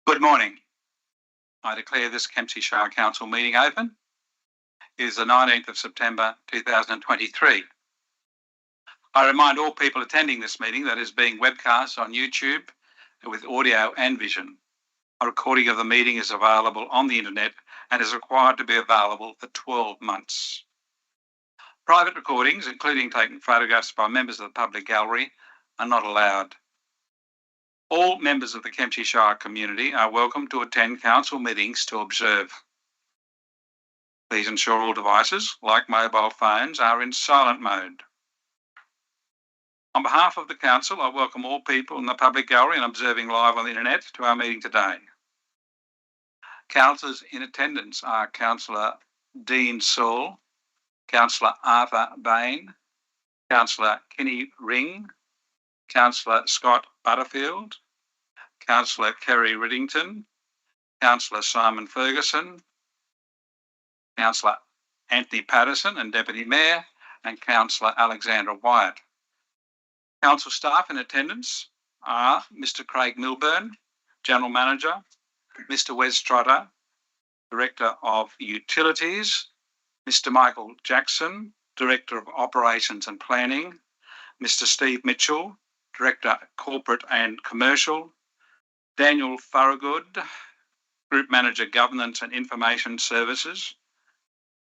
Good morning. I declare this Kempsey Shire Council meeting open. It is the 19th of September 2023. I remind all people attending this meeting that it is being webcast on YouTube with audio and vision. A recording of the meeting is available on the internet and is required to be available for 12 months. Private recordings, including taking photographs by members of the public gallery, are not allowed. All members of the Kempsey Shire community are welcome to attend council meetings to observe. Please ensure all devices, like mobile phones, are in silent mode. On behalf of the council, I welcome all people in the public gallery and observing live on the internet to our meeting today. Councillors in attendance are Councillor Dean Saul, Councillor Arthur Bain, Councillor Kenny Ring, Councillor Scott Butterfield, Councillor Kerry Riddington, Councillor Simon Ferguson, Councillor Anthony Patterson and Deputy Mayor, and Councillor Alexandra Wyatt. Council staff in attendance are Mr Craig Milburn, General Manager, Mr Wes Trotter, Director of Utilities, Mr Michael Jackson, Director of Operations and Planning, Mr Steve Mitchell, Director Corporate and Commercial, Daniel Thorogood, Group Manager Governance and Information Services,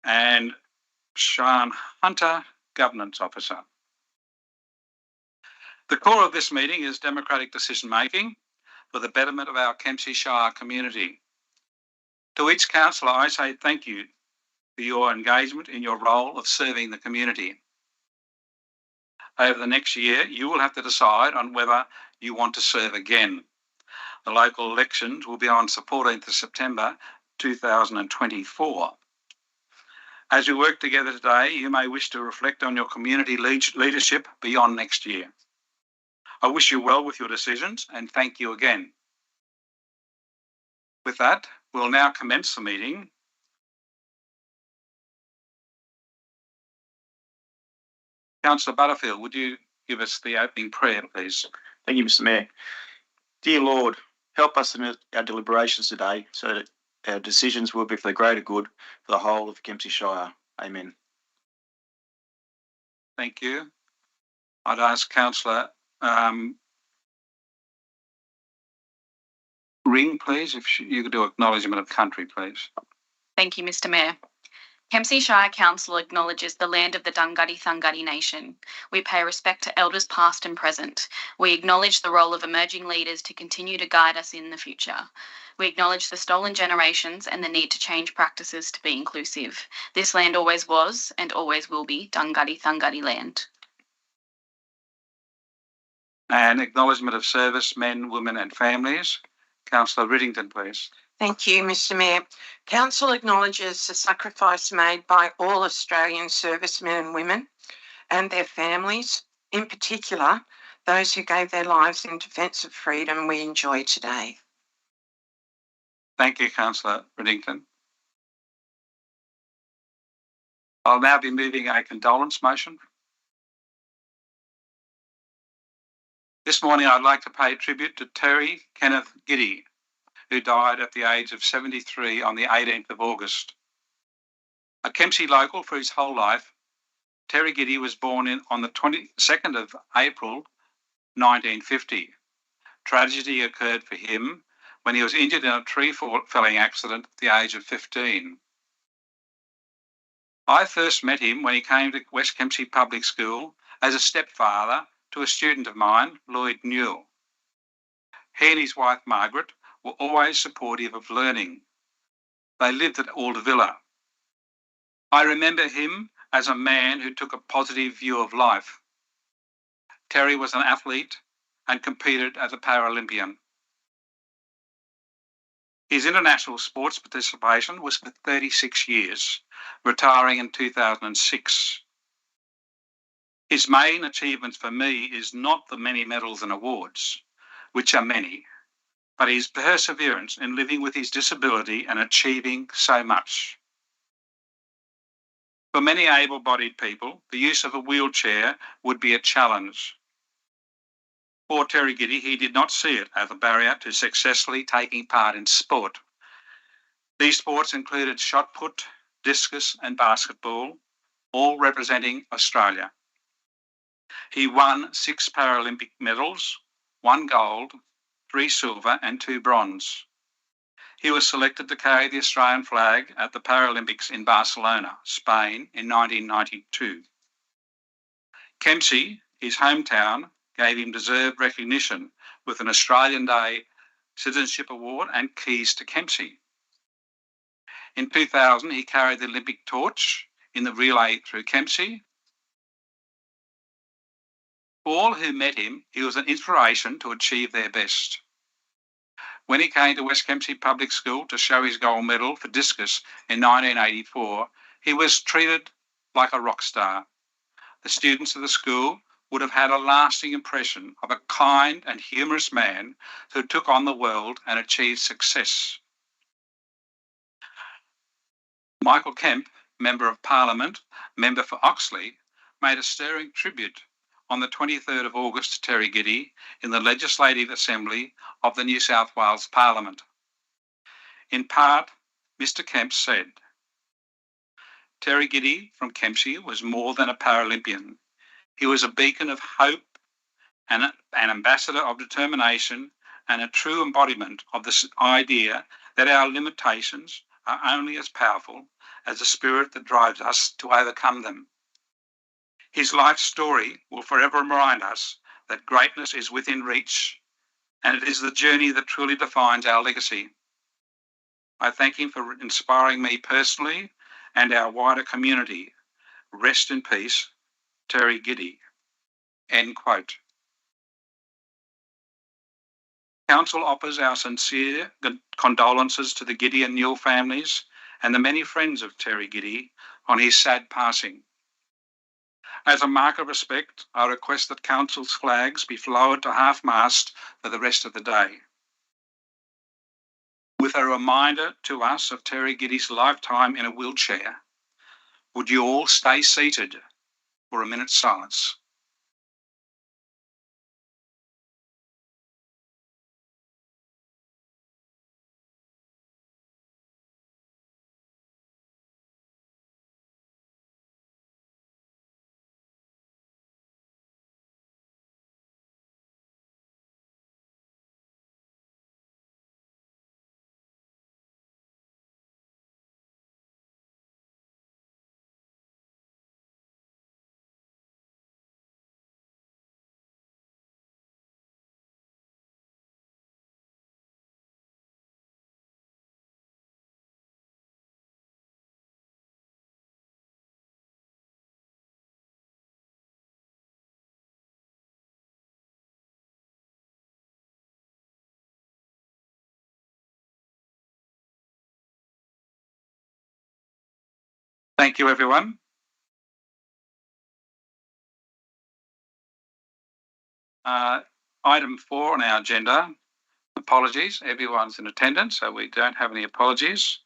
and Sean Hunter, Governance Officer. The core of this meeting is democratic decision making for the betterment of our Kempsey Shire community. To each councillor, I say thank you for your engagement in your role of serving the community. Over the next year, you will have to decide on whether you want to serve again. The local elections will be on the 14th of September 2024. As we work together today, you may wish to reflect on your community leadership beyond next year. I wish you well with your decisions and thank you again. With that, we'll now commence the meeting. Councillor Butterfield, would you give us the opening prayer, please? Thank you, Mr Mayor. Dear Lord, help us in our deliberations today so that our decisions will be for the greater good for the whole of Kempsey Shire. Amen. Thank you. I'd ask Councillor Ring, please, if you could do acknowledgement of country, please. Thank you, Mr Mayor. Kempsey Shire Council acknowledges the land of the Dunghutti Nation. We pay respect to elders past and present. We acknowledge the role of emerging leaders to continue to guide us in the future. We acknowledge the stolen generations and the need to change practices to be inclusive. This land always was and always will be Dunghutti land. And acknowledgement of service, men, women and families. Councillor Riddington, please. Thank you, Mr Mayor. Council acknowledges the sacrifice made by all Australian servicemen and women and their families, in particular those who gave their lives in defence of freedom we enjoy today. Thank you, Councillor Riddington. I'll now be moving a condolence motion. This morning I'd like to pay tribute to Terry Kenneth Giddy, who died at the age of 73 on the 18th of August. A Kempsey local for his whole life, Terry Giddy was born on the 22nd of April 1950. Tragedy occurred for him when he was injured in a tree felling accident at the age of 15. I first met him when he came to West Kempsey Public School as a stepfather to a student of mine, Lloyd Newell. He and his wife Margaret were always supportive of learning. They lived at Alder Villa. I remember him as a man who took a positive view of life. Terry was an athlete and competed as a Paralympian. His international sports participation was for 36 years, retiring in 2006. His main achievements for me is not the many medals and awards, which are many, but his perseverance in living with his disability and achieving so much. For many able-bodied people, the use of a wheelchair would be a challenge. For Terry Giddy, he did not see it as a barrier to successfully taking part in sport. These sports included shot put, discus and basketball, all representing Australia. He won 6 Paralympic medals, 1 gold, 3 silver and 2 bronze. He was selected to carry the Australian flag at the Paralympics in Barcelona, Spain in 1992. Kempsey, his hometown, gave him deserved recognition with an Australian Day Citizenship Award and keys to Kempsey. In 2000, he carried the Olympic torch in the relay through Kempsey. For all who met him, he was an inspiration to achieve their best. When he came to West Kempsey Public School to show his gold medal for discus in 1984, he was treated like a rock star. The students of the school would have had a lasting impression of a kind and humorous man who took on the world and achieved success. Michael Kemp, Member of Parliament, member for Oxley, made a stirring tribute on the 23rd of August to Terry Giddy in the Legislative Assembly of the New South Wales Parliament. In part, Mr. Kemp said, "Terry Giddy from Kempsey was more than a Paralympian. He was a beacon of hope and an ambassador of determination and a true embodiment of this idea that our limitations are only as powerful as the spirit that drives us to overcome them. His life story will forever remind us that greatness is within reach, and it is the journey that truly defines our legacy. I thank him for inspiring me personally and our wider community. Rest in peace, Terry Giddy." End quote. Council offers our sincere condolences to the Giddy and Newell families and the many friends of Terry Giddy on his sad passing. As a mark of respect, I request that Council's flags be lowered to half-mast for the rest of the day. With a reminder to us of Terry Giddy's lifetime in a wheelchair, would you all stay seated for a minute's silence? Thank you, everyone. Item 4 on our agenda, apologies. Everyone's in attendance, so we don't have any apologies.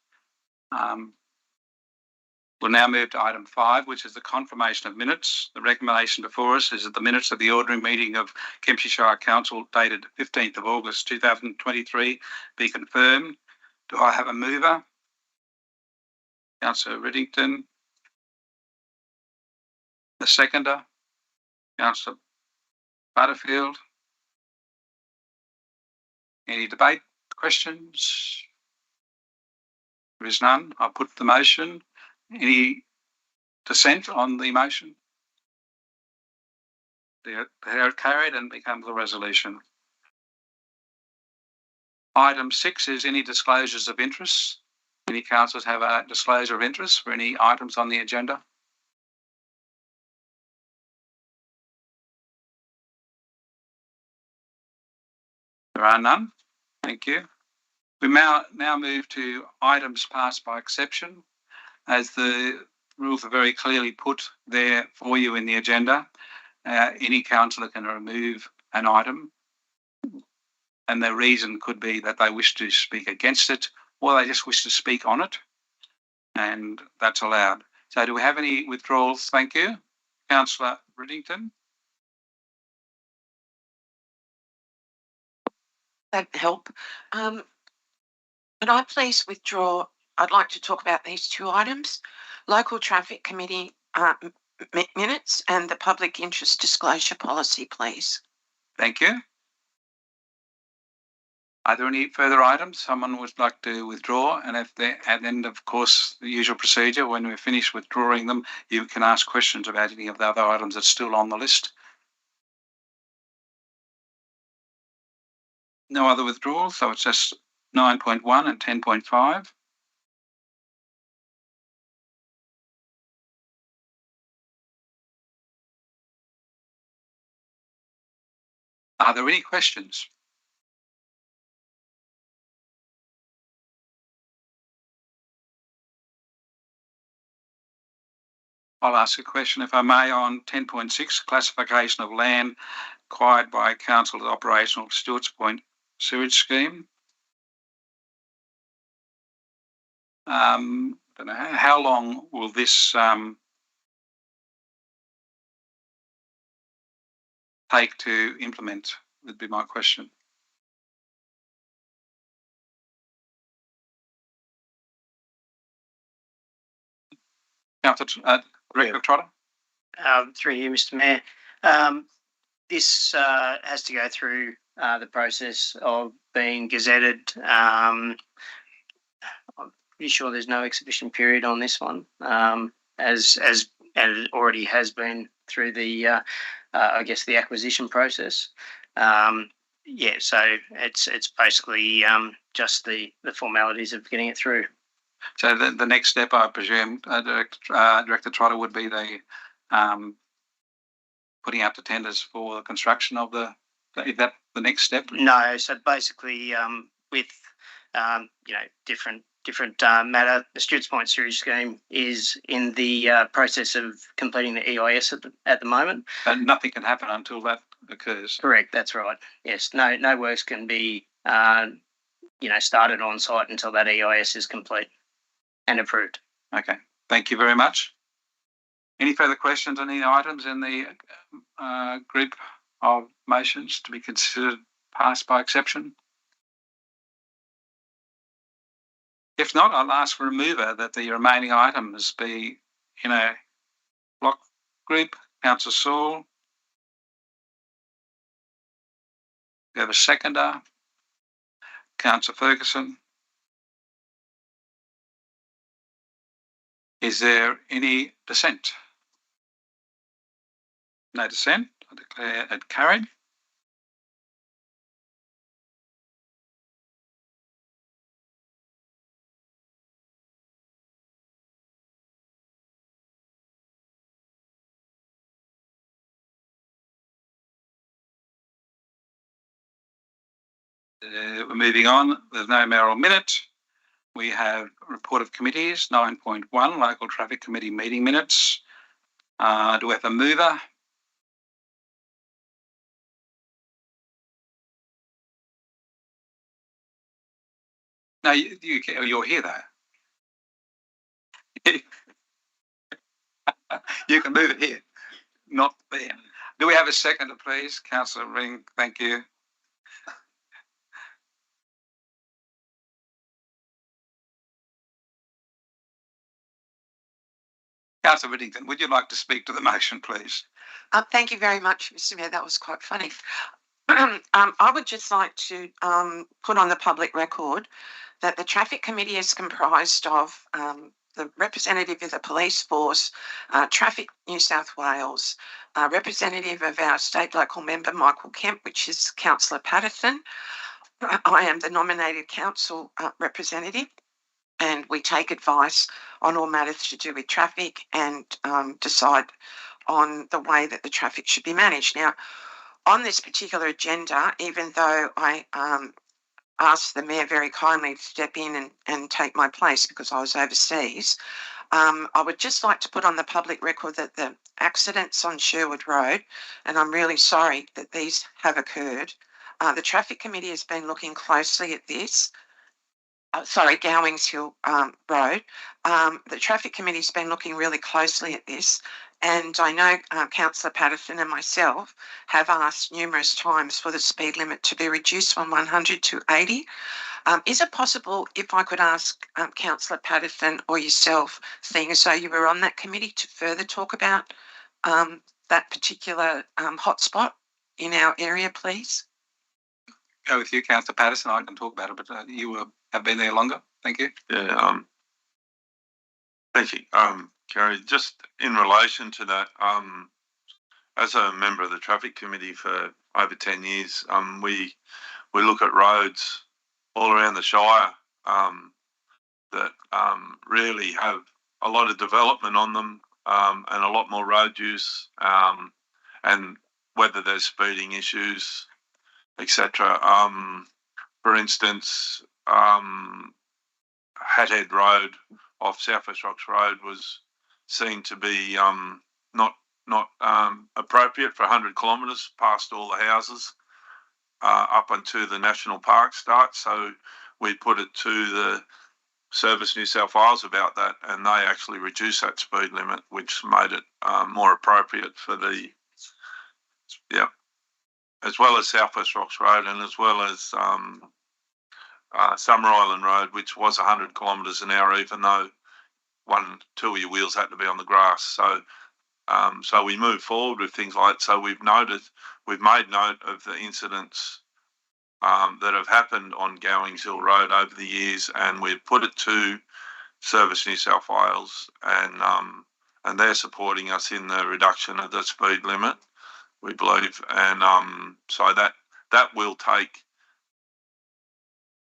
We'll now move to item 5, which is the confirmation of minutes. The recommendation before us is that the minutes of the ordinary meeting of Kempsey Shire Council dated 15th of August 2023 be confirmed. Do I have a mover? Councillor Riddington. The seconder, Councillor Butterfield. Any debate, questions? There is none. I'll put the motion. Any dissent on the motion? They are carried and becomes a resolution. Item 6 is any disclosures of interest. Any councillors have a disclosure of interest for any items on the agenda? There are none. Thank you. We now move to items passed by exception. As the rules are very clearly put there for you in the agenda, any councillor can remove an item, and the reason could be that they wish to speak against it or they just wish to speak on it, and that's allowed. So do we have any withdrawals? Thank you. Councillor Riddington. That'd help. Could I please withdraw? I'd like to talk about these two items, local traffic committee minutes and the public interest disclosure policy, please. Thank you. Are there any further items someone would like to withdraw? And if they, and then of course the usual procedure, when we're finished withdrawing them, you can ask questions about any of the other items that's still on the list. No other withdrawals, so it's just 9.1 and 10.5. Are there any questions? I'll ask a question, if I may, on 10.6, classification of land acquired by council as operational Stewart's Point sewage scheme. Don't know, how long will this take to implement, would be my question. Councillor Director Trotter. Through you, Mr. Mayor. This has to go through the process of being gazetted. I'm pretty sure there's no exhibition period on this one, as it already has been through the, I guess, the acquisition process. Yeah, so it's basically just the formalities of getting it through. So the next step, I presume, Director Trotter, would be the putting out the tenders for the construction of the. Is that the next step? No, so basically, with different matter, the Stewart's Point sewage scheme is in the process of completing the EIS at the moment. And nothing can happen until that occurs. Correct, that's right. Yes, no works can be started on site until that EIS is complete and approved. Okay, thank you very much. Any further questions on any items in the group of motions to be considered passed by exception? If not, I'll ask for a mover that the remaining items be in a block group. Councillor Saul. We have a seconder. Councillor Ferguson. Is there any dissent? No dissent. I declare it carried. We're moving on. There's no mayoral minute. We have report of committees, 9.1, local traffic committee meeting minutes. Do we have a mover? No, you're here though. You can move it here, not there. Do we have a seconder, please? Councillor Ring, thank you. Councillor Whittington, would you like to speak to the motion, please? Thank you very much, Mr. Mayor. That was quite funny. I would just like to put on the public record that the Traffic Committee is comprised of the representative of the police force, Traffic New South Wales, representative of our state local member, Michael Kemp, which is Councillor Patterson. I am the nominated council representative, and we take advice on all matters to do with traffic and decide on the way that the traffic should be managed. Now, on this particular agenda, even though I asked the Mayor very kindly to step in and take my place because I was overseas, I would just like to put on the public record that the accidents on Sherwood Road, and I'm really sorry that these have occurred, the Traffic Committee has been looking closely at this. Gowings Hill Road. The Traffic Committee's been looking really closely at this, and I know Councillor Patterson and myself have asked numerous times for the speed limit to be reduced from 100 to 80. Is it possible, if I could ask Councillor Patterson or yourself, seeing as though you were on that committee, to further talk about that particular hotspot in our area, please? Go with you, Councillor Patterson. I can talk about it, but you have been there longer. Thank you. Yeah. Thank you, Kerry. Just in relation to that, as a member of the Traffic Committee for over 10 years, we look at roads all around the Shire that really have a lot of development on them and a lot more road use, and whether there's speeding issues, etc. For instance, Hathead Road off South West Rocks Road was seen to be not appropriate for 100 kilometres past all the houses up until the national park starts. So we put it to the Service New South Wales about that, and they actually reduced that speed limit, which made it more appropriate for the, as well as South West Rocks Road, and as well as Summer Island Road, which was 100 kilometres an hour, even though two of your wheels had to be on the grass. So we move forward with things like that. So we've made note of the incidents that have happened on Gowings Hill Road over the years, and we've put it to Service New South Wales, and they're supporting us in the reduction of the speed limit, we believe, and so that will take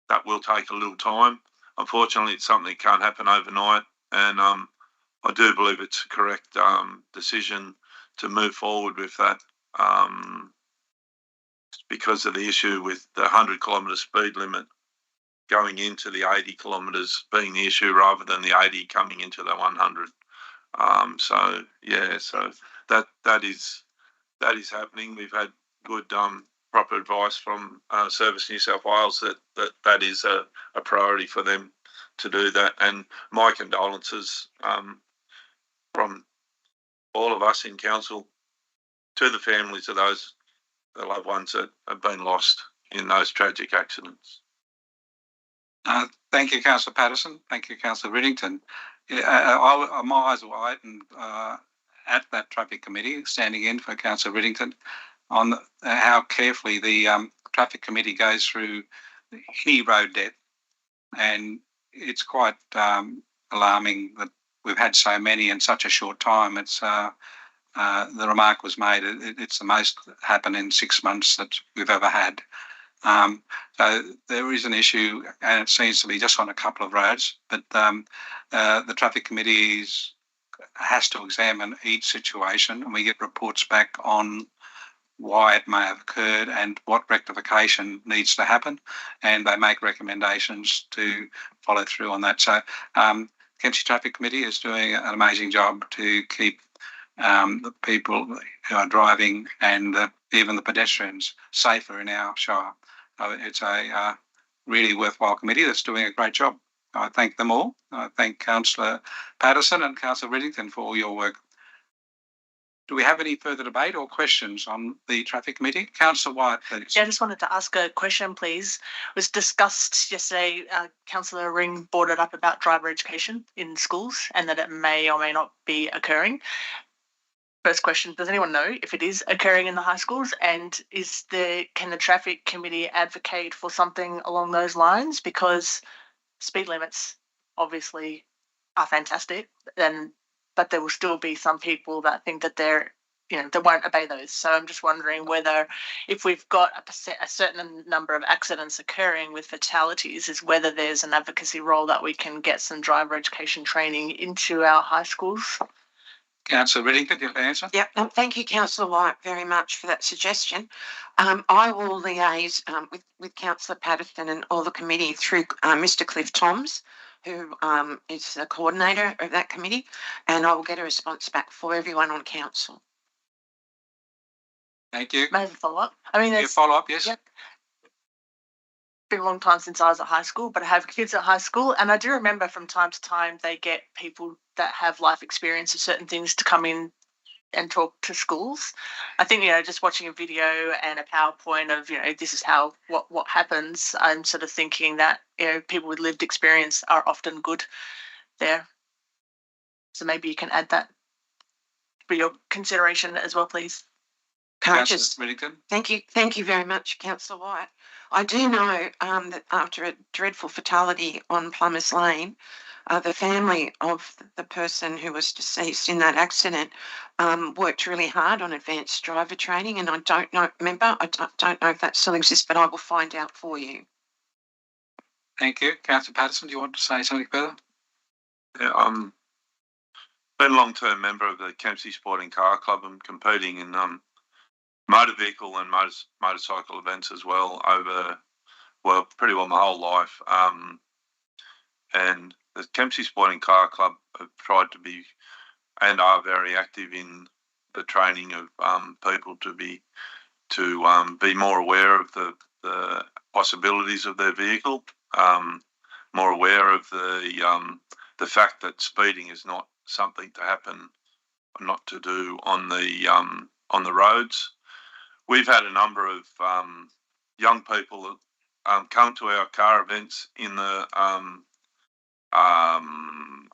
a little time. Unfortunately, it's something that can't happen overnight, and I do believe it's a correct decision to move forward with that, because of the issue with the 100 kilometre speed limit going into the 80 kilometres being the issue rather than the 80 coming into the 100. So that is happening. We've had good proper advice from Service New South Wales that is a priority for them to do that, and my condolences from all of us in council to the families of the loved ones that have been lost in those tragic accidents. Thank you, Councillor Patterson. Thank you, Councillor Riddington. My eyes were open at that Traffic Committee, standing in for Councillor Riddington, on how carefully the Traffic Committee goes through any road death, and it's quite alarming that we've had so many in such a short time. It's the remark was made, it's the most happened in 6 months that we've ever had. So there is an issue, and it seems to be just on a couple of roads, but the Traffic Committee has to examine each situation, and we get reports back on why it may have occurred and what rectification needs to happen, and they make recommendations to follow through on that. So Kempsey Traffic Committee is doing an amazing job to keep the people who are driving and even the pedestrians safer in our Shire. It's a really worthwhile committee that's doing a great job. I thank them all. I thank Councillor Patterson and Councillor Riddington for all your work. Do we have any further debate or questions on the Traffic Committee? Councillor White, please. Yeah, I just wanted to ask a question, please. It was discussed yesterday, Councillor Ring brought it up about driver education in schools and that it may or may not be occurring. First question, does anyone know if it is occurring in the high schools, and can the Traffic Committee advocate for something along those lines? Because speed limits obviously are fantastic, but there will still be some people that think that they won't obey those. So I'm just wondering whether, if we've got a certain number of accidents occurring with fatalities, is whether there's an advocacy role that we can get some driver education training into our high schools. Councillor Riddington, do you have an answer? Yep. Thank you, Councillor White, very much for that suggestion. I will liaise with Councillor Patterson and all the committee through Mr. Cliff Toms, who is the coordinator of that committee, and I will get a response back for everyone on council. Thank you. May I follow up? I mean, follow up, yes. Yep. been a long time since I was at high school, but I have kids at high school, and I do remember from time to time they get people that have life experience of certain things to come in and talk to schools. I think, just watching a video and a PowerPoint of, this is how what happens, I'm sort of thinking that, people with lived experience are often good there. So maybe you can add that for your consideration as well, please. Can I Councillor just Middleton? thank you very much, Councillor White. I do know that after a dreadful fatality on Plumbers Lane, the family of the person who was deceased in that accident worked really hard on advanced driver training, and I don't know if that still exists, but I will find out for you. Thank you. Councillor Patterson, do you want to say something further? Yeah, been a long-term member of the Kempsey Sporting Car Club and competing in motor vehicle and motorcycle events as well over, pretty well my whole life. And the Kempsey Sporting Car Club have tried to be and are very active in the training of people to be more aware of the possibilities of their vehicle, more aware of the fact that speeding is not something to happen, not to do on the roads. We've had a number of young people come to our car events in the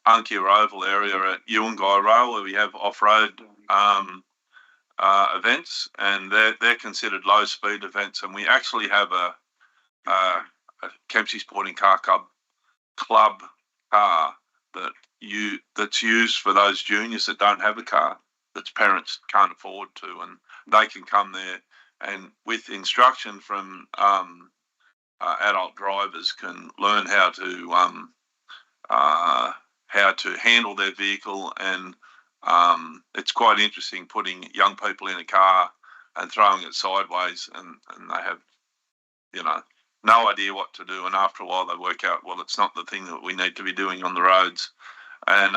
Untitled Oval area at Untitled where we have off-road events, and they're considered low-speed events. And we actually have a Kempsey Sporting Car Club car that's used for those juniors that don't have a car, that parents can't afford to, and they can come there and with instruction from adult drivers can learn how to handle their vehicle. And it's quite interesting putting young people in a car and throwing it sideways, and they have no idea what to do, and after a while they work out, well, it's not the thing that we need to be doing on the roads. And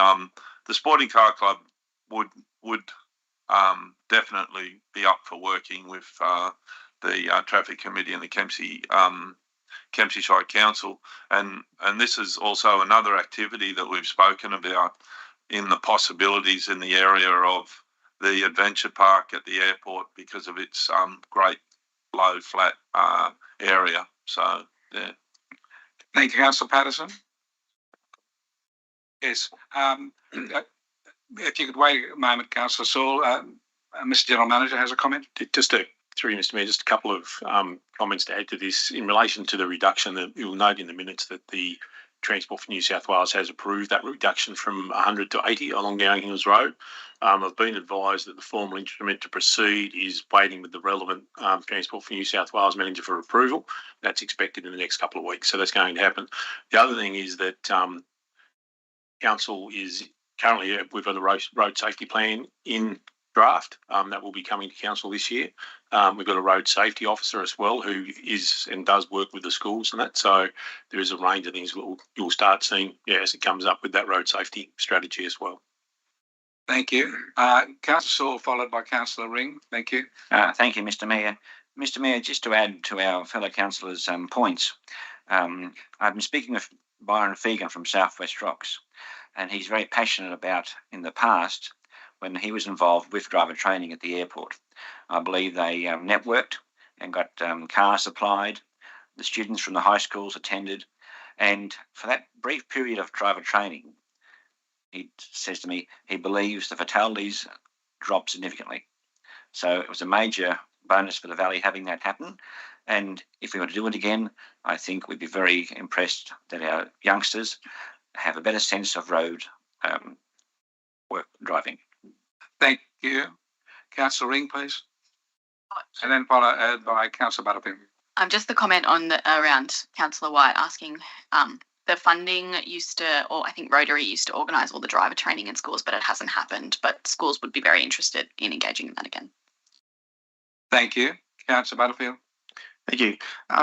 the Sporting Car Club would definitely be up for working with the Traffic Committee and the Kempsey Shire Council. And this is also another activity that we've spoken about in the possibilities in the area of the adventure park at the airport because of its great low flat area. So, yeah. Thank you, Councillor Patterson. Yes. If you could wait a moment, Councillor Saul. Mr. General Manager has a comment. Through you, Mr. Mayor, just a couple of comments to add to this in relation to the reduction. That you'll note in the minutes that the Transport for New South Wales has approved that reduction from 100 to 80 along Young Hills Road. I've been advised that the formal instrument to proceed is waiting with the relevant Transport for New South Wales manager for approval. That's expected in the next couple of weeks, so that's going to happen. The other thing is that Council is currently, we've got a road safety plan in draft that will be coming to Council this year. We've got a road safety officer as well who is and does work with the schools and that. So there is a range of things you'll start seeing as it comes up with that road safety strategy as well. Thank you. Councillor Saul, followed by Councillor Ring. Thank you. Thank you, Mr. Mayor. Mr. Mayor, just to add to our fellow councillors' points, I've been speaking with Byron Fegan from South West Rocks, and he's very passionate about, in the past, when he was involved with driver training at the airport. I believe they networked and got cars supplied. The students from the high schools attended. And for that brief period of driver training, he says to me, he believes the fatalities dropped significantly. So it was a major bonus for the Valley having that happen. And if we were to do it again, I think we'd be very impressed that our youngsters have a better sense of road work driving. Thank you. Councillor Ring, please. And then followed by Councillor Butterfield. Just the comment on around Councillor White asking the funding used to, or I think Rotary used to organise all the driver training in schools, but it hasn't happened. But schools would be very interested in engaging in that again. Thank you. Councillor Butterfield. Thank you.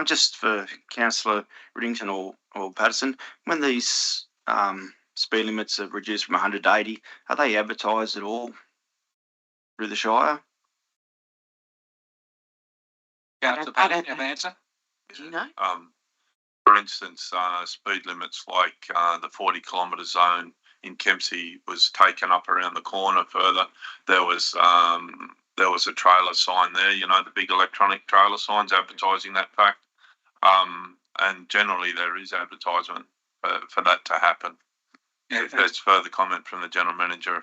Just for Councillor Riddington or Patterson, when these speed limits are reduced from 100 to 80, are they advertised at all through the Shire? Councillor Patterson, you have an answer? Do you know? For instance, speed limits like the 40-kilometre zone in Kempsey was taken up around the corner further. There was a trailer sign there, you know, the big electronic trailer signs advertising that fact. And generally there is advertisement for that to happen. Yeah, if there's further comment from the general manager,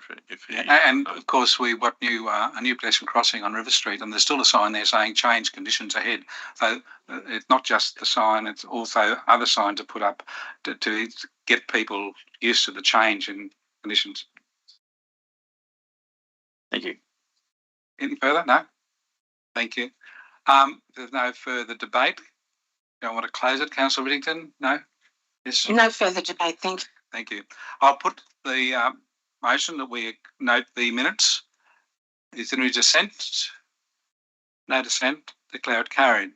and of course we've got a new pedestrian crossing on River Street, and there's still a sign there saying change conditions ahead. So it's not just the sign; it's also other signs to put up to get people used to the change in conditions. Thank you. Any further? No. Thank you. There's no further debate. You don't want to close it, Councillor Whittington? No. Yes. No further debate. Thank you. Thank you. I'll put the motion that we note the minutes. Is there any dissent? No dissent. Declare it carried.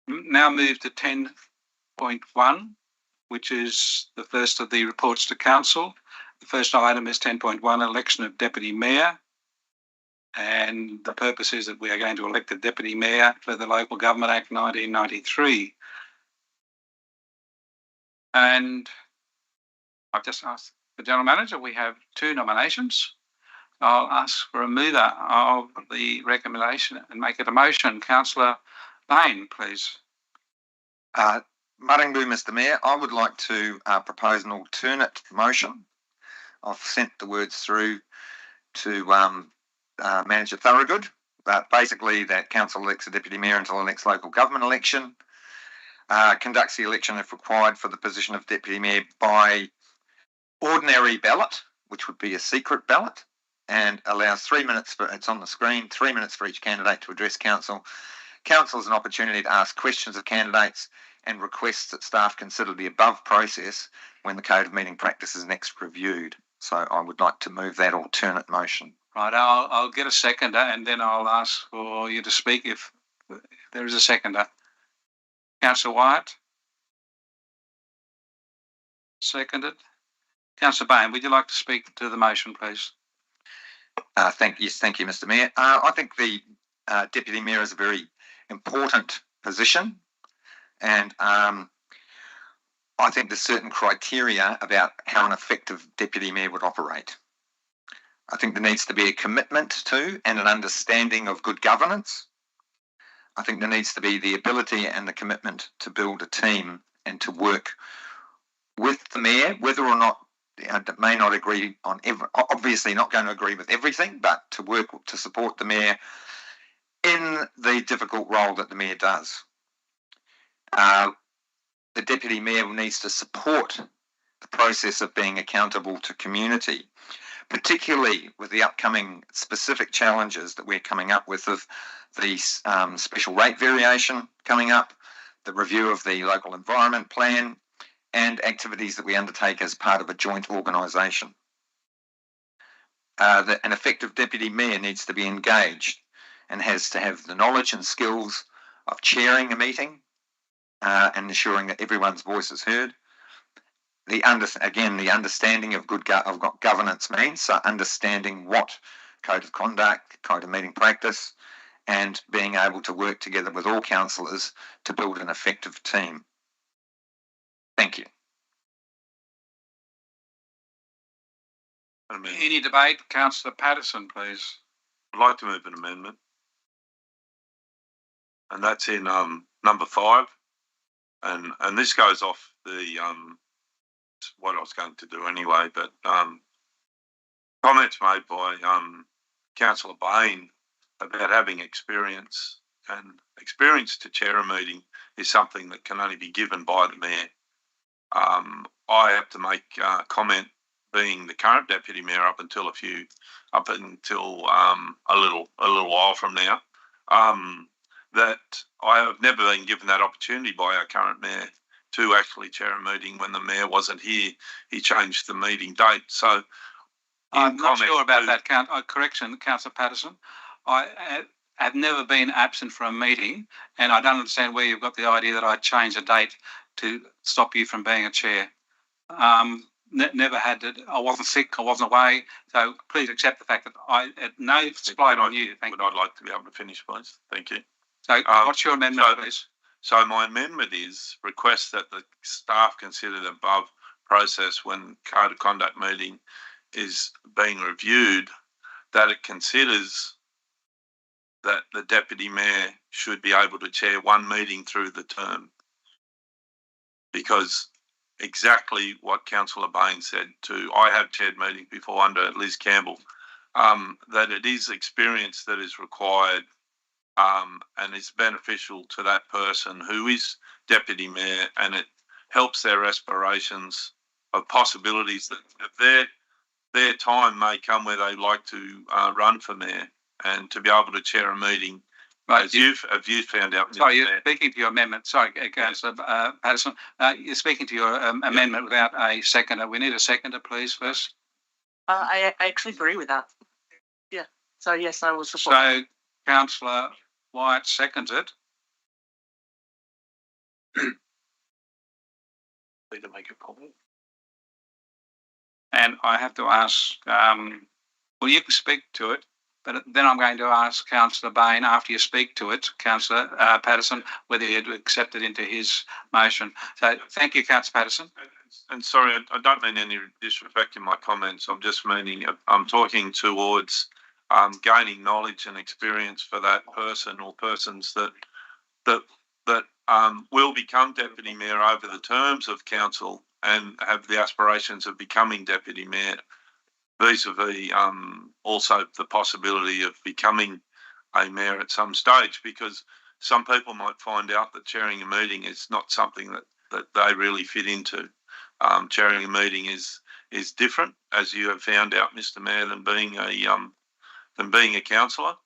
Now move to 10.1, which is the first of the reports to Council. The first item is 10.1, election of Deputy Mayor. And the purpose is that we are going to elect a Deputy Mayor for the Local Government Act 1993. And I've just asked the General Manager, we have 2 nominations. I'll ask for a mover of the recommendation and make it a motion. Councillor Bain, please. Maringu, Mr Mayor, I would like to propose an alternate motion. I've sent the words through to Manager Thorogood, but basically that Council elects a Deputy Mayor until the next local government election, conducts the election if required for the position of Deputy Mayor by ordinary ballot, which would be a secret ballot, and allows 3 minutes for, it's on the screen, 3 minutes for each candidate to address Council. Council has an opportunity to ask questions of candidates and requests that staff consider the above process when the Code of Meeting Practice is next reviewed. So I would like to move that alternate motion. Right, I'll get a seconder and then I'll ask for you to speak if there is a seconder. Councillor Wyatt? Seconded. Councillor Bain, would you like to speak to the motion, please? Thank you, Mr Mayor. I think the Deputy Mayor is a very important position, and I think there's certain criteria about how an effective Deputy Mayor would operate. I think there needs to be a commitment to and an understanding of good governance. I think there needs to be the ability and the commitment to build a team and to work with the Mayor, whether or not may not agree on obviously not going to agree with everything, but to work to support the Mayor in the difficult role that the Mayor does. The Deputy Mayor needs to support the process of being accountable to community, particularly with the upcoming specific challenges that we're coming up with of the special rate variation coming up, the review of the local environment plan, and activities that we undertake as part of a joint organisation. An effective Deputy Mayor needs to be engaged and has to have the knowledge and skills of chairing a meeting and ensuring that everyone's voice is heard. The understanding of what governance means, so understanding what code of conduct, code of meeting practice, and being able to work together with all councillors to build an effective team. Thank you. Any debate? Councillor Patterson, please. I'd like to move an amendment. And that's in number 5. And this goes off the what I was going to do anyway, but comments made by Councillor Bain about having experience, and experience to chair a meeting is something that can only be given by the Mayor. I have to make comment, being the current Deputy Mayor up until a little while from now, that I have never been given that opportunity by our current Mayor to actually chair a meeting when the Mayor wasn't here. He changed the meeting date. So I'm not sure about that. Correction, Councillor Patterson. I have never been absent from a meeting, and I don't understand where you've got the idea that I'd change a date to stop you from being a chair. Never had it. I wasn't sick. I wasn't away. So please accept the fact that I had no slight on you. Thank you. I'd like to be able to finish, please. Thank you. So what's your amendment, please? So my amendment is request that the staff consider the above process when code of conduct meeting is being reviewed, that it considers that the deputy mayor should be able to chair one meeting through the term. Because exactly what Councillor Bain said too, I have chaired meetings before under Liz Campbell, that it is experience that is required and it's beneficial to that person who is deputy mayor, and it helps their aspirations of possibilities that their time may come where they like to run for mayor, and to be able to chair a meeting. Right, as you've found out. Sorry, you're speaking to your amendment. Sorry, Councillor Patterson. You're speaking to your amendment without a seconder. We need a seconder, please, first. I actually agree with that. Yeah. So yes, I will support. So Councillor Wyatt seconds it. Need to make a comment. And I have to ask, well, you can speak to it, but then I'm going to ask Councillor Bain, after you speak to it, Councillor Patterson, whether you'd accept it into his motion. So thank you, Councillor Patterson. And sorry, I don't mean any disrespect in my comments. I'm just meaning, I'm talking towards gaining knowledge and experience for that person or persons that will become deputy mayor over the terms of council and have the aspirations of becoming deputy mayor, vis-a-vis also the possibility of becoming a mayor at some stage, because some people might find out that chairing a meeting is not something that they really fit into. Chairing a meeting is different, as you have found out, Mr. Mayor, than being a councillor.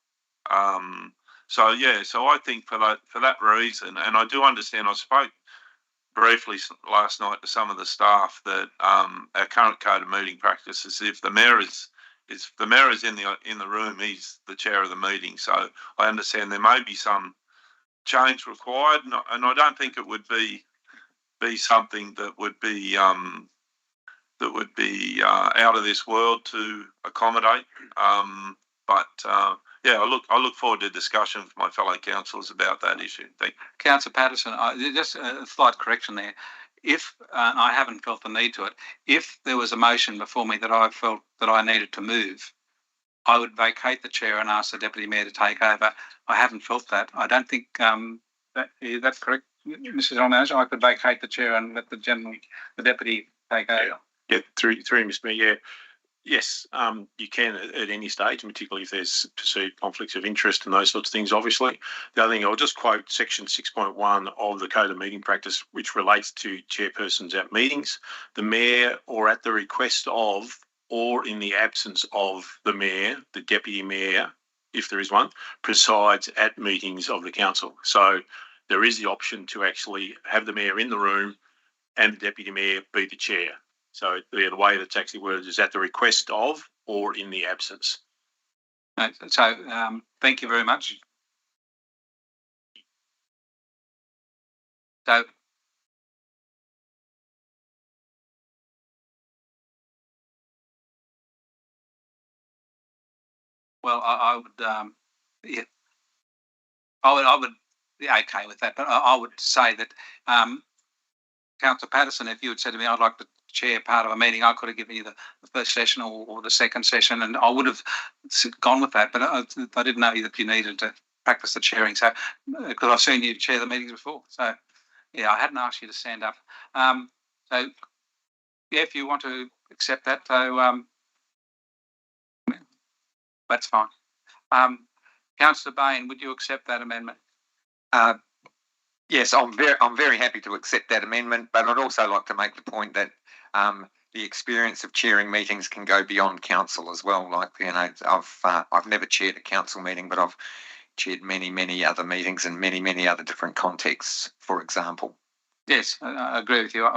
So I think for that reason, and I do understand, I spoke briefly last night to some of the staff that our current code of meeting practice is if the mayor is in the room, he's the chair of the meeting. So I understand there may be some change required, and I don't think it would be something that would be out of this world to accommodate. I look forward to discussion with my fellow councillors about that issue. Thank you. Councillor Patterson, just a slight correction there. If I haven't felt the need to it, if there was a motion before me that I felt that I needed to move, I would vacate the chair and ask the deputy mayor to take over. I haven't felt that. I don't think that's correct, Mrs. Manager. I could vacate the chair and let the deputy take over. Yeah, through Mr. Mayor. Yeah. Yes, you can at any stage, particularly if there's perceived conflicts of interest and those sorts of things, obviously. The other thing, I'll just quote section 6.1 of the Code of Meeting Practice, which relates to chairpersons at meetings. The mayor, or at the request of, or in the absence of the mayor, the deputy mayor, if there is one, presides at meetings of the council. So there is the option to actually have the mayor in the room and the deputy mayor be the chair. So the way that's actually worded is at the request of or in the absence. So thank you very much. So well, I would be okay with that, but I would say that Councillor Patterson, if you had said to me, I'd like to chair part of a meeting, I could have given you the first session or the second session, and I would have gone with that. But I didn't know that you needed to practice the chairing, so because I've seen you chair the meetings before. So yeah, I hadn't asked you to stand up. So yeah, if you want to accept that, so that's fine. Councillor Bain, would you accept that amendment? Yes, I'm very happy to accept that amendment, but I'd also like to make the point that the experience of chairing meetings can go beyond council as well. Like, you know, I've never chaired a council meeting, but I've chaired many other meetings in many other different contexts, for example. Yes, I agree with you.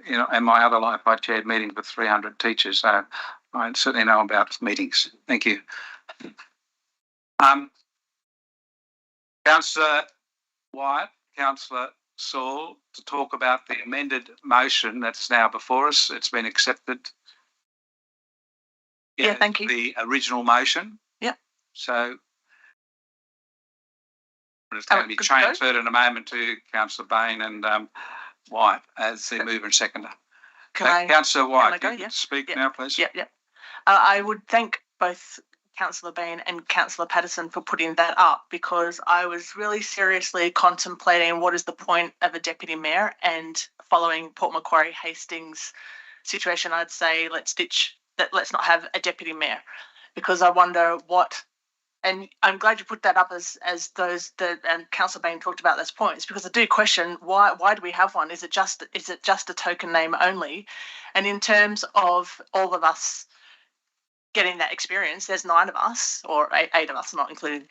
In my other life, I chaired meetings with 300 teachers, so I certainly know about meetings. Thank you. Councillor Wyatt, Councillor Saul, to talk about the amended motion that's now before us. It's been accepted. Yeah, thank you. The original motion. Yeah. So It's going to be good to go. transferred in a moment to Councillor Bain and White as the mover and seconder. Councillor White, can I go? you can Yeah. speak Yeah. now, please. Yeah. I would thank both Councillor Bain and Councillor Patterson for putting that up, because I was really seriously contemplating what is the point of a deputy mayor, and following Port Macquarie Hastings situation, I'd say let's not have a deputy mayor, because I wonder what. And I'm glad you put that up as those and Councillor Bain talked about those points, because I do question why do we have one? Is it just a token name only? And in terms of all of us getting that experience, there's 9 of us, or 8 of us, not included.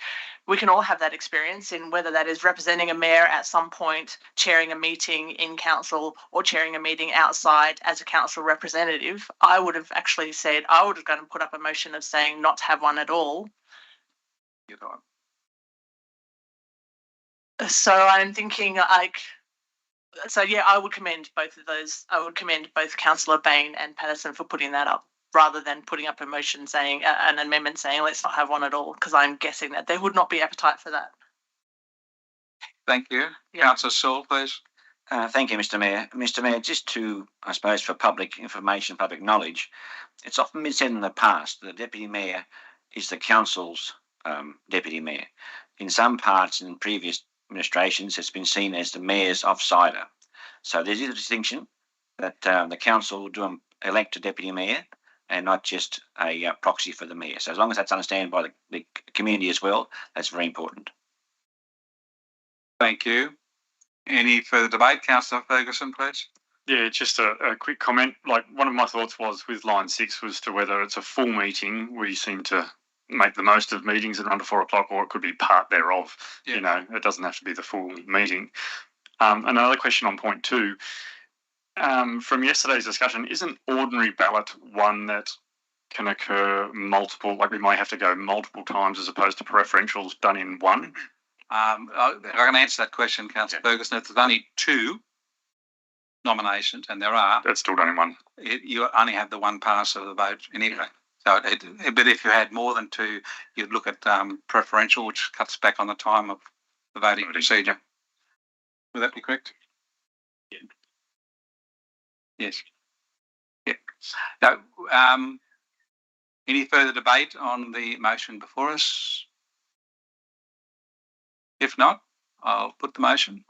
We can all have that experience in whether that is representing a mayor at some point, chairing a meeting in council, or chairing a meeting outside as a council representative. I would have actually said, I would have going to put up a motion of saying not to have one at all. So I'm thinking I would commend both of those. I would commend both Councillor Bain and Patterson for putting that up, rather than putting up a motion saying an amendment saying let's not have one at all, because I'm guessing that there would not be appetite for that. Thank you. Yeah. Councillor Saul, please. Thank you, Mr. Mayor. Mr. Mayor, just to, I suppose, for public information, public knowledge, it's often been said in the past that the Deputy Mayor is the Council's Deputy Mayor. In some parts in previous administrations, it's been seen as the Mayor's offsider. So there's a distinction that the Council will elect a Deputy Mayor and not just a proxy for the Mayor. So as long as that's understood by the community as well, that's very important. Thank you. Any further debate? Councillor Ferguson, please. Yeah, just a quick comment. Like, one of my thoughts was with line 6 was to whether it's a full meeting. We seem to make the most of meetings at under 4 o'clock, or it could be part thereof. Yeah. You know, it doesn't have to be the full meeting. Another question on point 2. From yesterday's discussion, isn't ordinary ballot one that can occur multiple, like we might have to go multiple times as opposed to preferentials done in one? I can answer that question, Councillor Ferguson. If there's only 2 nominations, and there are, that's still done in one. You only have the one pass of the vote anyway. So, but if you had more than 2, you'd look at preferential, which cuts back on the time of the voting procedure. Would that be correct? Yeah. Yes. Yeah. So, any further debate on the motion before us? If not, I'll put the motion.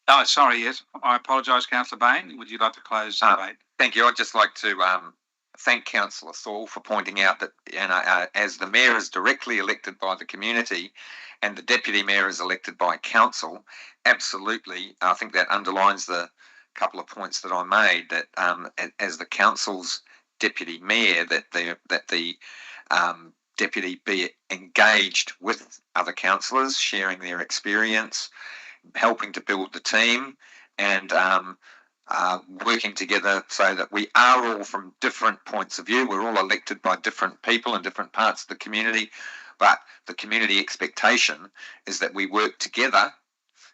Oh, sorry, yes. I apologise, Councillor Bain. Would you like to close the debate? Thank you. I'd just like to thank Councillor Saul for pointing out that as the Mayor is directly elected by the community and the Deputy Mayor is elected by Council, absolutely, I think that underlines the couple of points that I made, that as the Council's Deputy Mayor, that the Deputy be engaged with other councillors, sharing their experience, helping to build the team, and working together so that we are all from different points of view. We're all elected by different people in different parts of the community, but the community expectation is that we work together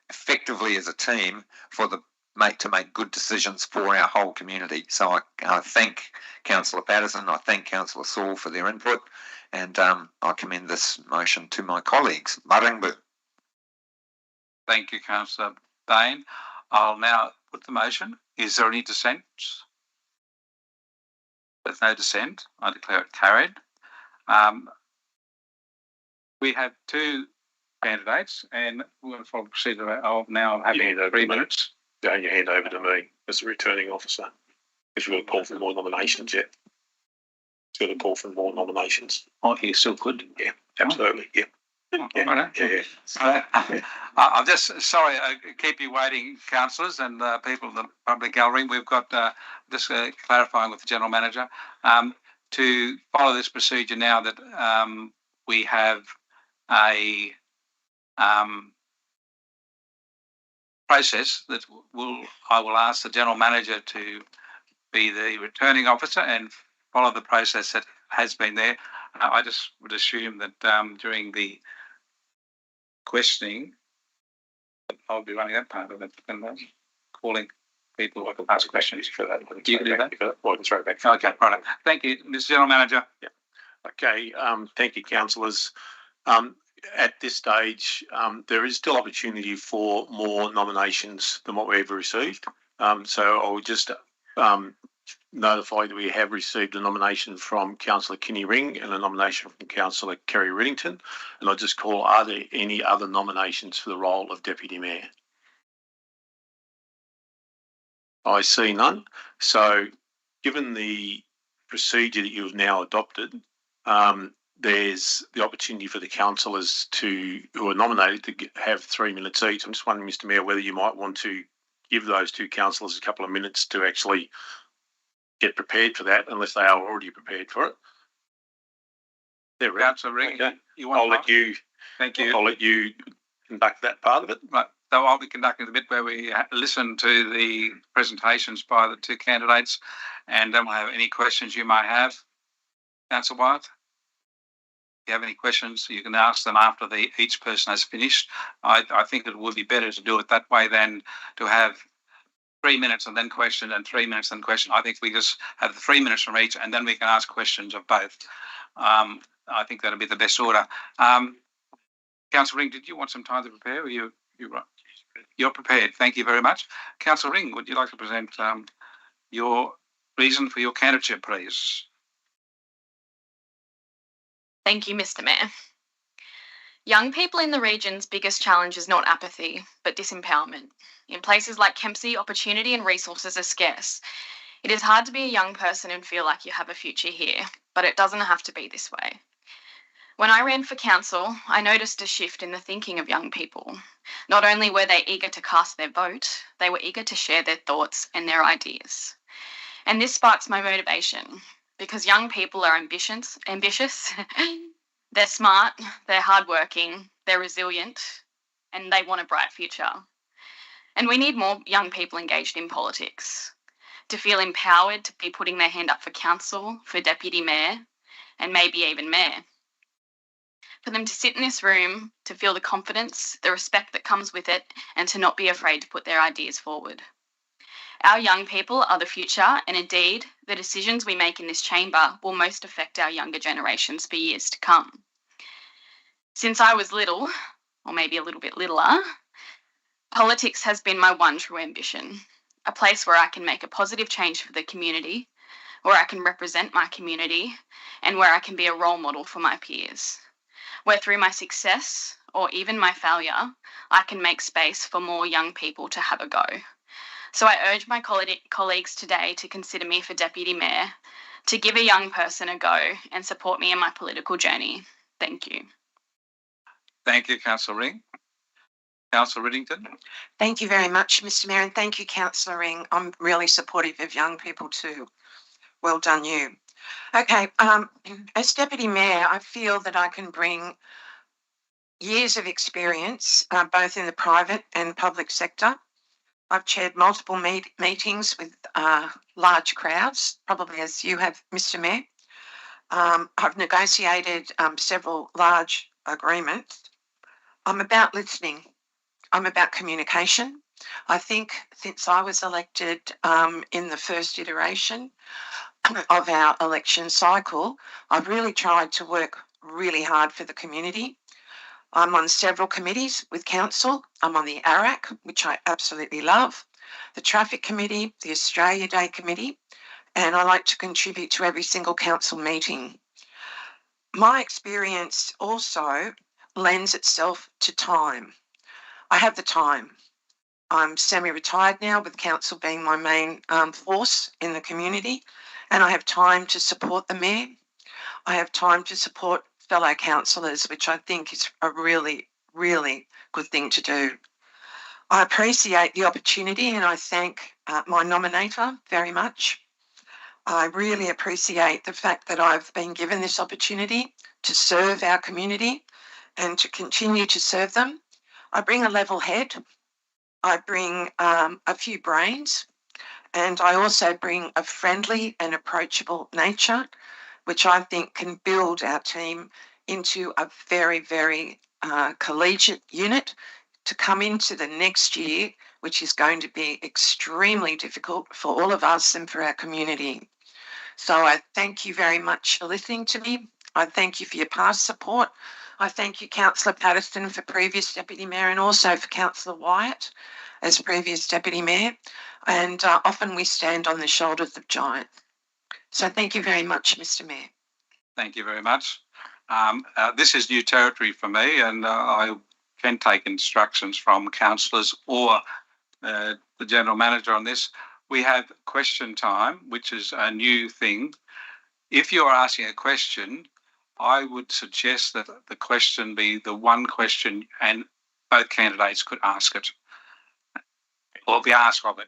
effectively as a team to make good decisions for our whole community. So I thank Councillor Patterson, I thank Councillor Saul for their input, and I commend this motion to my colleagues. Maringbu. Thank you, Councillor Bain. I'll now put the motion. Is there any dissent? There's no dissent. I declare it carried. We have 2 candidates, and we're going to follow the procedure of now having 3 minutes. Don't you hand over to me as the returning officer? If you've got to call for more nominations yet. It's got to call for more nominations. Oh, you still could? Yeah, absolutely. Yeah. I'm just sorry, keep you waiting, councillors and people in the public gallery. We've got just clarifying with the General Manager to follow this procedure now that we have a process that I will ask the General Manager to be the returning officer and follow the process that has been there. I just would assume that during the questioning, I'll be running that part of it and calling people to ask questions for that. You can do that? Well, I can throw it back. Okay, right. Thank you, Mr. General Manager. Yeah. Okay, thank you, councillors. at this stage, there is still opportunity for more nominations than what we ever received. So I'll just notify that we have received a nomination from Councillor Kinney Ring and a nomination from Councillor Kerry Riddington. And I'll just call, are there any other nominations for the role of Deputy Mayor? I see none. So given the procedure that you've now adopted, there's the opportunity for the councillors who are nominated to have 3 minutes each. I'm just wondering, Mr Mayor, whether you might want to give those two councillors a couple of minutes to actually get prepared for that, unless they are already prepared for it. They're ready. Councillor Ring, Okay. you want I'll let you. Thank you. I'll let you conduct that part of it. Right. So I'll be conducting the bit where we listen to the presentations by the two candidates, and then we'll have any questions you may have. Councillor Wyatt, if you have any questions, you can ask them after each person has finished. I think it would be better to do it that way than to have 3 minutes and then question and 3 minutes and question. I think we just have the 3 minutes from each, and then we can ask questions of both. I think that'll be the best order. Councillor Ring, did you want some time to prepare, or you're prepared? Thank you very much. Councillor Ring, would you like to present your reason for your candidature, please? Thank you, Mr Mayor. Young people in the region's biggest challenge is not apathy, but disempowerment. In places like Kempsey, opportunity and resources are scarce. It is hard to be a young person and feel like you have a future here, but it doesn't have to be this way. When I ran for council, I noticed a shift in the thinking of young people. Not only were they eager to cast their vote, they were eager to share their thoughts and their ideas. And this sparks my motivation, because young people are ambitious, they're smart, they're hardworking, they're resilient, and they want a bright future. And we need more young people engaged in politics, to feel empowered to be putting their hand up for council, for deputy mayor, and maybe even mayor. For them to sit in this room, to feel the confidence, the respect that comes with it, and to not be afraid to put their ideas forward. Our young people are the future, and indeed, the decisions we make in this chamber will most affect our younger generations for years to come. Since I was little, or maybe a little bit littler, politics has been my one true ambition, a place where I can make a positive change for the community, where I can represent my community, and where I can be a role model for my peers. Where through my success, or even my failure, I can make space for more young people to have a go. So I urge my colleagues today to consider me for Deputy Mayor, to give a young person a go and support me in my political journey. Thank you. Thank you, Councillor Ring. Councillor Riddington. Thank you very much, Mr Mayor, and thank you, Councillor Ring. I'm really supportive of young people too. Well done, you. Okay, as Deputy Mayor, I feel that I can bring years of experience, both in the private and public sector. I've chaired multiple meetings with large crowds, probably as you have, Mr Mayor. I've negotiated several large agreements. I'm about listening. I'm about communication. I think since I was elected in the first iteration of our election cycle, I've really tried to work really hard for the community. I'm on several committees with council. I'm on the ARAC, which I absolutely love, the Traffic Committee, the Australia Day Committee, and I like to contribute to every single council meeting. My experience also lends itself to time. I have the time. I'm semi-retired now, with council being my main force in the community, and I have time to support the mayor. I have time to support fellow councillors, which I think is a really, really good thing to do. I appreciate the opportunity, and I thank my nominator very much. I really appreciate the fact that I've been given this opportunity to serve our community and to continue to serve them. I bring a level head. I bring a few brains, and I also bring a friendly and approachable nature, which I think can build our team into a very, very collegiate unit to come into the next year, which is going to be extremely difficult for all of us and for our community. So I thank you very much for listening to me. I thank you for your past support. I thank you, Councillor Patterson, for previous Deputy Mayor, and also for Councillor Wyatt as previous Deputy Mayor. And often we stand on the shoulders of giants. So thank you very much, Mr. Mayor. Thank you very much. This is new territory for me, and I can take instructions from councillors or the General Manager on this. We have question time, which is a new thing. If you are asking a question, I would suggest that the question be the one question and both candidates could ask it or be asked of it.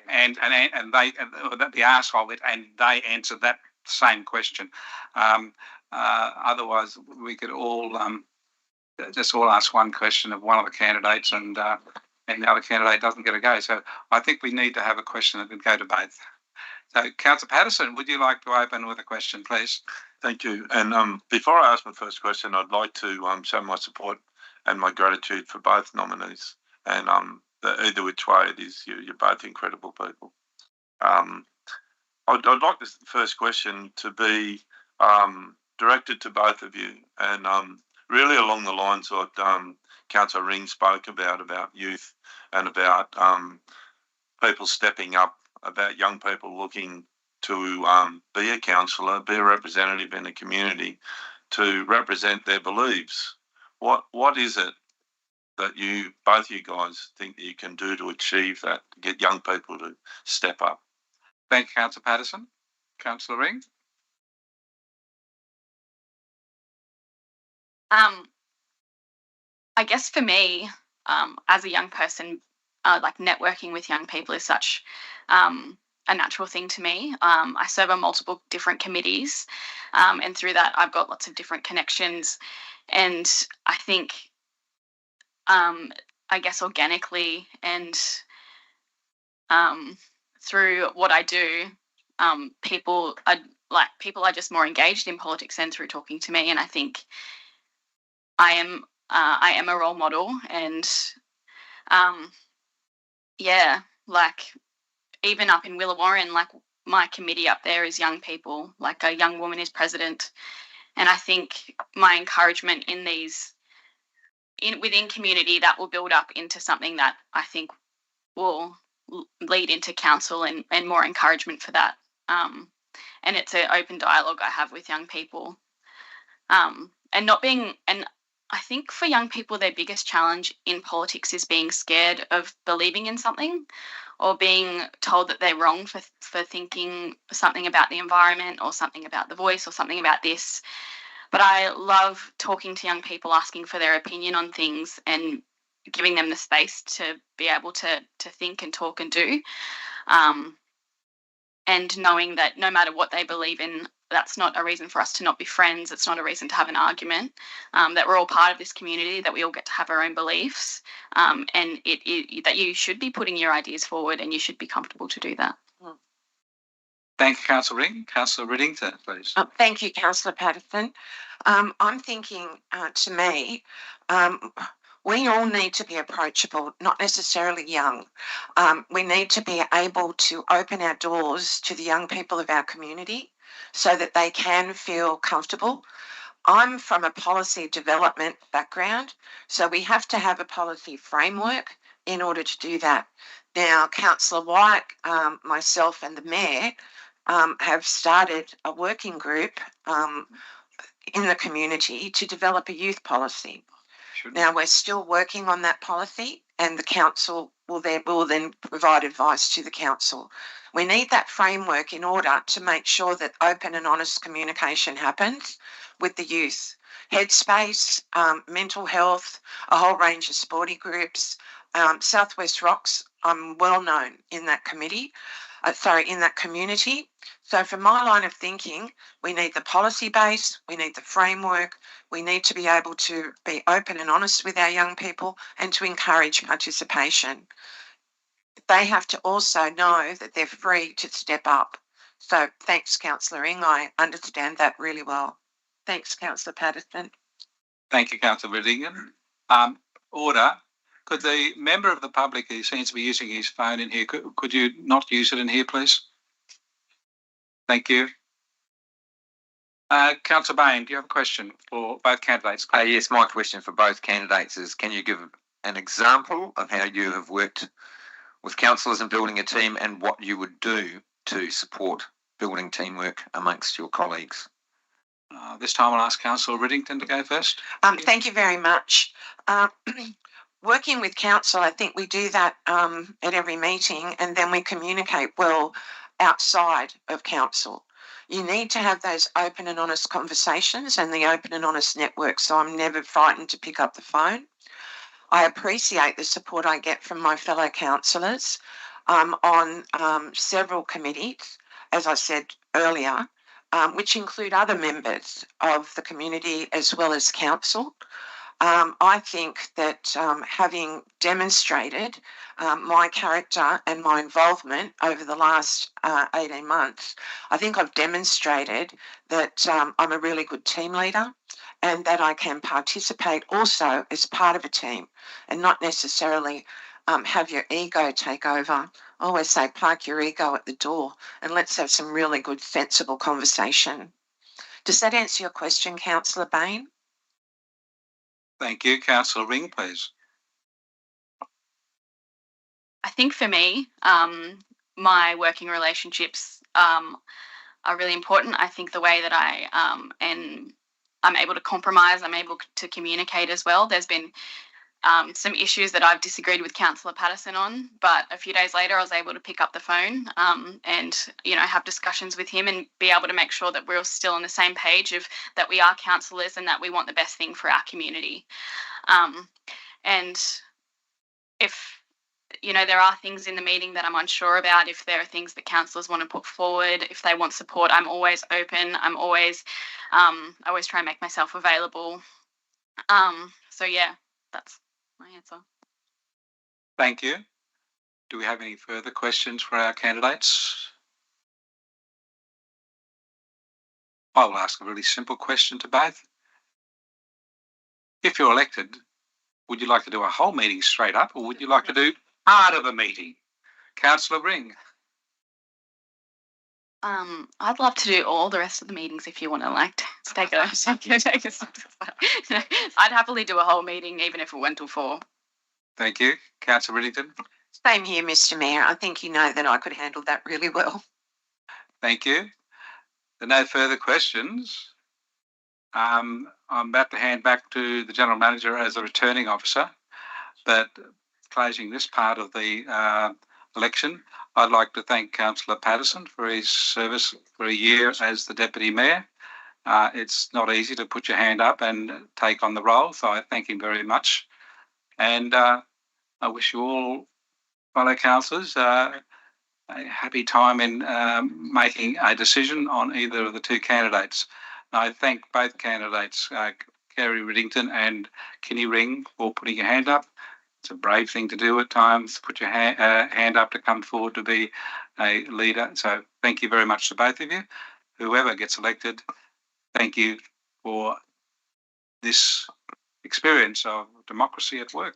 And they be asked of it and they answer that same question. Otherwise, we could all just all ask one question of one of the candidates and the other candidate doesn't get a go. So I think we need to have a question that would go to both. So, Councillor Patterson, would you like to open with a question, please? Thank you. And before I ask my first question, I'd like to show my support and my gratitude for both nominees. And either which way it is, you're both incredible people. I'd like this first question to be directed to both of you, and really along the lines of what Councillor Ring spoke about youth and about people stepping up, about young people looking to be a councillor, be a representative in a community, to represent their beliefs. What is it that both you guys think that you can do to achieve that, to get young people to step up? Thank you, Councillor Patterson. Councillor Ring? I guess for me, as a young person, like networking with young people is such a natural thing to me. I serve on multiple different committees, and through that I've got lots of different connections, and I think I guess organically and through what I do, people are just more engaged in politics and through talking to me, and I think I am a role model, and yeah, like even up in Willawarrin, like my committee up there is young people, like a young woman is president, and I think my encouragement in within community, that will build up into something that I think will lead into council and more encouragement for that. And it's an open dialogue I have with young people, and I think for young people, their biggest challenge in politics is being scared of believing in something or being told that they're wrong for thinking something about the environment or something about the voice or something about this. But I love talking to young people, asking for their opinion on things and giving them the space to be able to think and talk and do. And knowing that no matter what they believe in, that's not a reason for us to not be friends. It's not a reason to have an argument, that we're all part of this community, that we all get to have our own beliefs, and that you should be putting your ideas forward and you should be comfortable to do that. Thank you, Councillor Ring. Councillor Riddington, please. Thank you, Councillor Patterson. I'm thinking, to me, we all need to be approachable, not necessarily young. We need to be able to open our doors to the young people of our community so that they can feel comfortable. I'm from a policy development background, so we have to have a policy framework in order to do that. Now, Councillor White, myself and the Mayor have started a working group in the community to develop a youth policy. Now, we're still working on that policy, and the council will then provide advice to the council. We need that framework in order to make sure that open and honest communication happens with the youth. Headspace, mental health, a whole range of sporty groups. Southwest Rocks, I'm well known in that community. So from my line of thinking, we need the policy base, we need the framework, we need to be able to be open and honest with our young people and to encourage participation. They have to also know that they're free to step up. So thanks, Councillor Ring. I understand that really well. Thanks, Councillor Patterson. Thank you, Councillor Riddington. Order. Could the member of the public who seems to be using his phone in here, could you not use it in here, please? Thank you. Councillor Bain, do you have a question for both candidates? Yes, my question for both candidates is, can you give an example of how you have worked with councillors in building a team and what you would do to support building teamwork amongst your colleagues? This time I'll ask Councillor Riddington to go first. Thank you very much. Working with council, I think we do that at every meeting, and then we communicate well outside of council. You need to have those open and honest conversations and the open and honest network, so I'm never frightened to pick up the phone. I appreciate the support I get from my fellow councillors on several committees, as I said earlier, which include other members of the community as well as council. I think that having demonstrated my character and my involvement over the last 18 months, I think I've demonstrated that I'm a really good team leader and that I can participate also as part of a team and not necessarily have your ego take over. I always say park your ego at the door and let's have some really good, sensible conversation. Does that answer your question, Councillor Bain? Thank you. Councillor Ring, please. I think for me, my working relationships are really important. I think the way that I'm able to compromise, I'm able to communicate as well. There's been some issues that I've disagreed with Councillor Patterson on, but a few days later I was able to pick up the phone and have discussions with him and be able to make sure that we're still on the same page of that we are councillors and that we want the best thing for our community. And if there are things in the meeting that I'm unsure about, if there are things that councillors want to put forward, if they want support, I'm always open. I always try and make myself available. So yeah, that's my answer. Thank you. Do we have any further questions for our candidates? I will ask a really simple question to both. If you're elected, would you like to do a whole meeting straight up, or would you like to do part of a meeting? Councillor Ring. I'd love to do all the rest of the meetings if you want to take it. I'd happily do a whole meeting even if it went till 4. Thank you. Councillor Riddington. Same here, Mr. Mayor. I think you know that I could handle that really well. Thank you. There are no further questions. I'm about to hand back to the General Manager as a returning officer, but closing this part of the election, I'd like to thank Councillor Patterson for his service for a year as the Deputy Mayor. It's not easy to put your hand up and take on the role, so I thank him very much. And I wish you all, fellow councillors, a happy time in making a decision on either of the two candidates. I thank both candidates, Kerry Riddington and Kenny Ring, for putting your hand up. It's a brave thing to do at times, put your hand up to come forward to be a leader. So thank you very much to both of you. Whoever gets elected, thank you for this experience of democracy at work.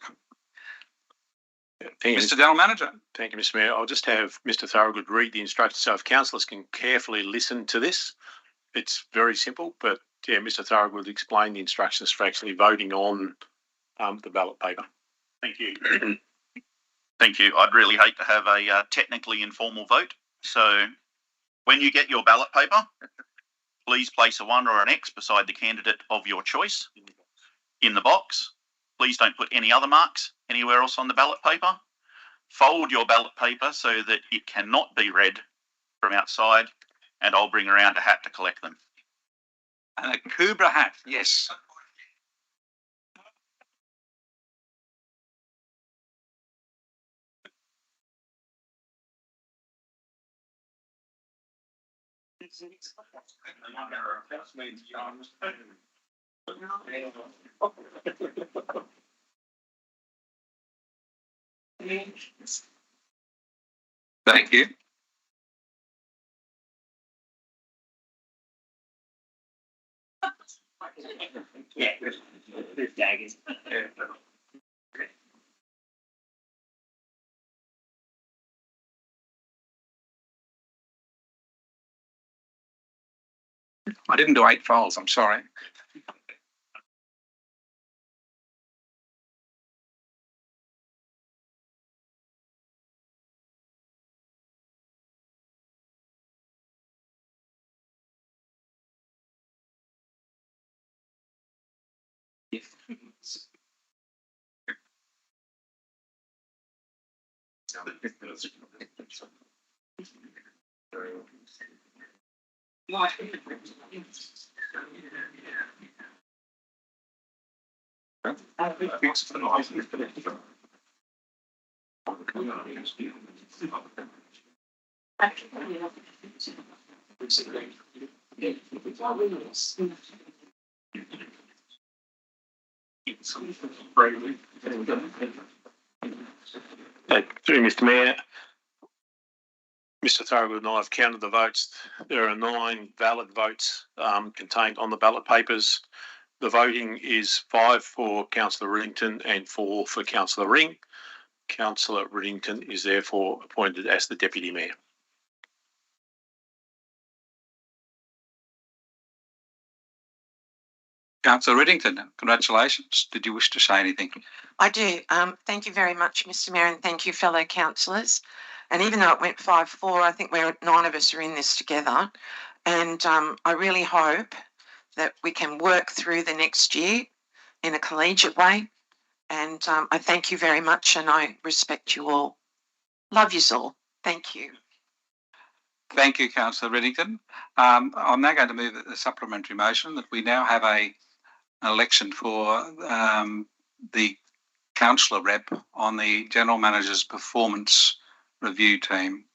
Mr. General Manager. Thank you, Mr. Mayor. I'll just have Mr. Thorogood read the instructions so if councillors can carefully listen to this. It's very simple, but yeah, Mr. Thorogood explained the instructions for actually voting on the ballot paper. Thank you. Thank you. I'd really hate to have a technically informal vote. So when you get your ballot paper, please place a 1 or an X beside the candidate of your choice in the box. Please don't put any other marks anywhere else on the ballot paper. Fold your ballot paper so that it cannot be read from outside, and I'll bring around a hat to collect them. And a Cobra hat, yes. Thank you. I didn't do 8 files, I'm sorry. Through Mr. Mayor, Mr. Thorogood and I have counted the votes. There are 9 valid votes contained on the ballot papers. The voting is 5 for Councillor Riddington and 4 for Councillor Ring. Councillor Riddington is therefore appointed as the Deputy Mayor. Councillor Riddington, congratulations. Did you wish to say anything? I do. Thank you very much, Mr. Mayor, and thank you, fellow councillors. And even though it went 5-4, I think 9 of us are in this together. And I really hope that we can work through the next year in a collegiate way. And I thank you very much, and I respect you all. Love you all. Thank you. Thank you, Councillor Riddington. I'm now going to move a supplementary motion that we now have an election for the councillor rep on the General Manager's Performance Review team.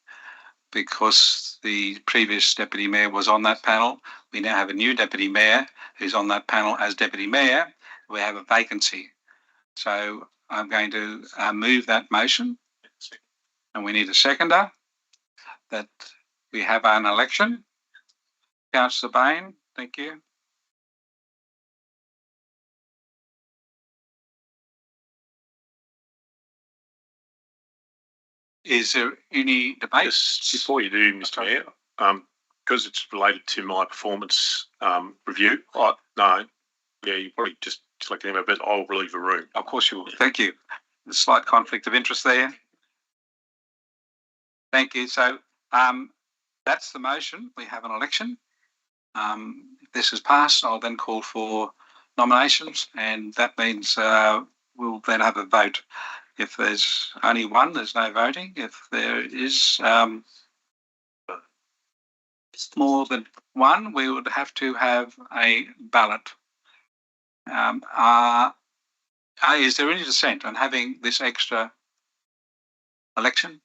Because the previous Deputy Mayor was on that panel, we now have a new Deputy Mayor who's on that panel as Deputy Mayor. We have a vacancy. So I'm going to move that motion, and we need a seconder, that we have an election. Councillor Bain, thank you. Is there any debate? Just before you do, Mr. Mayor, because it's related to my performance review, no, yeah, you probably just select him a bit. I'll leave the room. Of course you will. Thank you. There's a slight conflict of interest there. Thank you. So that's the motion. We have an election. If this is passed, I'll then call for nominations, and that means we'll then have a vote. If there's only one, there's no voting. If there is more than one, we would have to have a ballot. Is there any dissent on having this extra election?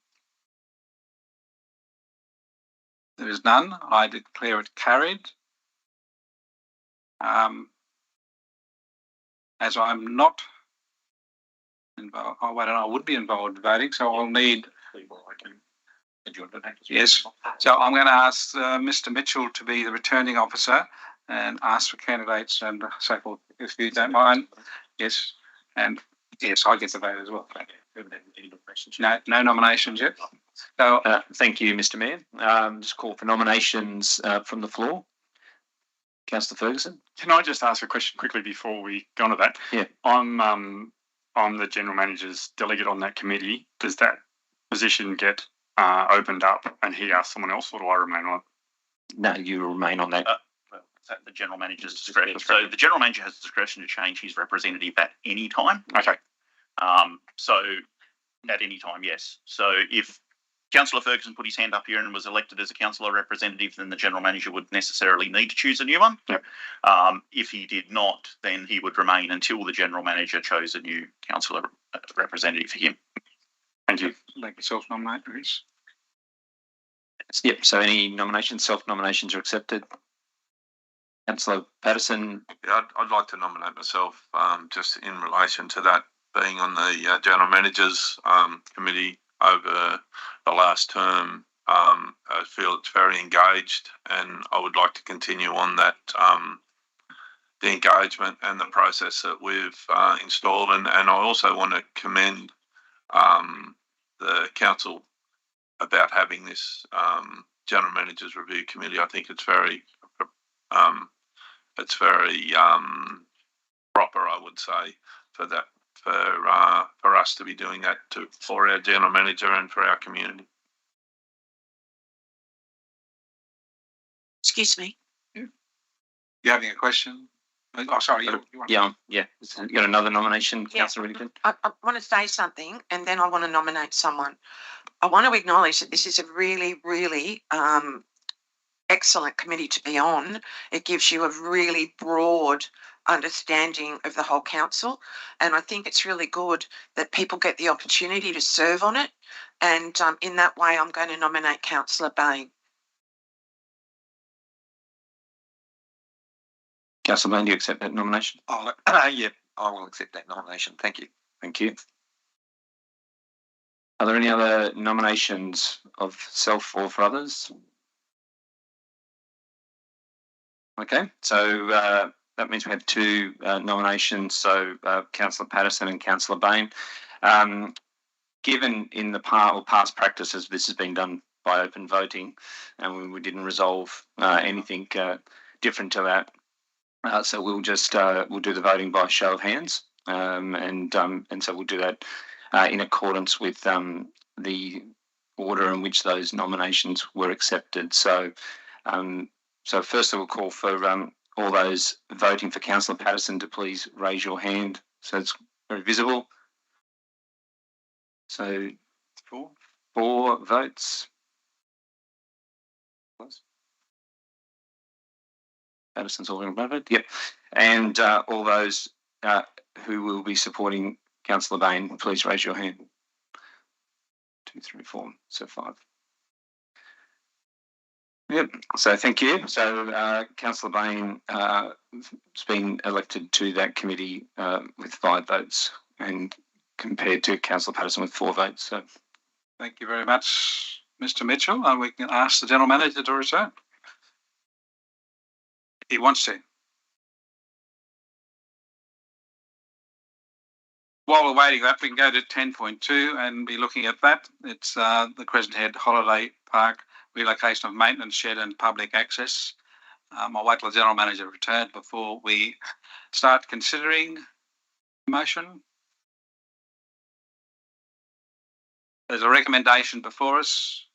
There is none. I declare it carried. As I'm not involved, I would be involved in voting, so I'll need. Yes. So I'm going to ask Mr. Mitchell to be the returning officer and ask for candidates and so forth, if you don't mind. Yes. And yes, I get the vote as well. No nominations yet. So thank you, Mr. Mayor. Just call for nominations from the floor. Councillor Ferguson. Can I just ask a question quickly before we go on to that? Yeah. I'm the General Manager's delegate on that committee. Does that position get opened up and he asks someone else, or do I remain on it? No, you remain on that. Well, it's at the General Manager's discretion. So the General Manager has discretion to change his representative at any time. Okay. So at any time, yes. So if Councillor Ferguson put his hand up here and was elected as a councillor representative, then the General Manager would necessarily need to choose a new one. Yep. If he did not, then he would remain until the General Manager chose a new councillor representative for him. Thank you. Like self-nominate, please. Yep. So any nominations, self-nominations are accepted. Councillor Patterson. Yeah, I'd like to nominate myself just in relation to that being on the General Manager's committee over the last term. I feel it's very engaged, and I would like to continue on that the engagement and the process that we've installed. And I also want to commend the council about having this General Managers Review Committee. I think it's very it's very proper, I would say, for that for us to be doing that for our general manager and for our community. Excuse me. You having a question? Oh, sorry. You want Yeah. You got another nomination, Yeah. Councillor Whittington? I want to say something and then I want to nominate someone. I want to acknowledge that this is a really, really excellent committee to be on. It gives you a really broad understanding of the whole council, and I think it's really good that people get the opportunity to serve on it, and in that way I'm going to nominate Councillor Bain. Councillor Bain, do you accept that nomination? Yeah, I will accept that nomination. Thank you. Thank you. Are there any other nominations of self or for others? Okay, so that means we have two nominations, so Councillor Patterson and Councillor Bain. Given in the past practices, this has been done by open voting, and we didn't resolve anything different to that. So we'll just we'll do the voting by show of hands, and so we'll do that in accordance with the order in which those nominations were accepted. So so first I will call for all those voting for Councillor Patterson to please raise your hand so it's very visible. So 4 votes. Patterson's already voted. Yep. And all those who will be supporting Councillor Bain, please raise your hand. 2, 3, 4, so 5. Yep. So thank you. So Councillor Bain has been elected to that committee with 5 votes, and compared to Councillor Patterson with 4 votes. So Thank you very much, Mr. Mitchell, and we can ask the General Manager to return. He wants to. While we're waiting that, we can go to 10.2 and be looking at that. It's the Crescent Head Holiday Park relocation of maintenance shed and public access. I'll wait till the General Manager returns before we start considering the motion. There's a recommendation before us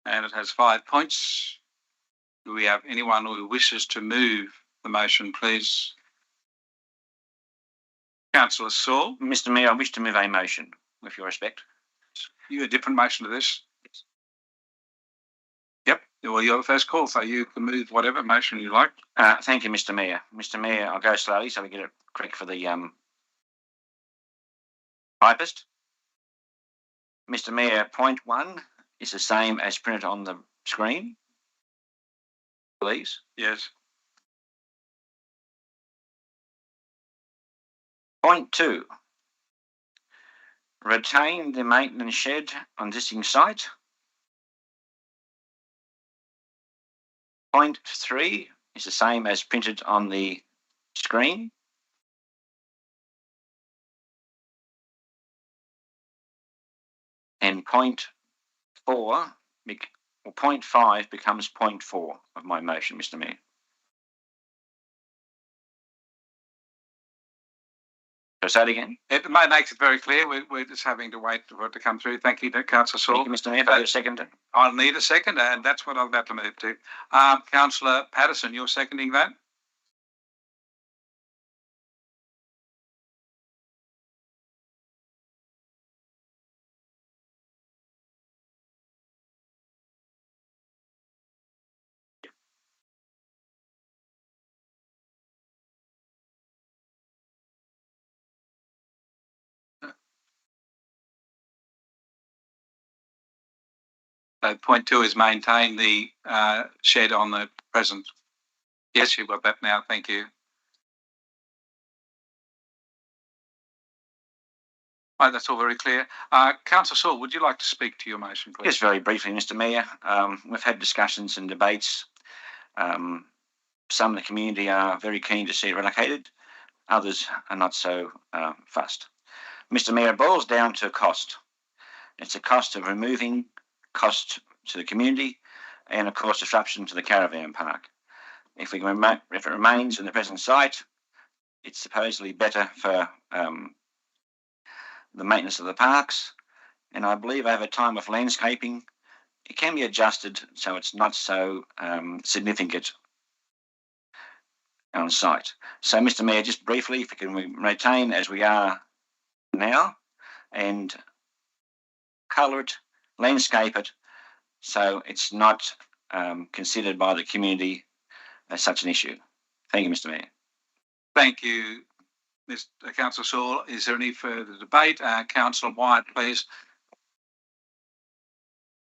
and it has 5 points. Do we have anyone who wishes to move the motion, please? Councillor Saul. Mr. Mayor, I wish to move a motion, with your respect. You a different motion to this? Yep. Well, you're the first call, so you can move whatever motion you like. Thank you, Mr. Mayor. Mr. Mayor, I'll go slowly so we get it correct for the typist. Mr. Mayor, point 1 is the same as printed on the screen. Please. Yes. Point 2. Retain the maintenance shed on existing site. Point 3 is the same as printed on the screen. And point 4, or point 5 becomes point 4 of my motion, Mr. Mayor. So say it again. It makes it very clear. We're just having to wait for it to come through. Thank you, Councillor Saul. Thank you, Mr. Mayor. If I get a second. I'll need a second, and that's what I'm about to move to. Councillor Patterson, you're seconding that? So point 2 is maintain the shed on the present. Yes, you've got that now. Thank you. Right, that's all very clear. Councillor Saul, would you like to speak to your motion, please? Yes, very briefly, Mr. Mayor. We've had discussions and debates. Some of the community are very keen to see it relocated. Others are not so fussed. Mr. Mayor, it boils down to cost. It's a cost of removing, cost to the community, and of course disruption to the caravan park. If it remains in the present site, it's supposedly better for the maintenance of the parks. And I believe over time with landscaping, it can be adjusted so it's not so significant on site. So, Mr. Mayor, just briefly, if we can retain as we are now and colour it, landscape it, so it's not considered by the community as such an issue. Thank you, Mr. Mayor. Thank you, Mr. Councillor Saul. Is there any further debate? Councillor Wyatt, please.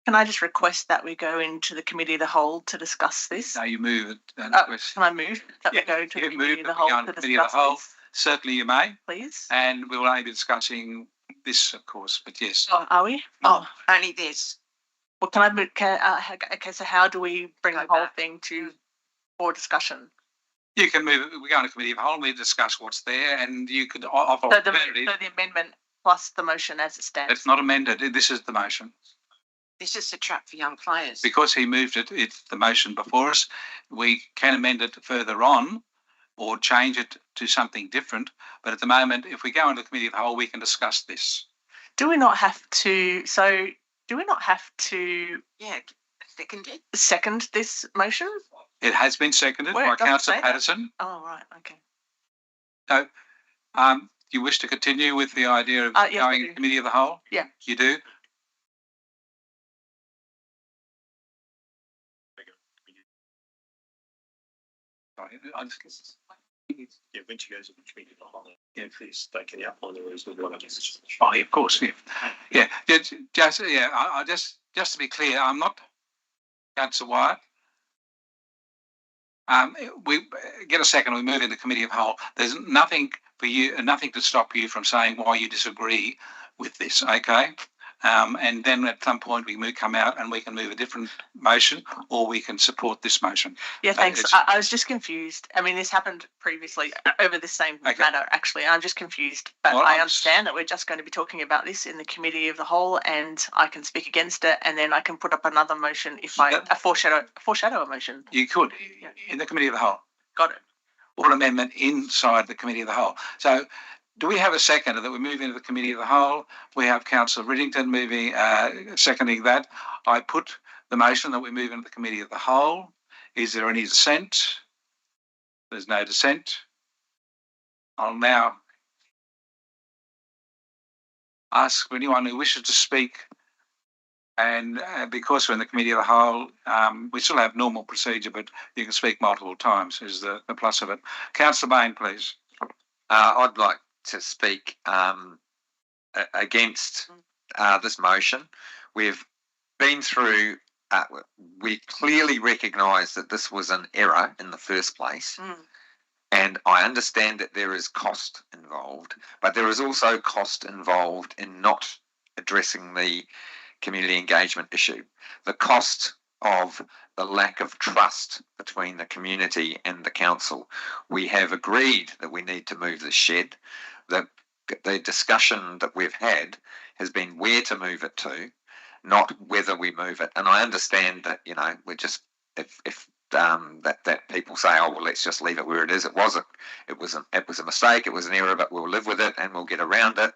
Can I just request that we go into the committee of the whole to discuss this? No, you move it. Can I move that we go to the committee of the whole to discuss this? Certainly you may. Please. And we will only be discussing this, of course, but yes. Oh, are we? Oh, only this. Well, can I move? Okay, so how do we bring the whole thing to for discussion? You can move it. We go into committee of the whole, we discuss what's there, and you could offer So the amendment plus the motion as it stands. It's not amended. This is the motion. This is a trap for young players. Because he moved it, it's the motion before us. We can amend it further on or change it to something different. But at the moment, if we go into the committee of the whole, we can discuss this. Do we not have to? So do we not have to? Yeah, second this motion? It has been seconded by Councillor Patterson. Oh right, okay. So, do you wish to continue with the idea of going to committee of the whole? Yeah, you do. Yeah, when she goes to the committee, please take it out on the rules of what it is. Oh, of course, yeah. Just to be clear, I'm not Councillor Wyatt. We get a second. We move into committee of whole. There's nothing for you, nothing to stop you from saying why you disagree with this. Okay. And then at some point we come out and we can move a different motion, or we can support this motion. Yeah, thanks. I was just confused. I mean, this happened previously over the same matter, actually. I'm just confused. But I understand that we're just going to be talking about this in the committee of the whole, and I can speak against it, and then I can put up another motion if a foreshadow a motion. You could in the committee of the whole. Got it. Or amendment inside the committee of the whole. So, do we have a seconder that we move into the committee of the whole? We have Councillor Riddington moving, seconding that. I put the motion that we move into the committee of the whole. Is there any dissent? There's no dissent. I'll now ask for anyone who wishes to speak. And because we're in the committee of the whole, we still have normal procedure, but you can speak multiple times is the plus of it. Councillor Bain, please. I'd like to speak against this motion. We've been through, we clearly recognise that this was an error in the first place. And I understand that there is cost involved, but there is also cost involved in not addressing the community engagement issue. The cost of the lack of trust between the community and the council. We have agreed that we need to move the shed. The discussion that we've had has been where to move it to, not whether we move it. And I understand that, we're just, if that people say, oh, well, let's just leave it where it is. It was a mistake, it was an error, but we'll live with it and we'll get around it.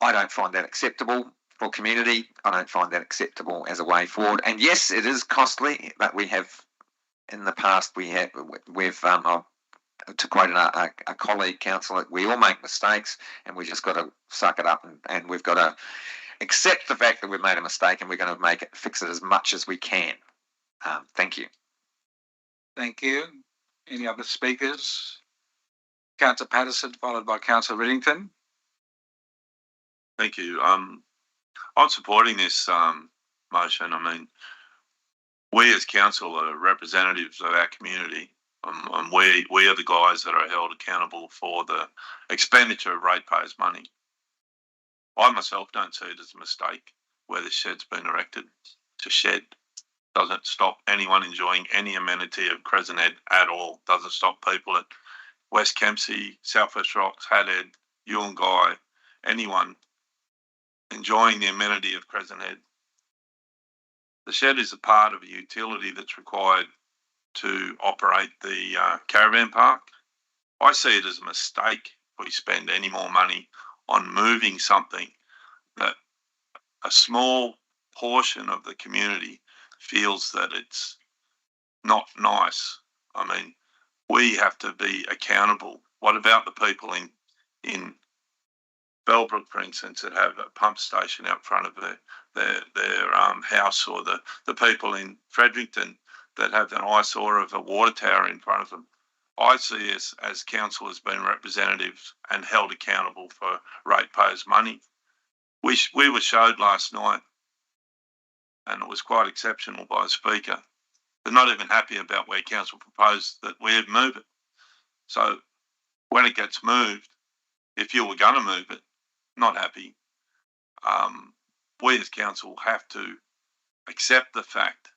I don't find that acceptable for community. I don't find that acceptable as a way forward. And yes, it is costly, but we have, in the past, we've to quote a colleague councillor, we all make mistakes and we just got to suck it up and we've got to accept the fact that we've made a mistake and we're going to fix it as much as we can. Thank you. Thank you. Any other speakers? Councillor Patterson, followed by Councillor Riddington. Thank you. I'm supporting this motion. I mean, we as council are representatives of our community, and we are the guys that are held accountable for the expenditure of ratepayers' money. I myself don't see it as a mistake where the shed's been erected. To shed doesn't stop anyone enjoying any amenity of Crescent at all. Doesn't stop people at West Kempsey, South West Rocks, Hathead, Yulngai, anyone enjoying the amenity of Crescent. The shed is a part of a utility that's required to operate the caravan park. I see it as a mistake if we spend any more money on moving something that a small portion of the community feels that it's not nice. I mean, we have to be accountable. What about the people in Bellbrook, for instance, that have a pump station out front of their house, or the people in Fredericton that have an eyesore of a water tower in front of them? I see us as council as being representatives and held accountable for ratepayers' money. We were showed last night, and it was quite exceptional by the speaker. They're not even happy about where council proposed that we move it. So when it gets moved, if you were going to move it, not happy, we as council have to accept the fact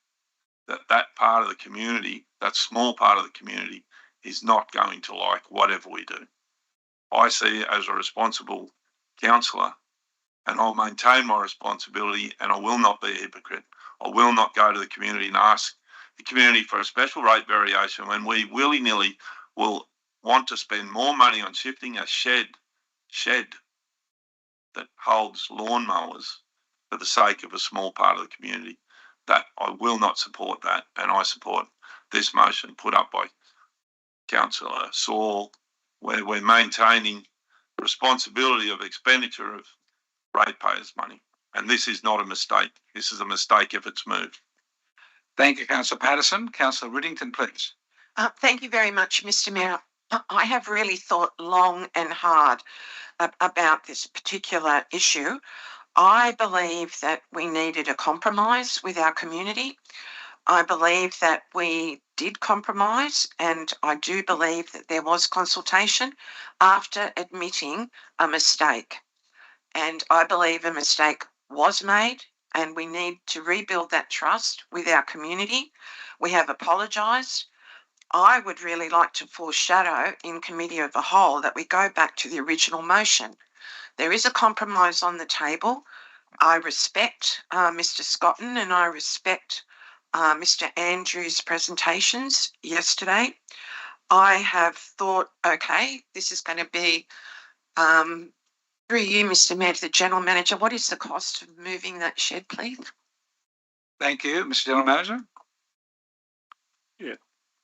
that that part of the community, that small part of the community, is not going to like whatever we do. I see it as a responsible councillor, and I'll maintain my responsibility, and I will not be a hypocrite. I will not go to the community and ask the community for a special rate variation when we willy-nilly will want to spend more money on shifting a shed that holds lawnmowers for the sake of a small part of the community. That I will not support that, and I support this motion put up by Councillor Saul, where we're maintaining responsibility of expenditure of ratepayers' money. And this is not a mistake. This is a mistake if it's moved. Thank you, Councillor Patterson. Councillor Riddington, please. Thank you very much, Mr. Mayor. I have really thought long and hard about this particular issue. I believe that we needed a compromise with our community. I believe that we did compromise, and I do believe that there was consultation after admitting a mistake. And I believe a mistake was made, and we need to rebuild that trust with our community. We have apologised. I would really like to foreshadow in Committee of the Whole that we go back to the original motion. There is a compromise on the table. I respect Mr. Scotton, and I respect Mr. Andrews' presentations yesterday. I have thought, okay, this is going to be, through you, Mr. Mayor, to the General Manager, what is the cost of moving that shed, please? Thank you, Mr. General Manager. Yeah,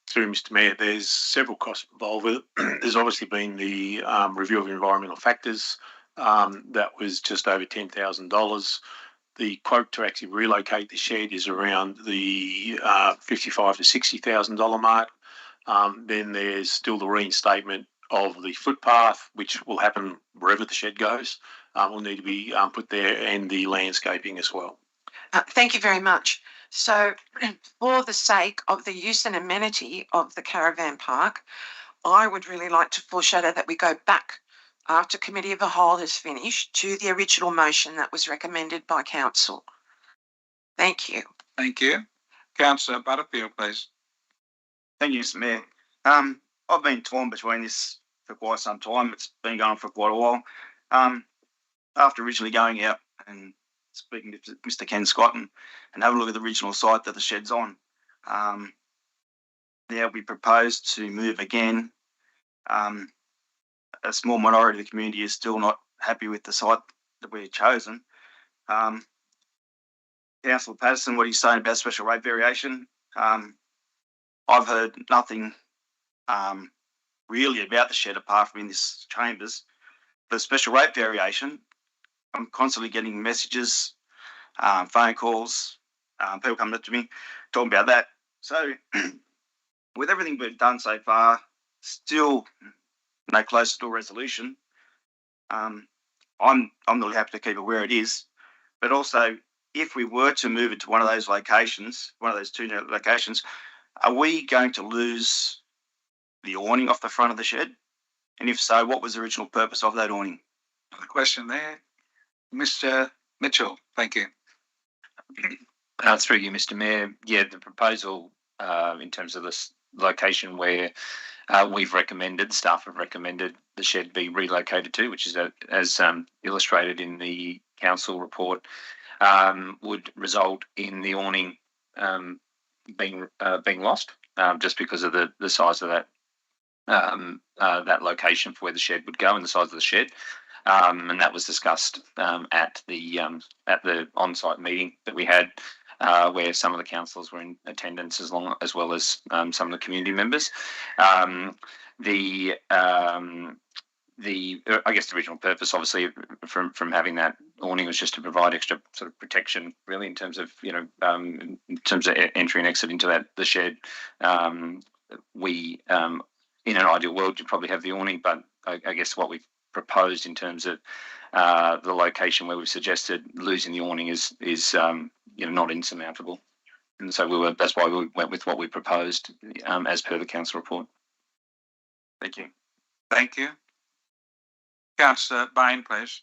through Mr. Mayor, there's several costs involved with it. There's obviously been the review of environmental factors. That was just over $10,000. The quote to actually relocate the shed is around the $55,000 to $60,000 mark. Then there's still the reinstatement of the footpath, which will happen wherever the shed goes. Will need to be put there, and the landscaping as well. Thank you very much. So for the sake of the use and amenity of the caravan park, I would really like to foreshadow that we go back after Committee of the Whole has finished to the original motion that was recommended by Council. Thank you. Thank you. Councillor Butterfield, please. Thank you, Mr. Mayor. I've been torn between this for quite some time. It's been going on for quite a while. After originally going out and speaking to Mr. Ken Scotton and having a look at the original site that the shed's on, now we propose to move again. A small minority of the community is still not happy with the site that we've chosen. Councillor Patterson, what are you saying about special rate variation? I've heard nothing really about the shed apart from in this chambers. The special rate variation, I'm constantly getting messages, phone calls, people coming up to me talking about that. So with everything we've done so far, still no closer to a resolution. I'm really happy to keep it where it is, but also if we were to move it to one of those locations, one of those two locations, are we going to lose the awning off the front of the shed? And if so, what was the original purpose of that awning? Another question there. Mr. Mitchell, thank you. Through you, Mr. Mayor. Yeah, the proposal in terms of this location where we've recommended, staff have recommended the shed be relocated to, which is as illustrated in the council report, would result in the awning being lost. just because of the size of that location for where the shed would go and the size of the shed. And that was discussed at the on-site meeting that we had, where some of the councillors were in attendance as well as some of the community members. I guess the original purpose, obviously, from having that awning was just to provide extra sort of protection, really, in terms of in terms of entry and exit into the shed. We in an ideal world, you'd probably have the awning, but I guess what we've proposed in terms of the location where we've suggested losing the awning is not insurmountable, and so that's why we went with what we proposed as per the council report. Thank you. Thank you. Councillor Bain, please.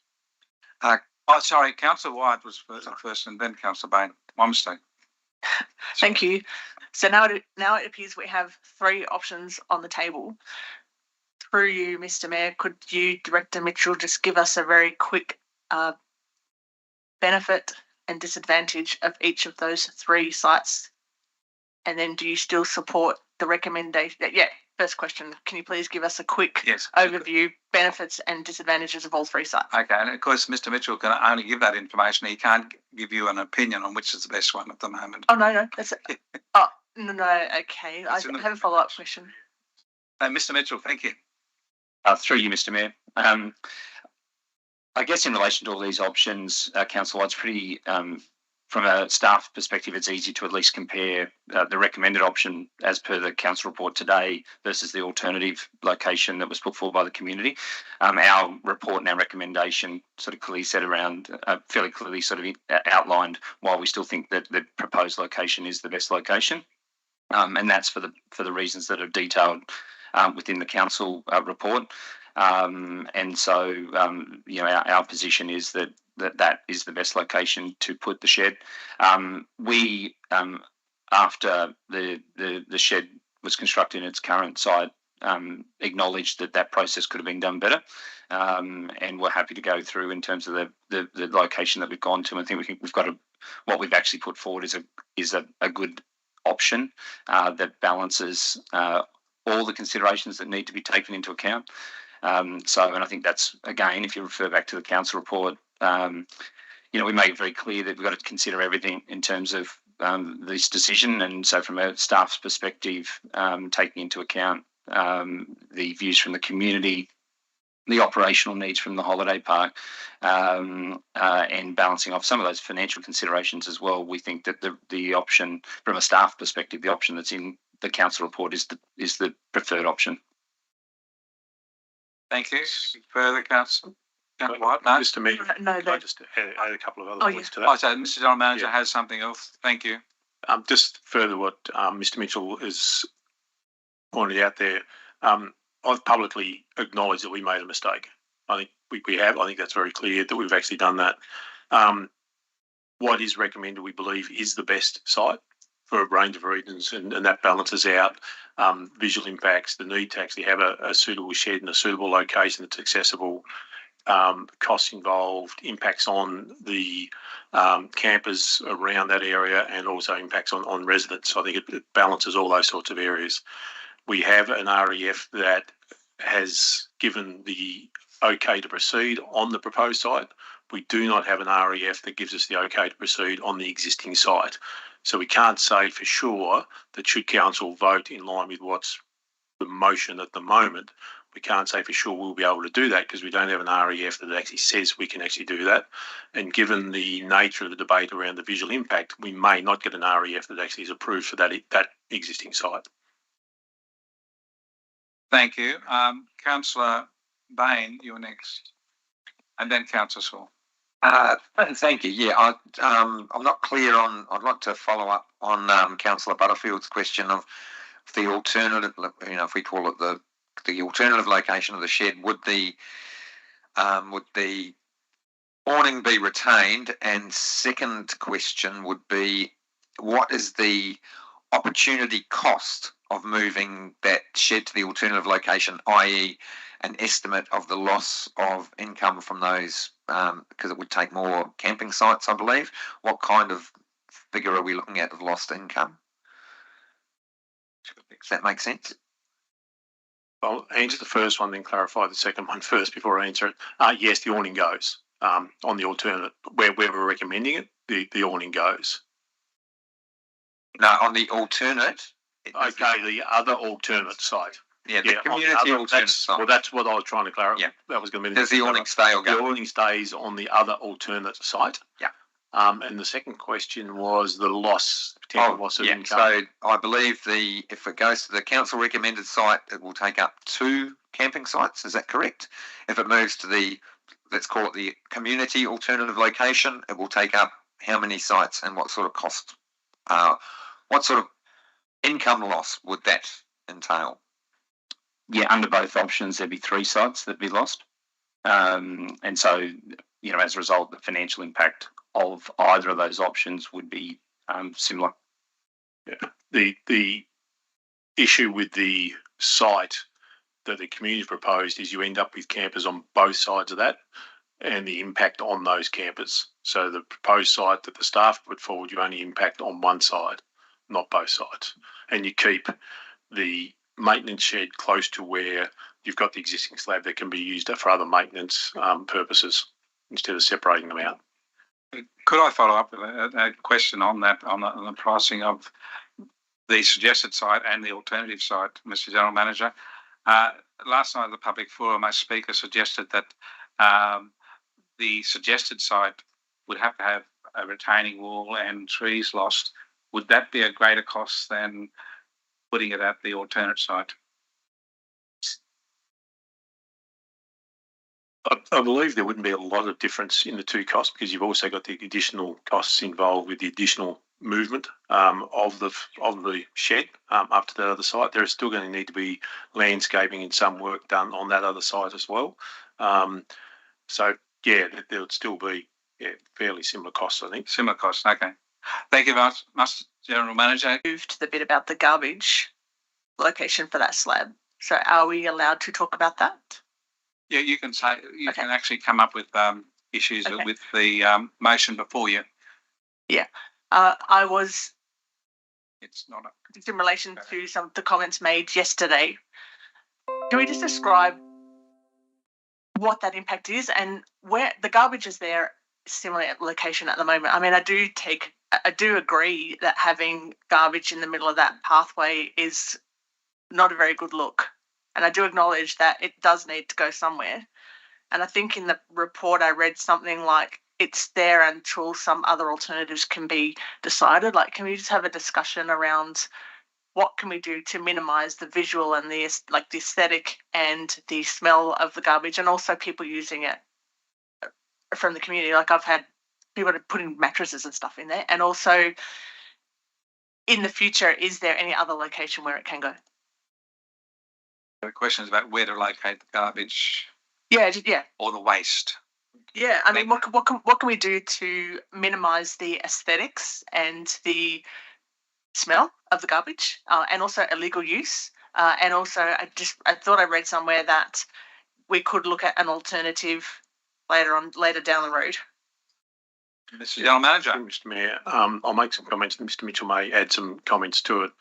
Sorry, Councillor White was first and then Councillor Bain. My mistake. Thank you. So now it appears we have three options on the table. Through you, Mr. Mayor, could you, Director Mitchell, just give us a very quick benefit and disadvantage of each of those three sites? And then do you still support the recommendation? Yeah, first question. Can you please give us a quick overview, benefits and disadvantages of all three sites? Okay, and of course, Mr. Mitchell can only give that information. He can't give you an opinion on which is the best one at the moment. Oh, no, that's it. Oh, no, okay. I have a follow-up question. Mr. Mitchell, thank you. Through you, Mr. Mayor. I guess in relation to all these options, Councillor, it's pretty, from a staff perspective, it's easy to at least compare the recommended option as per the council report today versus the alternative location that was put forward by the community. Our report and our recommendation sort of clearly said around, fairly clearly sort of outlined why we still think that the proposed location is the best location. And that's for the reasons that are detailed within the council report. And so, our position is that is the best location to put the shed. We, after the shed was constructed in its current site, acknowledged that process could have been done better, and we're happy to go through in terms of the location that we've gone to. I think we've got what we've actually put forward is a good option that balances all the considerations that need to be taken into account. And I think that's, again, if you refer back to the council report, we make it very clear that we've got to consider everything in terms of this decision. And so from a staff's perspective, taking into account the views from the community, the operational needs from the holiday park, and balancing off some of those financial considerations as well, we think that the option, from a staff perspective, the option that's in the council report is the preferred option. Thank you. Further, Councillor White? No? Mr. Mayor, can I just add a couple of other points to that? Oh, so Mr. General Manager has something else. Thank you. Just further what Mr. Mitchell has pointed out there, I've publicly acknowledged that we made a mistake. I think we have. I think that's very clear that we've actually done that. What is recommended, we believe, is the best site for a range of reasons, and that balances out visual impacts, the need to actually have a suitable shed in a suitable location that's accessible, costs involved, impacts on the campers around that area, and also impacts on residents. I think it balances all those sorts of areas. We have an REF that has given the okay to proceed on the proposed site. We do not have an REF that gives us the okay to proceed on the existing site. So we can't say for sure that should council vote in line with what's the motion at the moment, we can't say for sure we'll be able to do that because we don't have an REF that actually says we can actually do that. And given the nature of the debate around the visual impact, we may not get an REF that actually is approved for that existing site. Thank you. Councillor Bain, you're next. And then Councillor Saul. Thank you. Yeah, I'm not clear on. I'd like to follow up on Councillor Butterfield's question of the alternative. If we call it the alternative location of the shed, would the awning be retained? And second question would be, what is the opportunity cost of moving that shed to the alternative location, i.e. an estimate of the loss of income from those, because it would take more camping sites, I believe. What kind of figure are we looking at of lost income? Does that make sense? I'll answer the first one, then clarify the second one first before I answer it. Yes, the awning goes on the alternate. Where we're recommending it, the awning goes. No, on the alternate. Okay, the other alternate site. Yeah, the community alternate site. Well, that's what I was trying to clarify. Yeah. That was going to be. Does the awning stay or go? The awning stays on the other alternate site. Yeah. And the second question was the potential loss of income. So I believe if it goes to the council recommended site, it will take up 2 camping sites. Is that correct? If it moves to let's call it the community alternative location, it will take up how many sites and what sort of cost? What sort of income loss would that entail? Yeah, under both options, there'd be 3 sites that'd be lost. And so, as a result, the financial impact of either of those options would be similar. Yeah. The issue with the site that the community proposed is you end up with campers on both sides of that and the impact on those campers. So the proposed site that the staff put forward, you only impact on one side, not both sides. And you keep the maintenance shed close to where you've got the existing slab that can be used for other maintenance purposes instead of separating them out. Could I follow up with a question on that, on the pricing of the suggested site and the alternative site, Mr. General Manager? Last night at the public forum, a speaker suggested that the suggested site would have to have a retaining wall and trees lost. Would that be a greater cost than putting it at the alternate site? I believe there wouldn't be a lot of difference in the 2 costs because you've also got the additional costs involved with the additional movement of the shed up to that other site. There is still going to need to be landscaping and some work done on that other site as well. So yeah, there would still be fairly similar costs, I think. Similar costs, okay. Thank you very much, Mr. General Manager. Moved the bit about the garbage location for that slab. So are we allowed to talk about that? Yeah, you can say can actually come up with issues with the motion before you. Yeah, I was. It's not just in relation to some of the comments made yesterday. Can we just describe what that impact is and where the garbage is there? Similar location at the moment. I mean, I do agree that having garbage in the middle of that pathway is not a very good look. And I do acknowledge that it does need to go somewhere. And I think in the report I read something like it's there until some other alternatives can be decided. Like, can we just have a discussion around what can we do to minimise the visual and the aesthetic and the smell of the garbage, and also people using it from the community. Like, I've had people putting mattresses and stuff in there. And also, in the future, is there any other location where it can go? The question is about where to locate the garbage. Yeah. Or the waste. Yeah, I mean, what can we do to minimise the aesthetics and the smell of the garbage, and also illegal use, and also I thought I read somewhere that we could look at an alternative later down the road. Mr. General Manager. Mr. Mayor, I'll make some comments and Mr. Mitchell may add some comments to it.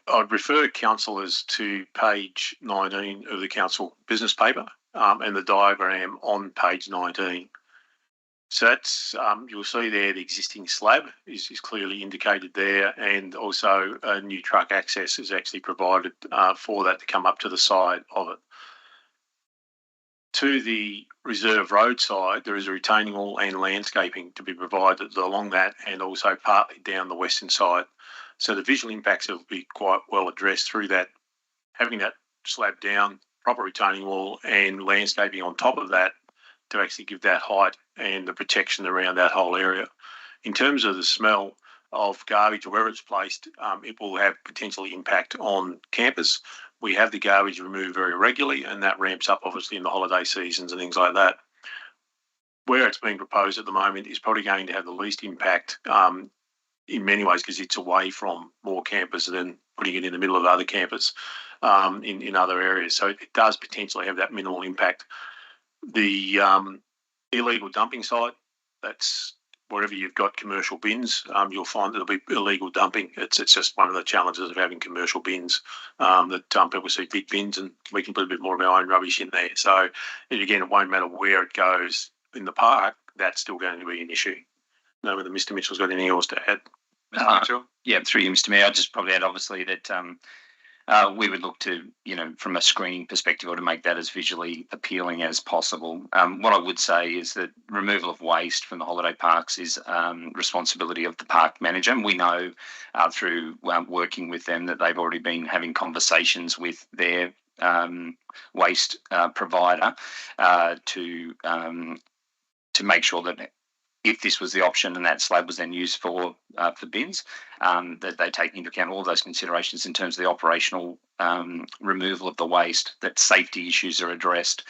I'd refer councillors to page 19 of the council business paper and the diagram on page 19. So that's, you'll see there the existing slab is clearly indicated there, and also a new truck access is actually provided for that to come up to the side of it. To the reserve roadside, there is a retaining wall and landscaping to be provided along that and also partly down the western side. So the visual impacts will be quite well addressed through that, having that slab down, proper retaining wall and landscaping on top of that to actually give that height and the protection around that whole area. In terms of the smell of garbage or wherever it's placed, it will have potentially impact on campers. We have the garbage removed very regularly and that ramps up obviously in the holiday seasons and things like that. Where it's being proposed at the moment is probably going to have the least impact in many ways because it's away from more campers than putting it in the middle of other campers in other areas. So it does potentially have that minimal impact. The illegal dumping site, that's wherever you've got commercial bins, you'll find there'll be illegal dumping. It's just one of the challenges of having commercial bins that people see big bins, and we can put a bit more of our own rubbish in there. So, and again, it won't matter where it goes in the park, that's still going to be an issue. Know whether Mr. Mitchell's got anything else to add. Mr. Mitchell? Yeah, through you, Mr. Mayor. I'd just probably add, obviously, that we would look to, from a screening perspective, or to make that as visually appealing as possible. What I would say is that removal of waste from the holiday parks is responsibility of the park manager. And we know through working with them that they've already been having conversations with their waste provider to make sure that if this was the option and that slab was then used for bins, that they take into account all those considerations in terms of the operational removal of the waste, that safety issues are addressed.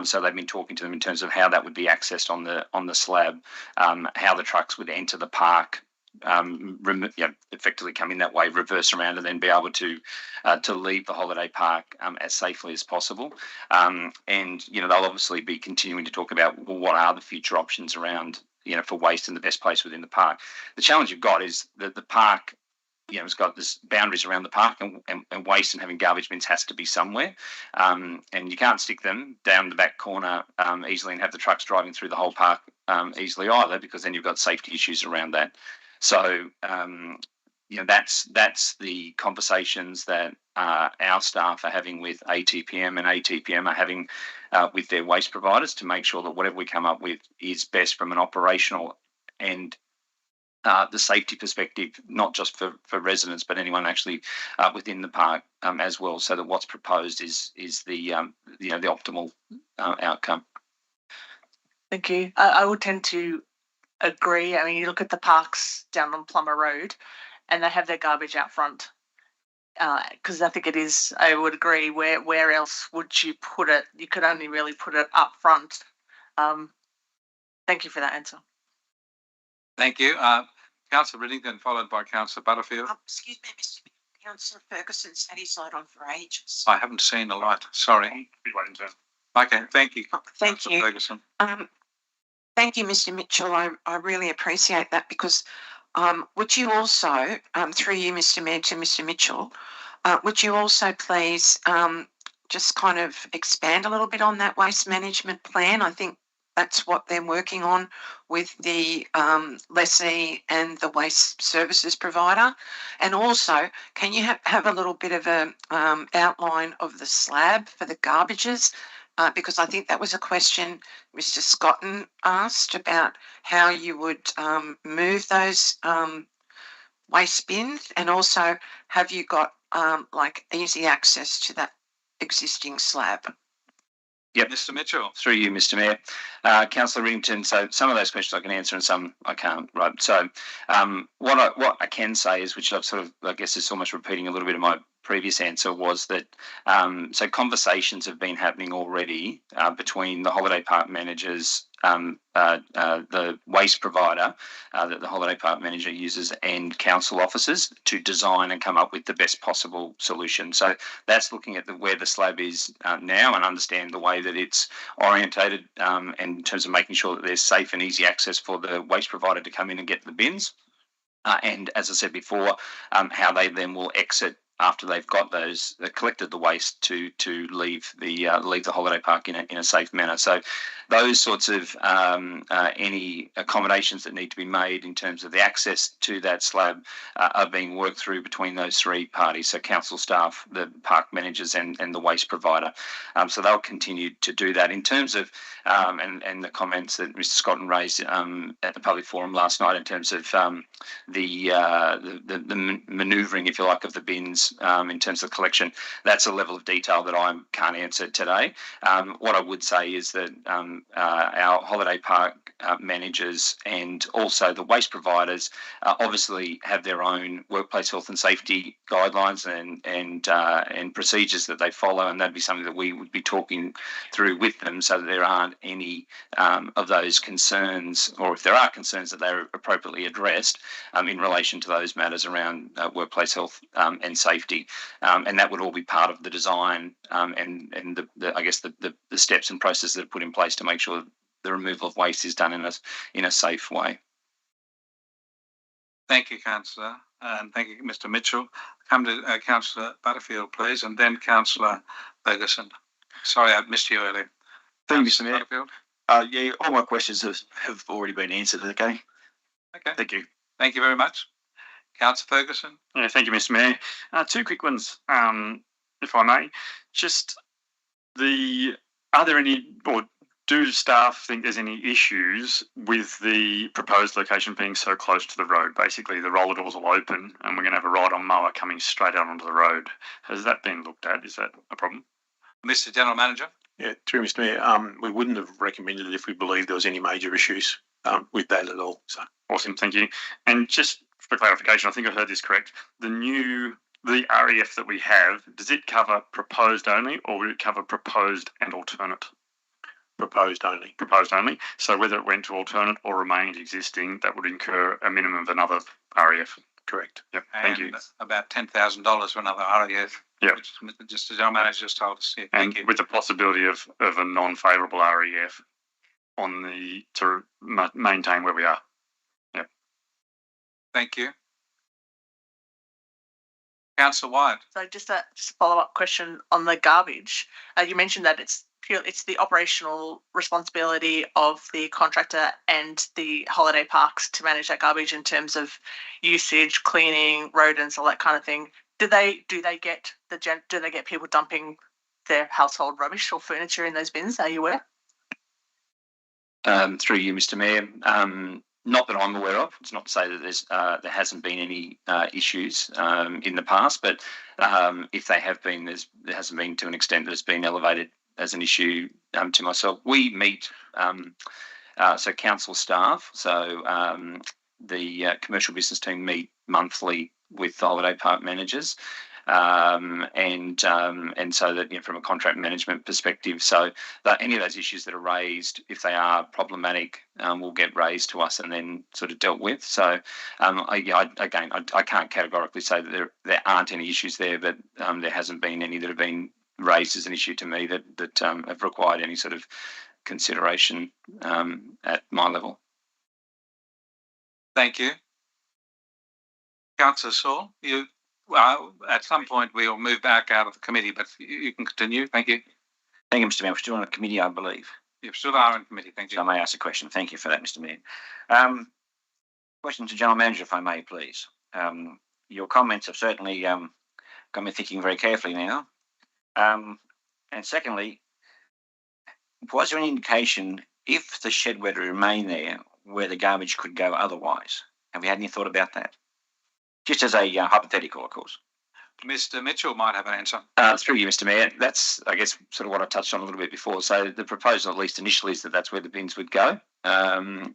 So they've been talking to them in terms of how that would be accessed on the slab, how the trucks would enter the park, effectively come in that way, reverse around, and then be able to leave the holiday park as safely as possible. And they'll obviously be continuing to talk about, well, what are the future options around for waste in the best place within the park. The challenge you've got is that the park, it's got this boundaries around the park, and waste and having garbage bins has to be somewhere. And you can't stick them down the back corner easily and have the trucks driving through the whole park easily either, because then you've got safety issues around that. So, that's the conversations that our staff are having with ATPM, and ATPM are having with their waste providers, to make sure that whatever we come up with is best from an operational and the safety perspective, not just for residents, but anyone actually within the park as well, so that what's proposed is the optimal outcome. Thank you. I would tend to agree. I mean, you look at the parks down on Plummer Road, and they have their garbage out front. Because I think it is, I would agree, where else would you put it? You could only really put it up front. Thank you for that answer. Thank you. Councillor Riddington, followed by Councillor Butterfield. Excuse me, Mr. Mayor. Councillor Ferguson's had his light on for ages. I haven't seen the light. Sorry. Okay, thank you. Thank Councillor you. Ferguson. Thank you, Mr. Mitchell. I really appreciate that, because would you also, through you, Mr. Mayor, to Mr. Mitchell, would you also please just kind of expand a little bit on that waste management plan? I think that's what they're working on with the lessee and the waste services provider. And also, can you have a little bit of a outline of the slab for the garbages? Because I think that was a question Mr. Scotton asked about how you would move those waste bins, and also have you got easy access to that existing slab? Yep. Mr. Mitchell. Through you, Mr. Mayor. Councillor Riddington, so some of those questions I can answer and some I can't, right? So what I can say is, which I've sort of, I guess is almost repeating a little bit of my previous answer, was that so conversations have been happening already between the holiday park managers, the waste provider that the holiday park manager uses, and council officers, to design and come up with the best possible solution. So that's looking at where the slab is now, and understand the way that it's orientated, and in terms of making sure that there's safe and easy access for the waste provider to come in and get the bins. And as I said before, how they then will exit after they've got those collected the waste to leave the holiday park in a safe manner. So those sorts of any accommodations that need to be made in terms of the access to that slab are being worked through between those three parties, so council staff, the park managers, and the waste provider. So they'll continue to do that. In terms of and the comments that Mr. Scotton raised at the public forum last night in terms of the manoeuvring, if you like, of the bins in terms of collection, that's a level of detail that I can't answer today. What I would say is that our holiday park managers and also the waste providers obviously have their own workplace health and safety guidelines and procedures that they follow, and that'd be something that we would be talking through with them, so that there aren't any of those concerns, or if there are concerns, that they're appropriately addressed in relation to those matters around workplace health and safety, and that would all be part of the design and I guess the steps and processes that are put in place to make sure the removal of waste is done in a safe way. Thank you, Councillor, and thank you, Mr. Mitchell. Come to Councillor Butterfield, please, and then Councillor Ferguson. Sorry, I missed you earlier. Thank you, Mr. Mayor. Butterfield. Yeah, all my questions have already been answered. Okay. Okay. Thank you. Thank you very much. Councillor Ferguson. Yeah, thank you, Mr. Mayor. Two quick ones, if I may. Just are there any, or do staff think there's any issues with the proposed location being so close to the road? Basically, the roller doors will open and we're going to have a ride-on mower coming straight out onto the road. Has that been looked at? Is that a problem? Mr. General Manager. Yeah, true, Mr. Mayor. We wouldn't have recommended it if we believed there was any major issues with that at all. So awesome, thank you. And just for clarification, I think I heard this correct. The REF that we have, does it cover proposed only, or will it cover proposed and alternate? Proposed only. Proposed only. So whether it went to alternate or remained existing, that would incur a minimum of another REF. Correct. Yep. And Thank you. About $10,000 for another REF. Yeah. Just the General Manager just told us. Yeah, and thank you. With the possibility of a non-favourable REF to maintain where we are. Yep. Thank you. Councillor Wyatt. So just a follow-up question on the garbage. You mentioned that it's the operational responsibility of the contractor and the holiday parks to manage that garbage in terms of usage, cleaning, rodents, all that kind of thing. Do they get people dumping their household rubbish or furniture in those bins? Are you aware? Through you, Mr. Mayor. Not that I'm aware of. It's not to say that there hasn't been any issues in the past, but if they have been, there hasn't been to an extent that it's been elevated as an issue to myself. We meet, so council staff, so the commercial business team meet monthly with the holiday park managers. And so that, from a contract management perspective, so that any of those issues that are raised, if they are problematic, will get raised to us and then sort of dealt with. So I can't categorically say that there aren't any issues there, but there hasn't been any that have been raised as an issue to me that have required any sort of consideration at my level. Thank you. Councillor Saul, well, at some point we'll move back out of the committee, but you can continue. Thank you. Thank you, Mr. Mayor. We're still on a committee, I believe. You still are in committee. Thank you. So I may ask a question. Thank you for that, Mr. Mayor. Question to General Manager, if I may, please. Your comments have certainly got me thinking very carefully now. And secondly, was there any indication if the shed were to remain there, where the garbage could go otherwise? Have we had any thought about that? Just as a hypothetical, of course. Mr. Mitchell might have an answer. Through you, Mr. Mayor. That's, I guess, sort of what I touched on a little bit before. So the proposal, at least initially, is that that's where the bins would go. But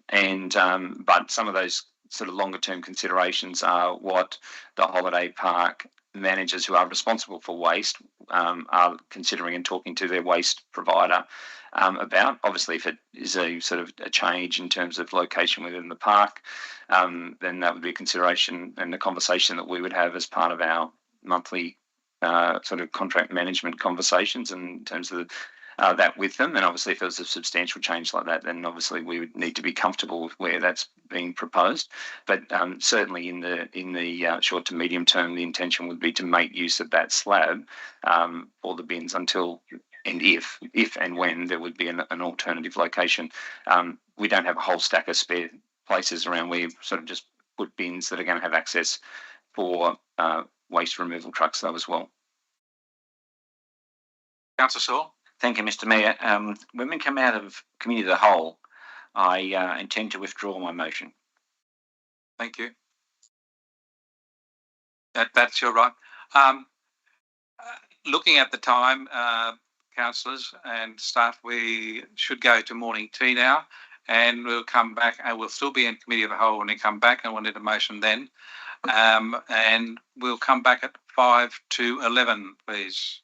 some of those sort of longer term considerations are what the holiday park managers who are responsible for waste are considering and talking to their waste provider about. Obviously, if it is a sort of a change in terms of location within the park, then that would be a consideration and a conversation that we would have as part of our monthly sort of contract management conversations in terms of that with them. And obviously, if there was a substantial change like that, then obviously we would need to be comfortable with where that's being proposed. But certainly in the short to medium term, the intention would be to make use of that slab for the bins until and if and when there would be an alternative location. We don't have a whole stack of spare places around where you sort of just put bins that are going to have access for waste removal trucks though as well. Councillor Saul. Thank you, Mr. Mayor. When we come out of committee of the whole, I intend to withdraw my motion. Thank you. That's your right. Looking at the time, councillors and staff, we should go to morning tea now, and we'll come back, and we'll still be in committee of the whole when we come back, and we'll need a motion then. And we'll come back at 5 to 11, please.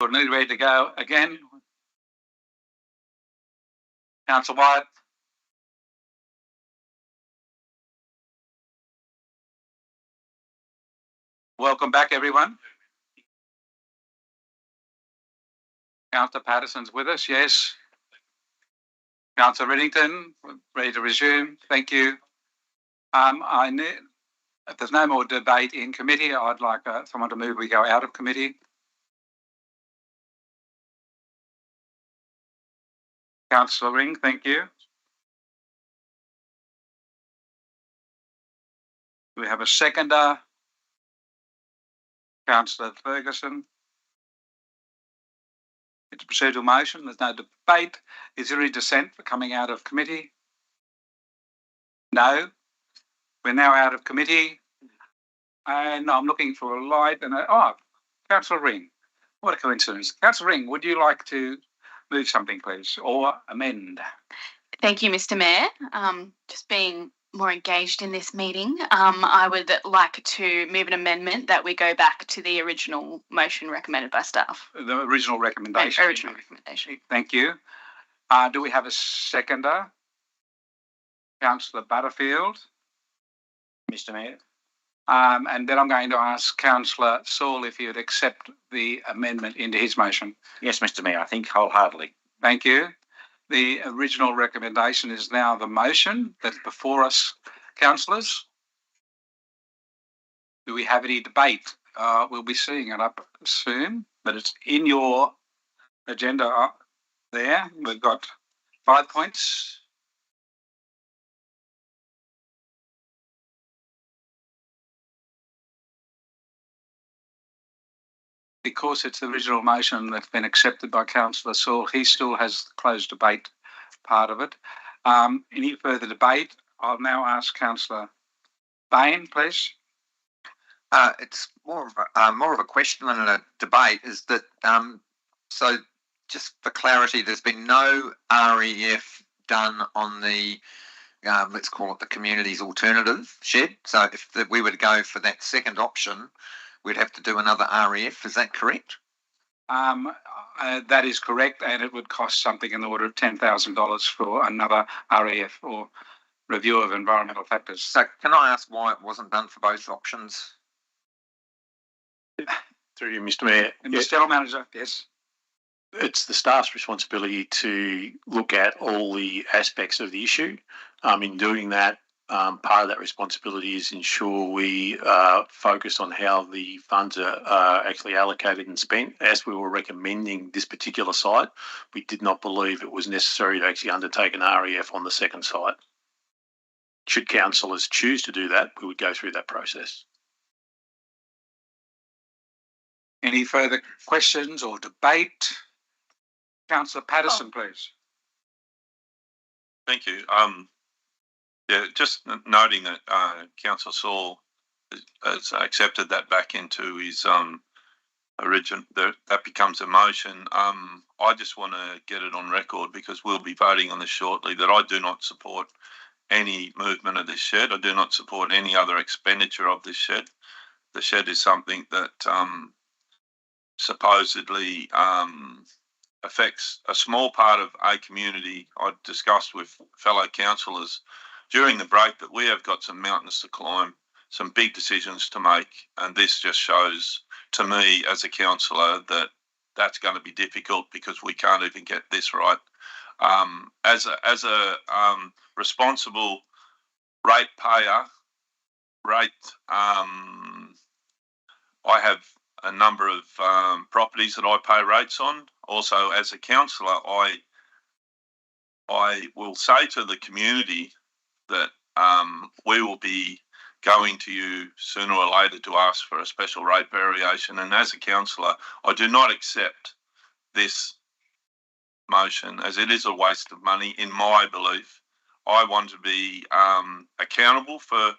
We're nearly ready to go again. Councillor Wyatt. Welcome back, everyone. Councillor Patterson's with us, yes. Councillor Riddington, ready to resume. Thank you. If there's no more debate in committee, I'd like someone to move we go out of committee. Councillor Ring, thank you. We have a seconder. Councillor Ferguson. It's a procedural motion. There's no debate. Is there any dissent for coming out of committee? No. We're now out of committee. And I'm looking for a light. And Councillor Ring. What a coincidence. Councillor Ring, would you like to move something, please, or amend? Thank you, Mr. Mayor. Just being more engaged in this meeting, I would like to move an amendment that we go back to the original motion recommended by staff. The original recommendation. Original recommendation. Thank you. Do we have a seconder? Councillor Butterfield. Mr. Mayor. And then I'm going to ask Councillor Saul if you'd accept the amendment into his motion. Yes, Mr. Mayor, I think wholeheartedly. Thank you. The original recommendation is now the motion that's before us, councillors. Do we have any debate? We'll be seeing it up soon, but it's in your agenda up there. We've got 5 points. Because it's the original motion that's been accepted by Councillor Saul, he still has the closed debate part of it. Any further debate? I'll now ask Councillor Bain, please. It's more of a question than a debate. Is that so? Just for clarity, there's been no REF done on the let's call it the community's alternative shed. So if we were to go for that second option, we'd have to do another REF. Is that correct? That is correct, and it would cost something in the order of $10,000 for another REF or review of environmental factors. So can I ask why it wasn't done for both options? Through you, Mr. Mayor. Mr. General Manager, yes. It's the staff's responsibility to look at all the aspects of the issue. In doing that, part of that responsibility is ensure we focus on how the funds are actually allocated and spent. As we were recommending this particular site, we did not believe it was necessary to actually undertake an REF on the second site. Should councillors choose to do that, we would go through that process. Any further questions or debate? Councillor Patterson, please. Thank you. Yeah, just noting that Councillor Saul has accepted that back into his original, that becomes a motion. I just want to get it on record because we'll be voting on this shortly, that I do not support any movement of this shed. I do not support any other expenditure of this shed. The shed is something that supposedly affects a small part of a community. I discussed with fellow councillors during the break that we have got some mountains to climb, some big decisions to make, and this just shows to me as a councillor that that's going to be difficult because we can't even get this right. As a responsible ratepayer, I have a number of properties that I pay rates on. Also, as a councillor, I will say to the community that we will be going to you sooner or later to ask for a special rate variation. And as a councillor, I do not accept this motion as it is a waste of money, in my belief. I want to be accountable for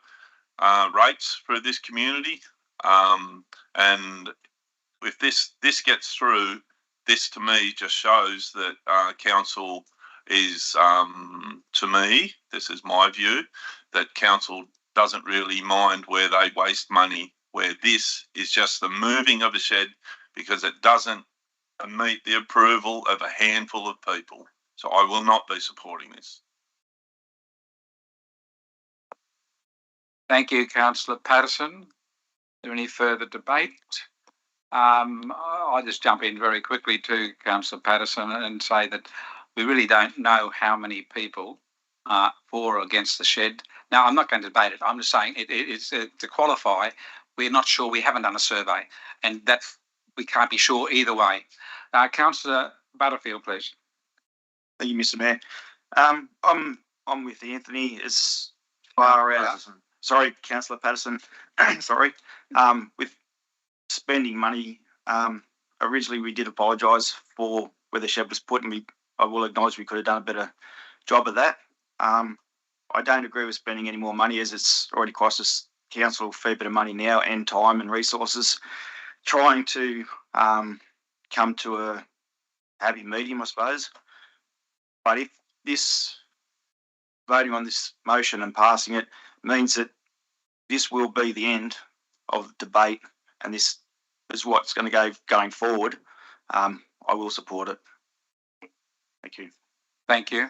rates for this community. And if this gets through, this to me just shows that council is, to me, this is my view, that council doesn't really mind where they waste money, where this is just the moving of a shed because it doesn't and meet the approval of a handful of people. So I will not be supporting this. Thank you, Councillor Patterson. Is there any further debate? I'll just jump in very quickly to Councillor Patterson and say that we really don't know how many people are for or against the shed. Now, I'm not going to debate it. I'm just saying it's to qualify. We're not sure. We haven't done a survey, and that we can't be sure either way. Councillor Butterfield, please. Thank you, Mr. Mayor. I'm with Anthony as far as sorry, Councillor Patterson. Sorry, with spending money. Originally, we did apologise for where the shed was put, and I will acknowledge we could have done a better job of that. I don't agree with spending any more money, as it's already cost us council a fair bit of money now, and time and resources, trying to come to a happy medium, I suppose. But if this voting on this motion and passing it means that this will be the end of the debate, and this is what's going to go going forward, I will support it. Thank you. Thank you.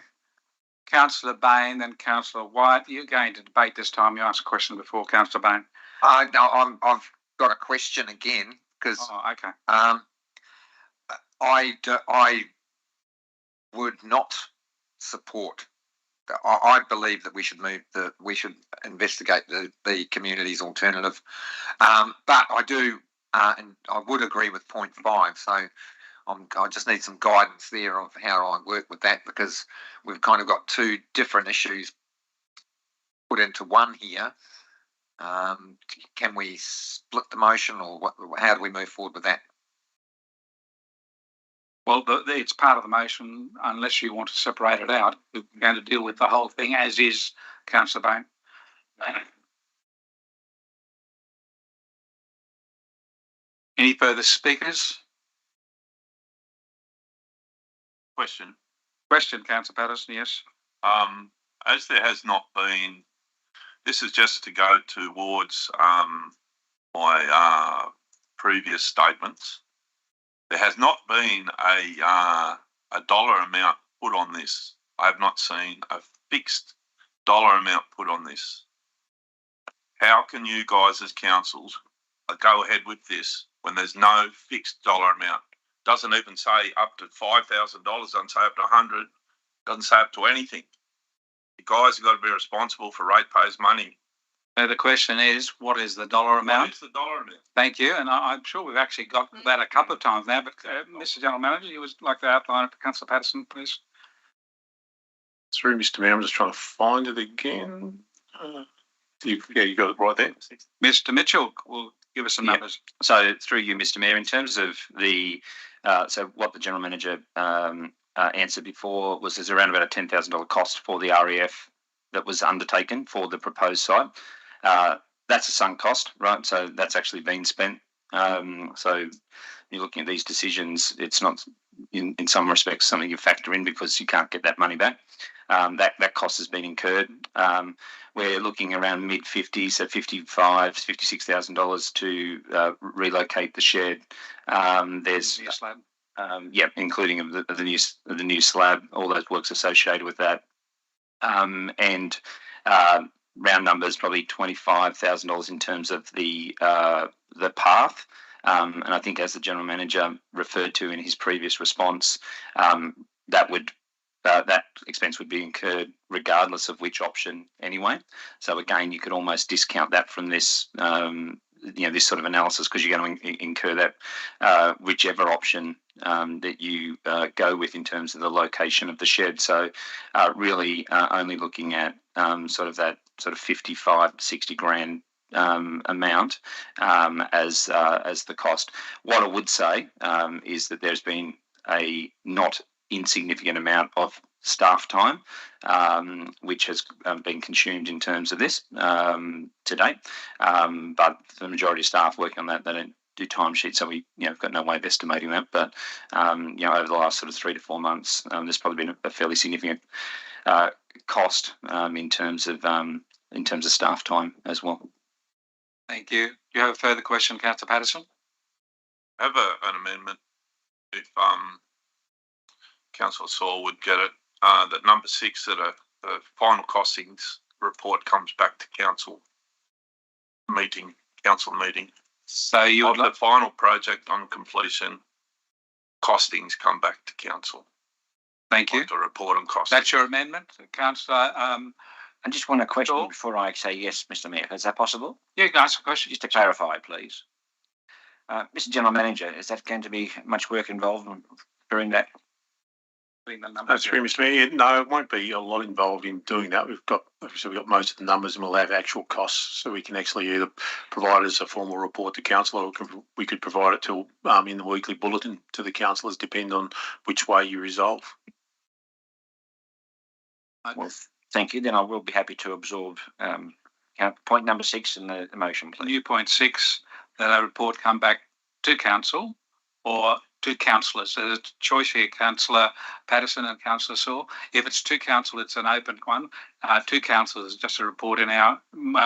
Councillor Bain, then Councillor White. You're going to debate this time. You asked a question before, Councillor Bain. No, I've got a question again because okay. I would not support. I believe that we should we should investigate the community's alternative, but I do, and I would agree with point 5. So I just need some guidance there of how I work with that, because we've kind of got two different issues put into one here. Can we split the motion, or how do we move forward with that? Well, it's part of the motion, unless you want to separate it out. We're going to deal with the whole thing as is, Councillor Bain. Any further speakers? Question. Question, Councillor Patterson, yes. As there has not been, this is just to go towards my previous statements. There has not been a dollar amount put on this. I have not seen a fixed dollar amount put on this. How can you guys as councils go ahead with this when there's no fixed dollar amount? Doesn't even say up to $5,000, doesn't say up to 100, doesn't say up to anything. You guys have got to be responsible for ratepayers' money. The question is, what is the dollar amount? What is the dollar amount? Thank you, and I'm sure we've actually got that a couple of times now, but Mr. General Manager, you would like to outline it for Councillor Patterson, please? Through Mr. Mayor, I'm just trying to find it again. You got it right there. Mr. Mitchell will give us some numbers. So through you, Mr. Mayor, in terms of the so what the General Manager answered before was there's around about a $10,000 cost for the REF that was undertaken for the proposed site. That's a sunk cost, right? So that's actually been spent. So you're looking at these decisions, it's not in some respects something you factor in because you can't get that money back. That cost has been incurred. We're looking around mid-50s, so $55,000, $56,000 to relocate the shed. There's new slab. Including of the new slab, all those works associated with that, and round numbers probably $25,000 in terms of the path. And I think, as the General Manager referred to in his previous response, that expense would be incurred regardless of which option anyway. So again, you could almost discount that from this, this sort of analysis, because you're going to incur that whichever option that you go with in terms of the location of the shed. So really only looking at sort of that sort of 55, 60 grand amount as the cost. What I would say is that there's been a not insignificant amount of staff time which has been consumed in terms of this to date, but the majority of staff working on that, they don't do timesheets, so we've got no way of estimating that. But over the last sort of 3 to 4 months, there's probably been a fairly significant cost in terms of staff time as well. Thank you. Do you have a further question, Councillor Patterson? I have an amendment. if Councillor Saul would get it, that number 6, that the final costings report comes back to council meeting. So you would the final project on completion, costings come back to council. Thank you. The report on costings. That's your amendment, Councillor. I just want a question Sure. before I say yes, Mr. Mayor. Is that possible? You can ask a question. Just to clarify, please. Mr. General Manager, is that going to be much work involved during that? That's true, Mr. Mayor. No, it won't be a lot involved in doing that. We've got most of the numbers, and we'll have actual costs, so we can actually either provide as a formal report to council, or we could provide it to in the weekly bulletin to the councillors, depend on which way you resolve. Well, thank you. Then I will be happy to absorb point number 6 in the motion, please. New point 6, that a report come back to council or to councillors. There's a choice here, Councillor Patterson and Councillor Saul. If it's to council, it's an open one. To councillors, just a report in our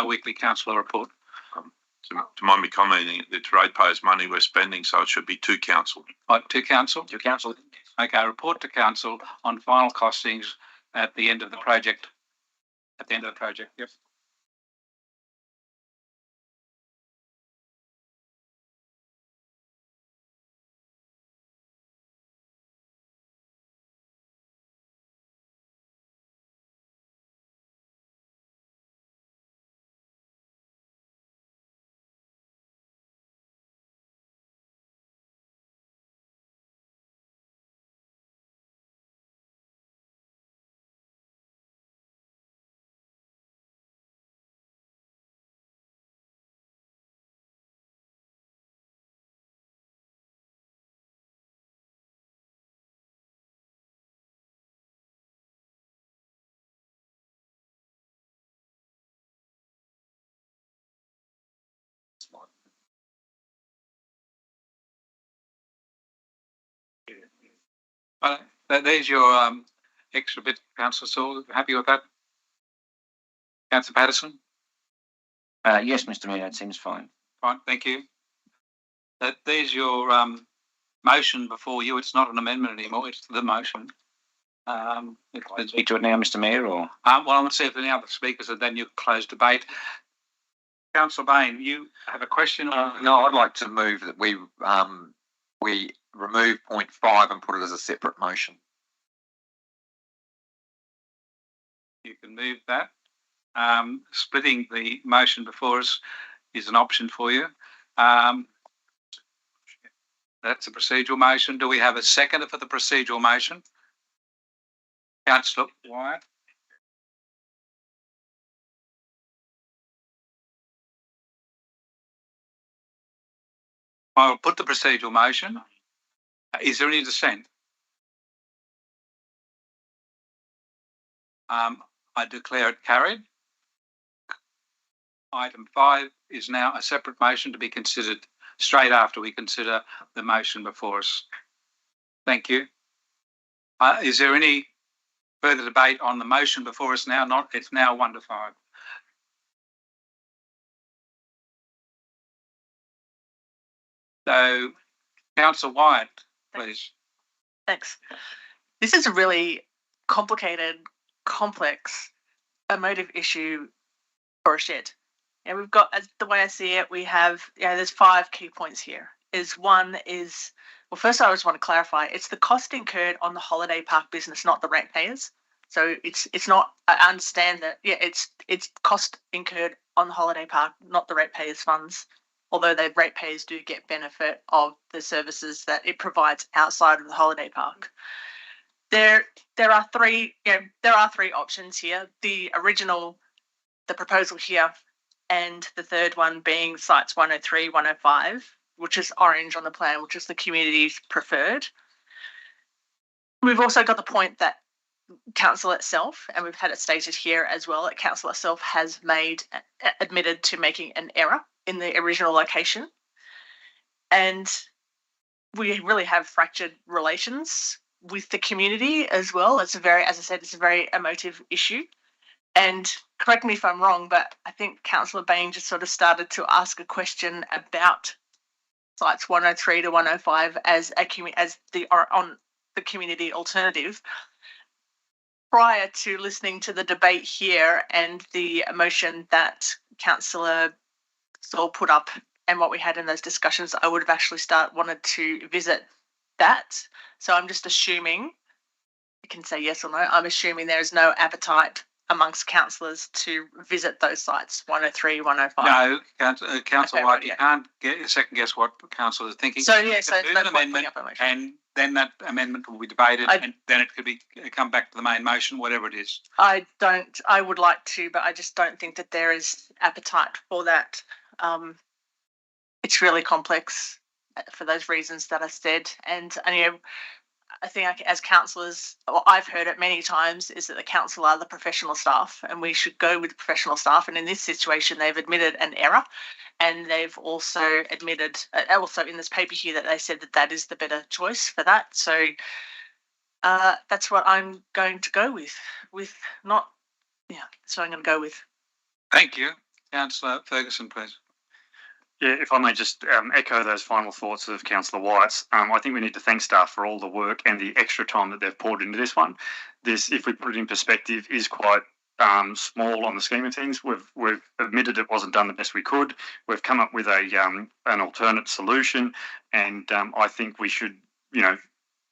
weekly councillor report. Do you mind me commenting? It's ratepayers' money we're spending, so it should be to council. To council? To council. Okay, report to council on final costings at the end of the project. At the end of the project, yep. There's your extra bit, Councillor Saul. Happy with that? Councillor Patterson? Yes, Mr. Mayor, that seems fine. Fine, thank you. There's your motion before you. It's not an amendment anymore, it's the motion. Speak to it now, Mr. Mayor, or? Well, I want to see if any other speakers, and then you close debate. Councillor Bain, you have a question? No, I'd like to move that we remove point 5 and put it as a separate motion. You can move that. Splitting the motion before us is an option for you. That's a procedural motion. Do we have a seconder for the procedural motion? Councillor Wyatt. I'll put the procedural motion. Is there any dissent? I declare it carried. Item 5 is now a separate motion to be considered straight after we consider the motion before us. Thank you. Is there any further debate on the motion before us now? It's now 1 to 5. So, Councillor Wyatt, please. Thanks. This is a really complicated, complex, emotive issue for a shed. And we've got, as the way I see it, we have, there's 5 key points here. Well, first I just want to clarify, it's the cost incurred on the holiday park business, not the ratepayers. So it's not, I understand that, it's cost incurred on the holiday park, not the ratepayers funds, although the ratepayers do get benefit of the services that it provides outside of the holiday park. There are 3 options here. The proposal here, and the third one being sites 103, 105, which is orange on the plan, which is the community's preferred. We've also got the point that council itself, and we've had it stated here as well, that council itself has admitted to making an error in the original location. And we really have fractured relations with the community as well. As I said, it's a very emotive issue. And correct me if I'm wrong, but I think Councillor Bain just sort of started to ask a question about sites 103 to 105 as on the community alternative. Prior to listening to the debate here and the motion that Councillor Saul put up and what we had in those discussions, I would have actually wanted to visit that. So I'm just assuming, you can say yes or no, I'm assuming there is no appetite amongst councillors to visit those sites, 103, 105. No, Councillor White, you can't second guess what council is thinking. So yeah, so it's an amendment, and then that amendment will be debated, and then it could come back to the main motion, whatever it is. I would like to, but I just don't think that there is appetite for that. It's really complex for those reasons that I said, and you know, I think as councillors, well, I've heard it many times, is that the council are the professional staff and we should go with the professional staff. And in this situation, they've admitted an error, and they've also admitted, also in this paper here, that they said that that is the better choice for that. So that's what I'm going to go with. That's what I'm going to go with. Thank you. Councillor Ferguson, please. Yeah, if I may just echo those final thoughts of Councillor White's, I think we need to thank staff for all the work and the extra time that they've poured into this one. This, if we put it in perspective, is quite small on the scheme of things. We've admitted it wasn't done the best we could. We've come up with an alternate solution, and I think we should,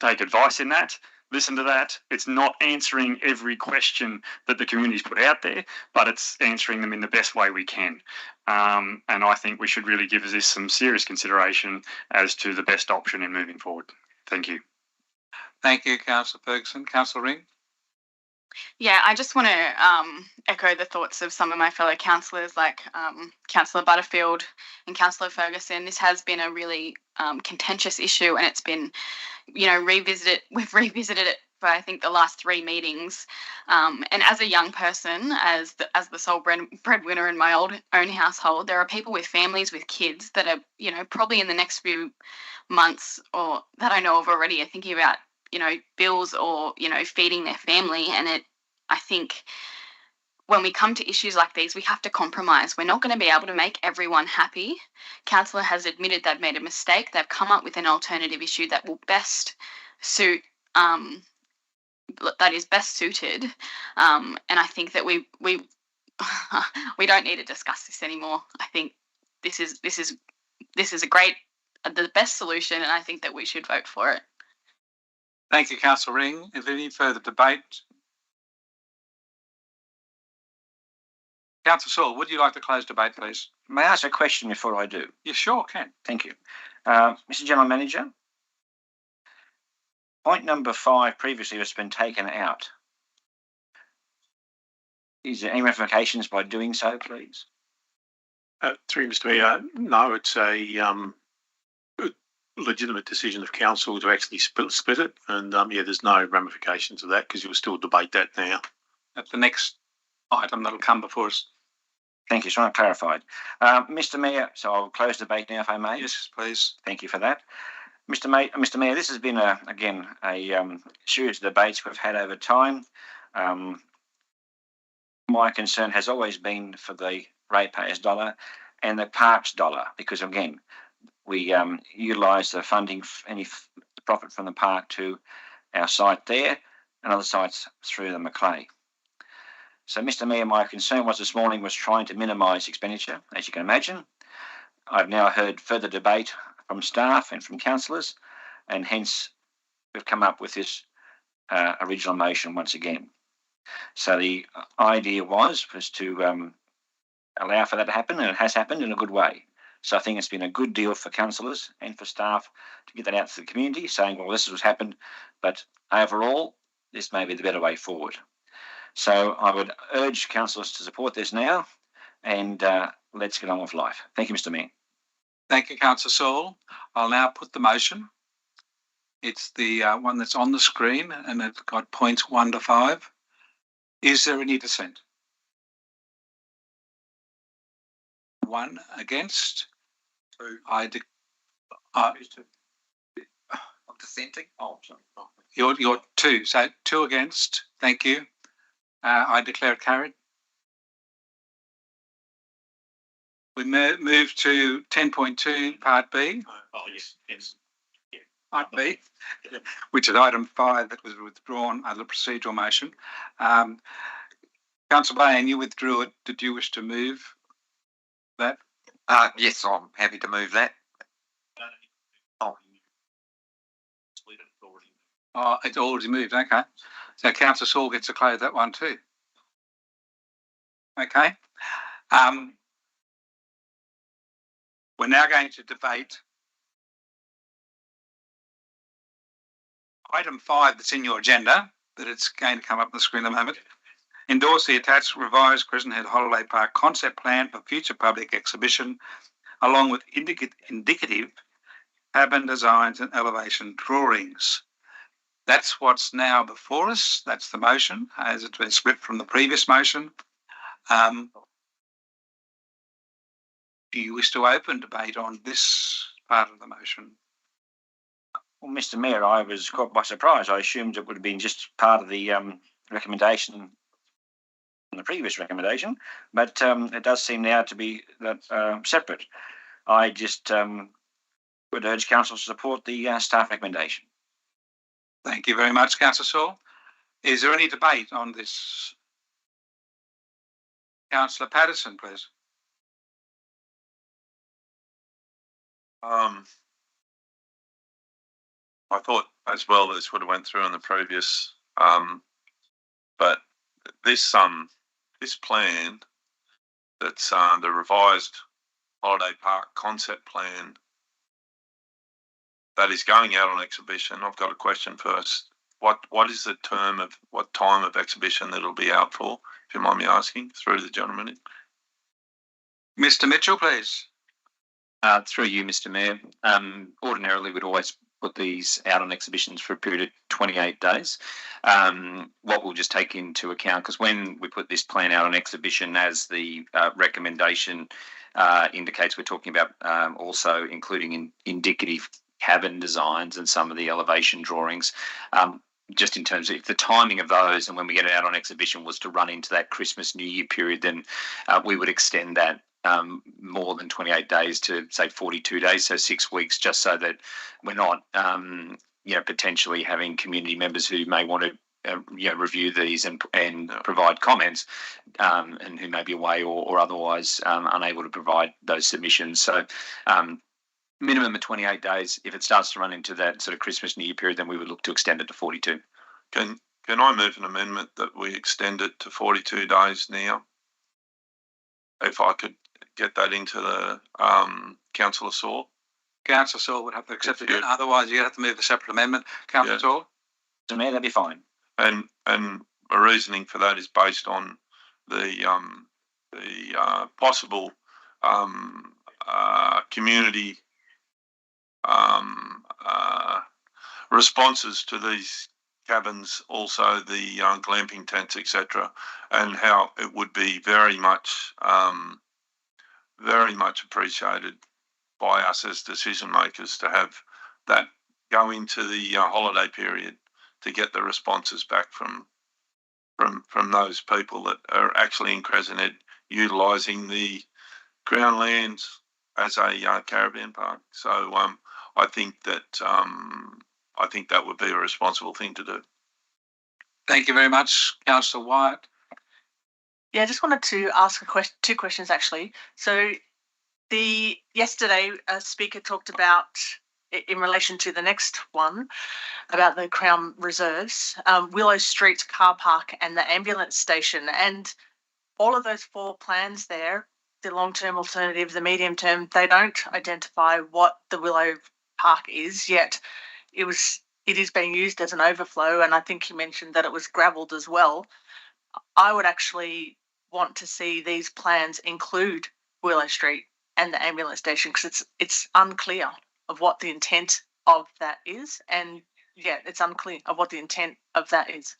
take advice in that. Listen to that. It's not answering every question that the community's put out there, but it's answering them in the best way we can. And I think we should really give this some serious consideration as to the best option in moving forward. Thank you. Thank you, Councillor Ferguson. Councillor Ring? Yeah, I just want to echo the thoughts of some of my fellow councillors, like Councillor Butterfield and Councillor Ferguson. This has been a really contentious issue, and it's been, revisited. We've revisited it for, I think, the last 3 meetings. And as a young person, as the sole breadwinner in my own household, there are people with families with kids that are, probably in the next few months, or that I know of already, are thinking about, bills or, feeding their family. And I think when we come to issues like these, we have to compromise. We're not going to be able to make everyone happy. Councillor has admitted they've made a mistake. They've come up with an alternative issue that will best suit, that is best suited. And I think that we we don't need to discuss this anymore. I think this is a great, the best solution, and I think that we should vote for it. Thank you, Councillor Ring. Is there any further debate? Councillor Saul, would you like to close debate, please? May I ask a question before I do? You sure can. Thank you. Mr. General Manager, point number 5 previously has been taken out. Is there any ramifications by doing so, please? Through Mr. Mayor, no, it's a legitimate decision of council to actually split it, and there's no ramifications of that because you'll still debate that now. At the next item that'll come before us. Thank you. So I clarified. Mr. Mayor, so I'll close debate now if I may. Yes, please. Thank you for that. Mr. Mayor, this has been a series of debates we've had over time. My concern has always been for the ratepayers' dollar and the parks' dollar, because again, we utilise the funding, any profit from the park to our site there and other sites through the Macleay. So, Mr. Mayor, my concern this morning was trying to minimise expenditure, as you can imagine. I've now heard further debate from staff and from councillors, and hence we've come up with this original motion once again. So the idea was to allow for that to happen, and it has happened in a good way. So I think it's been a good deal for councillors and for staff to get that out to the community, saying, well, this is what's happened, but overall, this may be the better way forward. So I would urge councillors to support this now, and let's get on with life. Thank you, Mr. Mayor. Thank you, Councillor Saul. I'll now put the motion. It's the one that's on the screen, and it's got points 1 to 5. Is there any dissent? 1 against. 2. I'm dissenting. Oh, sorry. You're 2. So 2 against. Thank you. I declare it carried. We move to 10.2 Part B. Oh, yes. Part B, which is item 5 that was withdrawn under the procedural motion. Councillor Bain, you withdrew it. Did you wish to move that? Yes, I'm happy to move that. Oh, it's already moved. Okay. So Councillor Saul gets to close that one too. Okay. We're now going to debate item 5 that's in your agenda, but it's going to come up on the screen in a moment. Endorse the attached revised Crescent Head Holiday Park concept plan for future public exhibition, along with indicative cabin designs and elevation drawings. That's what's now before us. That's the motion, as it's been split from the previous motion. Do you wish to open debate on this part of the motion? Well, Mr. Mayor, I was caught by surprise. I assumed it would have been just part of the recommendation, the previous recommendation, but it does seem now to be that separate. I just would urge council to support the staff recommendation. Thank you very much, Councillor Saul. Is there any debate on this? Councillor Patterson, please. I thought as well this would have went through in the previous, but this plan that's the revised holiday park concept plan that is going out on exhibition. I've got a question first. What is the term of what time of exhibition that it'll be out for? If you mind me asking, through the gentleman. Mr. Mitchell, please. Through you, Mr. Mayor. Ordinarily, we'd always put these out on exhibitions for a period of 28 days. What we'll just take into account, because when we put this plan out on exhibition, as the recommendation indicates, we're talking about also including indicative cabin designs and some of the elevation drawings. Just in terms of if the timing of those and when we get it out on exhibition was to run into that Christmas New Year period, then we would extend that more than 28 days to say 42 days, so 6 weeks, just so that we're not potentially having community members who may want to review these and provide comments, and who may be away or otherwise unable to provide those submissions. So minimum of 28 days. If it starts to run into that sort of Christmas New Year period, then we would look to extend it to 42. Can I move an amendment that we extend it to 42 days now? If I could get that into the Councillor Saul. Councillor Saul would have to accept it. Otherwise, you'd have to move a separate amendment. Councillor Saul? Mr. Mayor, that'd be fine. And my reasoning for that is based on the possible community responses to these cabins, also the glamping tents, etc., and how it would be very much appreciated by us as decision makers to have that go into the holiday period to get the responses back from those people that are actually in Crescent Head utilising the ground lands as a caravan park. So I think that would be a responsible thing to do. Thank you very much, Councillor Wyatt. Yeah, I just wanted to ask two questions actually. So yesterday a speaker talked about, in relation to the next one, about the Crown Reserves, Willow Street car park and the ambulance station, and all of those 4 plans there, the long-term alternative, the medium-term, they don't identify what the Willow Park is, yet it is being used as an overflow, and I think you mentioned that it was gravelled as well. I would actually want to see these plans include Willow Street and the ambulance station, because it's unclear of what the intent of that is, and yeah, it's unclear of what the intent of that is.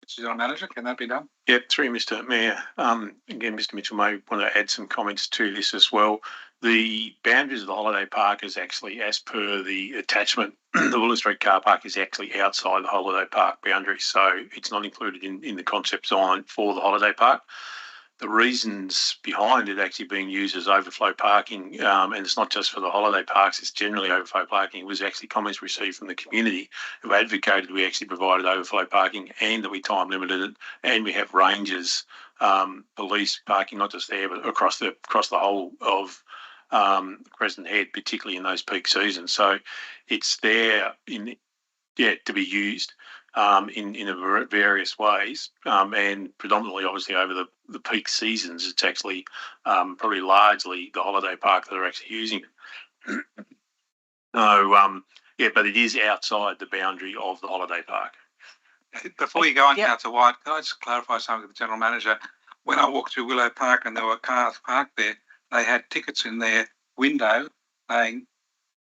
Mr. General Manager, can that be done? Yeah, through Mr. Mayor. Again, Mr. Mitchell may want to add some comments to this as well. The boundaries of the holiday park is actually, as per the attachment, the Willow Street car park is actually outside the holiday park boundaries, so it's not included in the concept design for the holiday park. the reasons behind it actually being used as overflow parking, and it's not just for the holiday parks, it's generally overflow parking. It was actually comments received from the community who advocated we actually provided overflow parking and that we time limited it, and we have rangers, police parking, not just there, but across the whole of Crescent Head, particularly in those peak seasons. So it's there to be used in various ways, and predominantly, obviously, over the peak seasons, it's actually probably largely the holiday park that are actually using it. So, but it is outside the boundary of the holiday park. Before you go on, Councillor White, can I just clarify something with the General Manager? When I walked through Willow Park and there were cars parked there, they had tickets in their window saying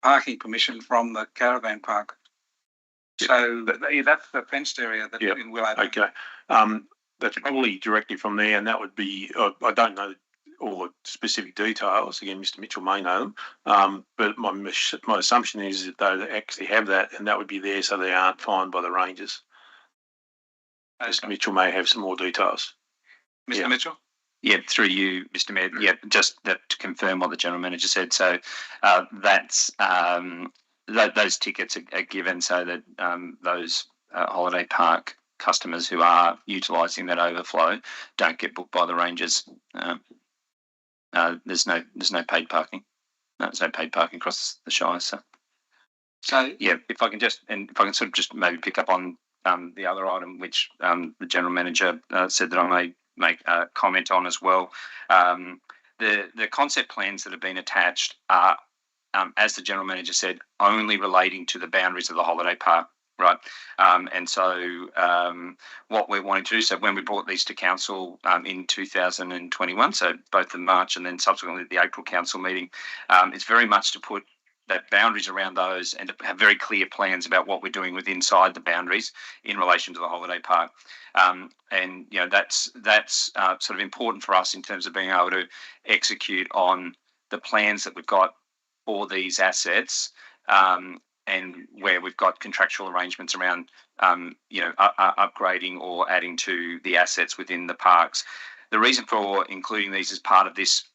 parking permission from the caravan park. So that's the fenced area that in Willow Park. Okay. That's probably directly from there, and that would be, I don't know all the specific details. Again, Mr. Mitchell may know them, but my assumption is that they actually have that, and that would be there so they aren't fined by the rangers. Okay. Mr. Mitchell may have some more details. Mr. Mitchell? Yeah, through you, Mr. Mayor. Yeah, just to confirm what the General Manager said. So that's those tickets are given so that those holiday park customers who are utilising that overflow don't get booked by the rangers. There's no paid parking. No, there's no paid parking across the Shire. So yeah, if I can sort of just maybe pick up on the other item which the General Manager said that I may make a comment on as well. The concept plans that have been attached are, as the General Manager said, only relating to the boundaries of the holiday park, right? And so what we're wanting to do, so when we brought these to Council in 2021, so both the March and then subsequently the April Council meeting, it's very much to put that boundaries around those and to have very clear plans about what we're doing with inside the boundaries in relation to the holiday park. And you know that's sort of important for us in terms of being able to execute on the plans that we've got for these assets, and where we've got contractual arrangements around upgrading or adding to the assets within the parks. The reason for including these as part of this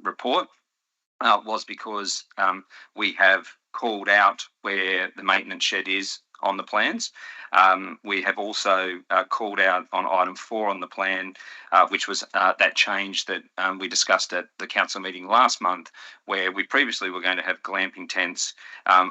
report was because we have called out where the maintenance shed is on the plans. We have also called out on item 4 on the plan, which was that change that we discussed at the council meeting last month, where we previously were going to have glamping tents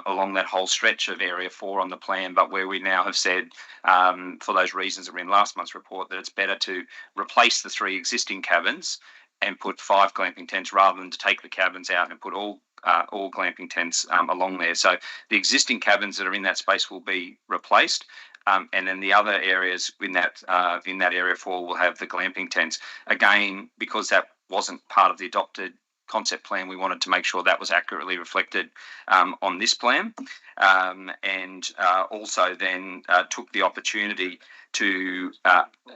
along that whole stretch of area 4 on the plan, but where we now have said, for those reasons that were in last month's report, that it's better to replace the 3 existing cabins and put 5 glamping tents rather than to take the cabins out and put all glamping tents along there. So the existing cabins that are in that space will be replaced, and then the other areas in that area 4 will have the glamping tents. Again, because that wasn't part of the adopted concept plan, we wanted to make sure that was accurately reflected on this plan, and also then took the opportunity to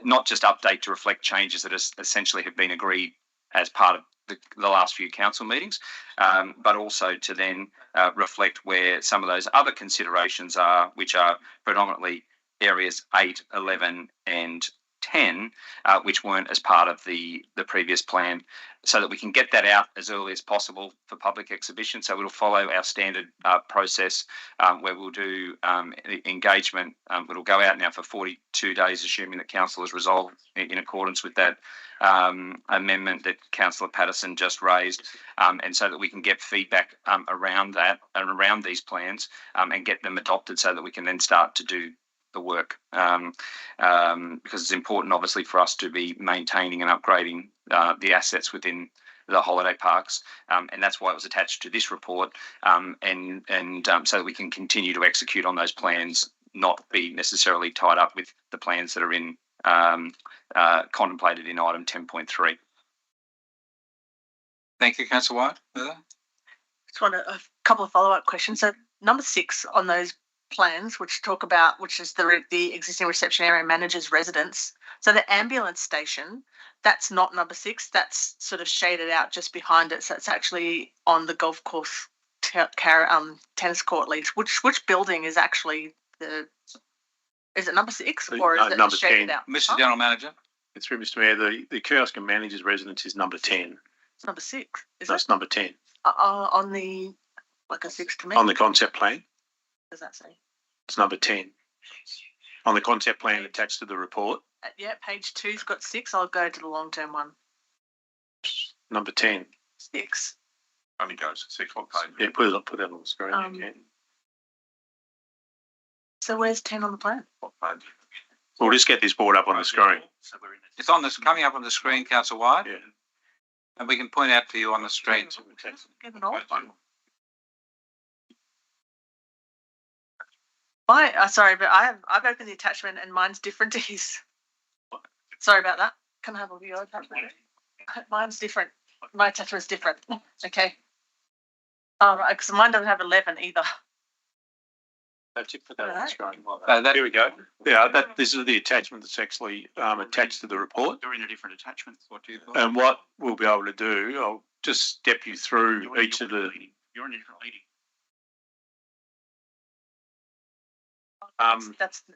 not just update to reflect changes that essentially have been agreed as part of the last few council meetings, but also to then reflect where some of those other considerations are, which are predominantly areas 8, 11 and 10, which weren't as part of the previous plan, so that we can get that out as early as possible for public exhibition. So it'll follow our standard process where we'll do engagement. It'll go out now for 42 days, assuming that council has resolved in accordance with that amendment that Councillor Patterson just raised, and so that we can get feedback around that and around these plans and get them adopted so that we can then start to do the work, because it's important obviously for us to be maintaining and upgrading the assets within the holiday parks, and that's why it was attached to this report, and so that we can continue to execute on those plans, not be necessarily tied up with the plans that are in contemplated in item 10.3. Thank you, Councillor White. Just want a couple of follow-up questions. So number 6 on those plans, which is the existing reception area manager's residence. So the ambulance station, that's not number 6. That's sort of shaded out just behind it. So it's actually on the golf course tennis court lease. Which building is actually is it number 6 or is it number shaded 10. out? Mr. General Manager. Through Mr. Mayor, the kiosk and manager's residence is number 10. It's number 6. Is That's it? number 10 On the, like a 6 to me. on the concept plan. What does that say? It's number 10 on the concept plan attached to the report. Yeah, page 2's got 6. I'll go to the long-term one. Number 10. 6. Only goes to 6 on page. Yeah, put that on the screen. So where's 10 on the plan? What page? We'll just get this board up on the screen. So we're in a It's on this coming up on the screen, Councillor White, Yeah. and we can point out for you on the screen. Get an old one. Sorry, but I've opened the attachment and mine's different to his. Sorry about that. Can I have a look at your attachment? Mine's different. My attachment's different. Okay. Oh, right, because mine doesn't have 11 either. Put that on the screen. That- Here we go. Yeah, this is the attachment that's actually attached to the report. You're in a different attachment. What do you call And what we'll be able to do, I'll just step you through each of the. You're in a different meeting.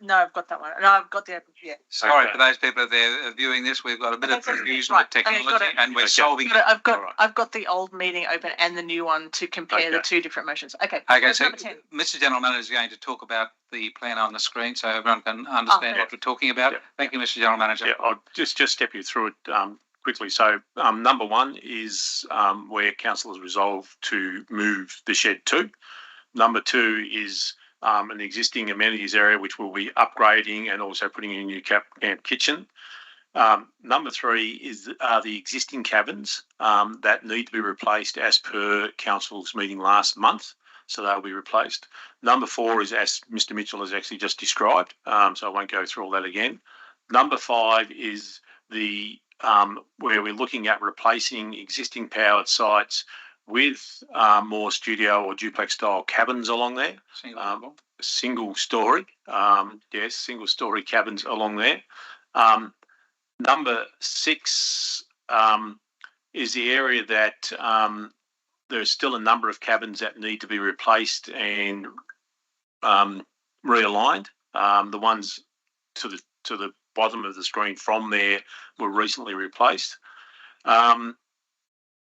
No, I've got that one. No, I've got the Sorry Okay. for those people there viewing this. We've got a bit of Okay, so- confusion right, with okay, got technology, it. and we're Okay. solving it. I've got the old meeting open and the new one to compare the Okay. two different motions. Okay. Okay, that's so number 10. Mr. General Manager is going to talk about the plan on the screen so everyone can understand Okay. what we're talking about. Yeah. Thank you, Mr. General Manager. Yeah, I'll just step you through it quickly. So number 1 is where council has resolved to move the shed to. Number 2 is an existing amenities area which we'll be upgrading and also putting in a new camp kitchen. Number 3 is the existing cabins that need to be replaced as per council's meeting last month. So they'll be replaced. Number 4 is, as Mr. Mitchell has actually just described, so I won't go through all that again. Number 5 is the where we're looking at replacing existing powered sites with more studio or duplex style cabins along there. Single story, single story cabins along there. Number 6 is the area that there's still a number of cabins that need to be replaced and realigned. The ones to the bottom of the screen from there were recently replaced.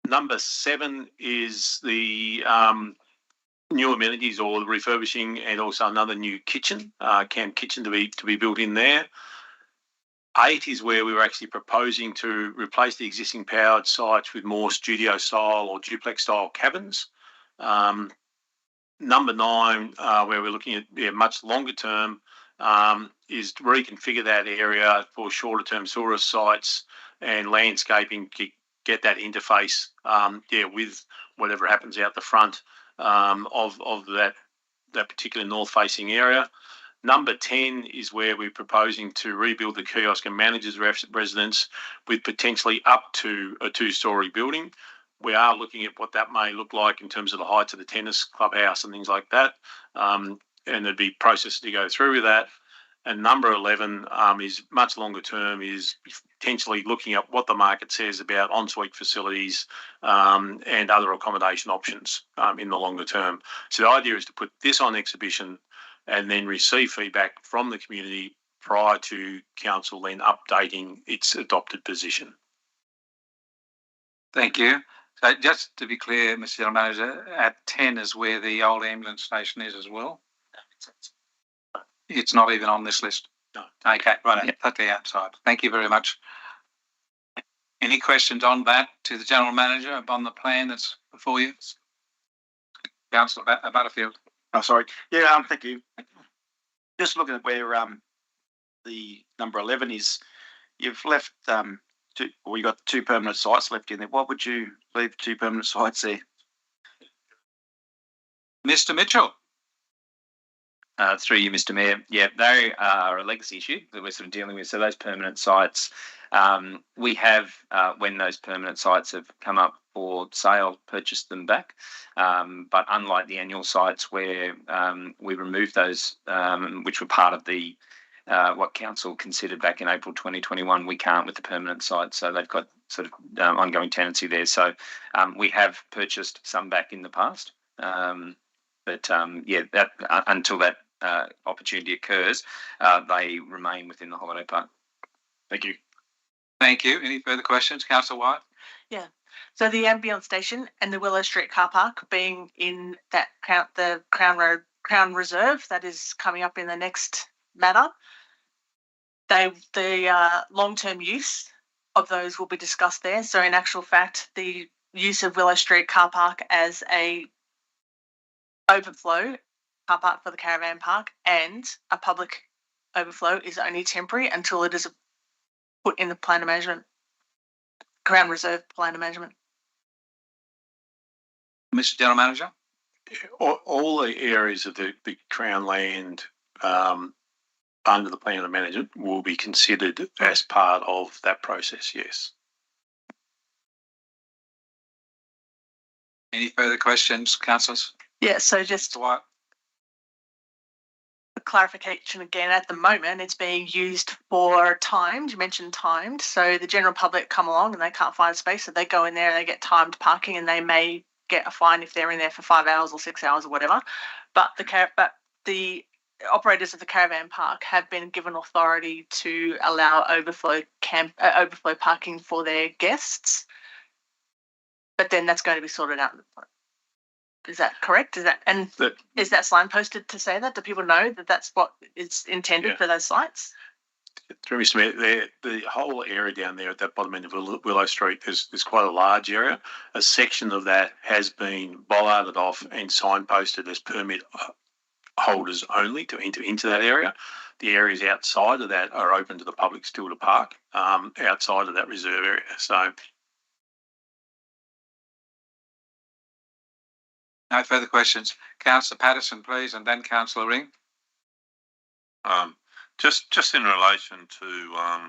Number 7 is the new amenities or the refurbishing and also another new kitchen, camp kitchen to be built in there. 8 is where we were actually proposing to replace the existing powered sites with more studio style or duplex style cabins. Number 9, where we're looking at much longer term, is to reconfigure that area for shorter term tourist sites and landscaping to get that interface with whatever happens out the front of that particular north facing area. Number 10 is where we're proposing to rebuild the kiosk and manager's residence with potentially up to a 2-story building. We are looking at what that may look like in terms of the heights of the tennis clubhouse and things like that. And there'd be processes to go through with that. And number 11 is much longer term, is potentially looking at what the market says about ensuite facilities and other accommodation options in the longer term. So the idea is to put this on exhibition and then receive feedback from the community prior to council then updating its adopted position. Thank you. So just to be clear, Mr. General Manager, at 10 is where the old ambulance station is as well? It's not even on this list? No. Okay, right, totally outside. Thank you very much. Any questions on that to the General Manager on the plan that's before you? Councillor Butterfield. Oh, sorry. Yeah, thank you. Just looking at where the number 11 is, you've left you got 2 permanent sites left in there. Why would you leave 2 permanent sites there? Mr. Mitchell. Through you, Mr. Mayor. Yeah, they are a legacy issue that we're sort of dealing with. So those permanent sites, we have, when those permanent sites have come up for sale, purchased them back. But unlike the annual sites where we removed those, which were part of the what council considered back in April 2021, we can't with the permanent sites. So they've got sort of ongoing tenancy there. So we have purchased some back in the past. But that until that opportunity occurs, they remain within the holiday park. Thank you. Thank you. Any further questions, Councillor White? So the ambulance station and the Willow Street car park being in that the Crown Reserve that is coming up in the next matter. The long-term use of those will be discussed there. So in actual fact, the use of Willow Street car park as a overflow car park for the caravan park and a public overflow is only temporary until it is put in the plan of management, Crown Reserve plan of management. Mr. General Manager? All the areas of the Crown land under the plan of management will be considered as part of that process, yes. Any further questions, councillors? Yeah, so just Mr. White? clarification again, at the moment it's being used for timed. You mentioned timed, so the general public come along and they can't find space, so they go in there and they get timed parking, and they may get a fine if they're in there for 5 hours or 6 hours or whatever. But the operators of the caravan park have been given authority to allow overflow parking for their guests, but then that's going to be sorted out. Is that correct? Is that sign posted to say that? Do people know that that's what is intended for those sites? Through Mr. Mayor, the whole area down there at that bottom end of Willow Street is quite a large area. A section of that has been bollarded off and signposted as permit holders only to enter into that area. The areas outside of that are open to the public still to park outside of that reserve area. So. No further questions. Councillor Patterson, please, and then Councillor Ring. Just in relation to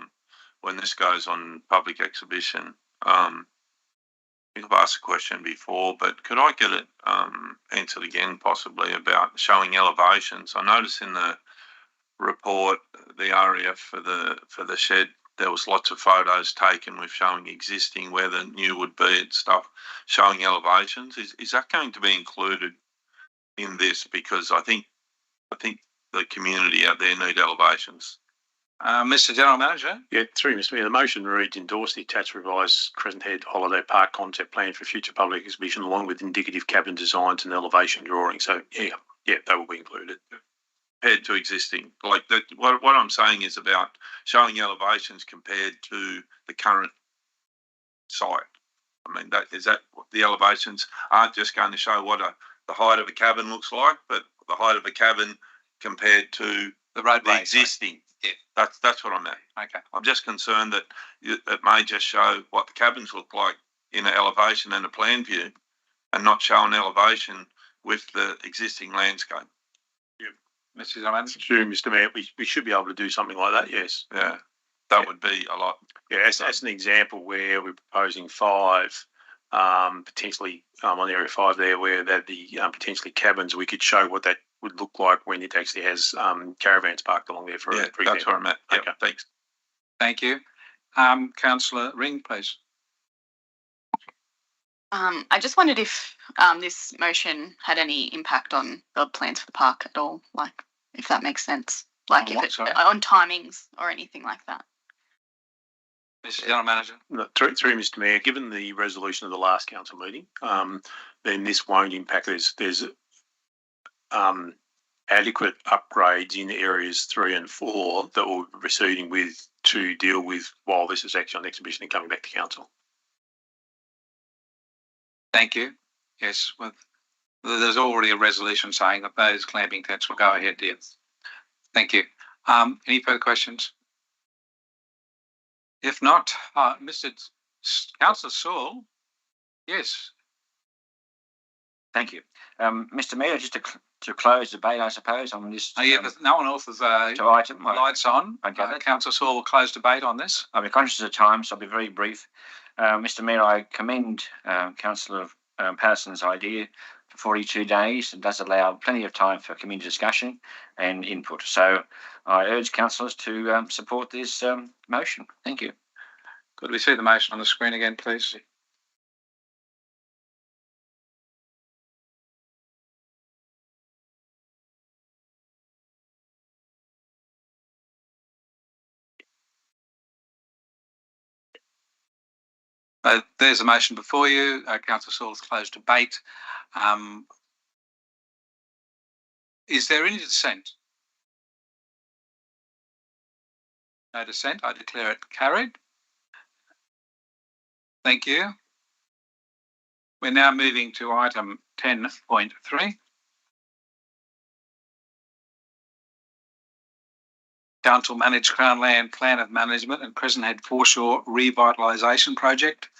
when this goes on public exhibition, I've asked a question before, but could I get it answered again, possibly, about showing elevations? I noticed in the report, the REF for the shed, there was lots of photos taken with showing existing, where the new would be and stuff, showing elevations. Is that going to be included in this? Because I think the community out there need elevations. Mr. General Manager? Yeah, through Mr. Mayor, the motion reads endorse the attached revised Crescent Head Holiday Park concept plan for future public exhibition along with indicative cabin designs and elevation drawings. So yeah, they will be included. Compared to existing, like that, what I'm saying is about showing elevations compared to the current site. I mean, that the elevations aren't just going to show what the height of a cabin looks like, but the height of a cabin compared to the roadway, the existing. Yeah, that's what I'm at. Okay. I'm just concerned that it may just show what the cabins look like in an elevation and a plan view, and not show an elevation with the existing landscape. Mr. General Manager? Sure, Mr. Mayor, we should be able to do something like that, yes. Yeah, that would be a lot. Yeah, as an example where we're proposing 5, potentially on Area 5 there, where there'd be potentially cabins, we could show what that would look like when it actually has caravans parked along there for example. That's where I'm at. Yep, okay. Thanks. Thank you. Councillor Ring, please. I just wondered if this motion had any impact on the plans for the park at all, like if that makes sense, like on timings or anything like that. Mr. General Manager. Through Mr. Mayor, given the resolution of the last council meeting, then this won't impact. There's adequate upgrades in areas 3 and 4 that we'll be proceeding with to deal with while this is actually on exhibition and coming back to council. Thank you. Yes, there's already a resolution saying that those clamping tents will go ahead, dear. Thank you. Any further questions? If not, Mr. Councillor Saul, yes. Thank you. Mr. Mayor, just to close debate, I suppose, on this. But no one else has item. Lights on. Councillor Saul will close debate on this. I'll be conscious of time, so I'll be very brief. Mr. Mayor, I commend Councillor Patterson's idea for 42 days. It does allow plenty of time for community discussion and input. So I urge councillors to support this motion. Thank you. Could we see the motion on the screen again, please? So there's a motion before you. Councillor Saul has closed debate. Is there any dissent? No dissent. I declare it carried. Thank you. We're now moving to item 10.3. Council managed Crown Land Plan of Management and Crescent Head Foreshore Revitalisation Project.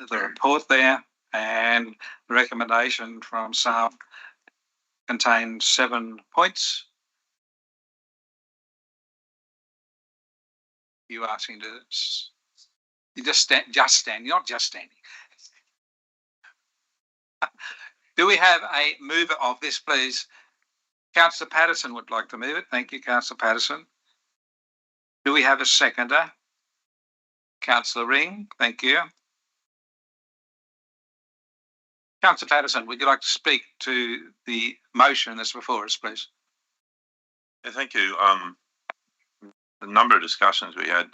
The report there and the recommendation from staff contains 7 points. You asking to? You just stand. You're not just standing. Do we have a mover of this, please? Councillor Patterson would like to move it. Thank you, Councillor Patterson. Do we have a seconder? Councillor Ring, thank you. Councillor Patterson, would you like to speak to the motion that's before us, please? Yeah, thank you. The number of discussions we had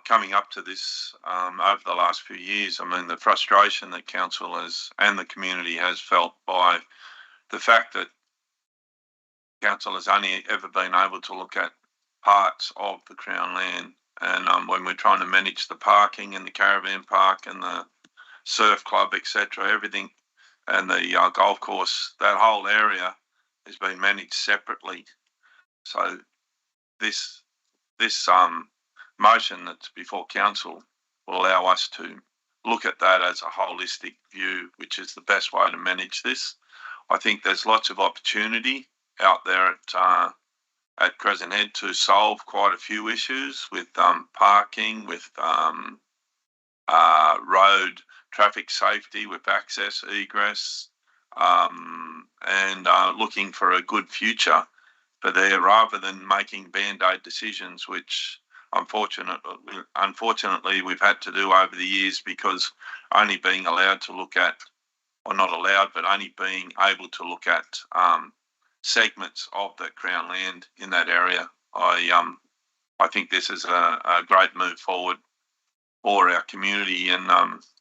coming up to this over the last few years, I mean, the frustration that council has and the community has felt by the fact that council has only ever been able to look at parts of the Crown land, and when we're trying to manage the parking and the caravan park and the surf club, etc., everything, and the golf course, that whole area has been managed separately. So this motion that's before council will allow us to look at that as a holistic view, which is the best way to manage this. I think there's lots of opportunity out there at Crescent Head to solve quite a few issues with parking, with road traffic safety, with access, egress, and looking for a good future for there, rather than making band-aid decisions, which unfortunately we've had to do over the years, because only being allowed to look at, or not allowed, but only being able to look at segments of the Crown land in that area. I think this is a great move forward for our community, and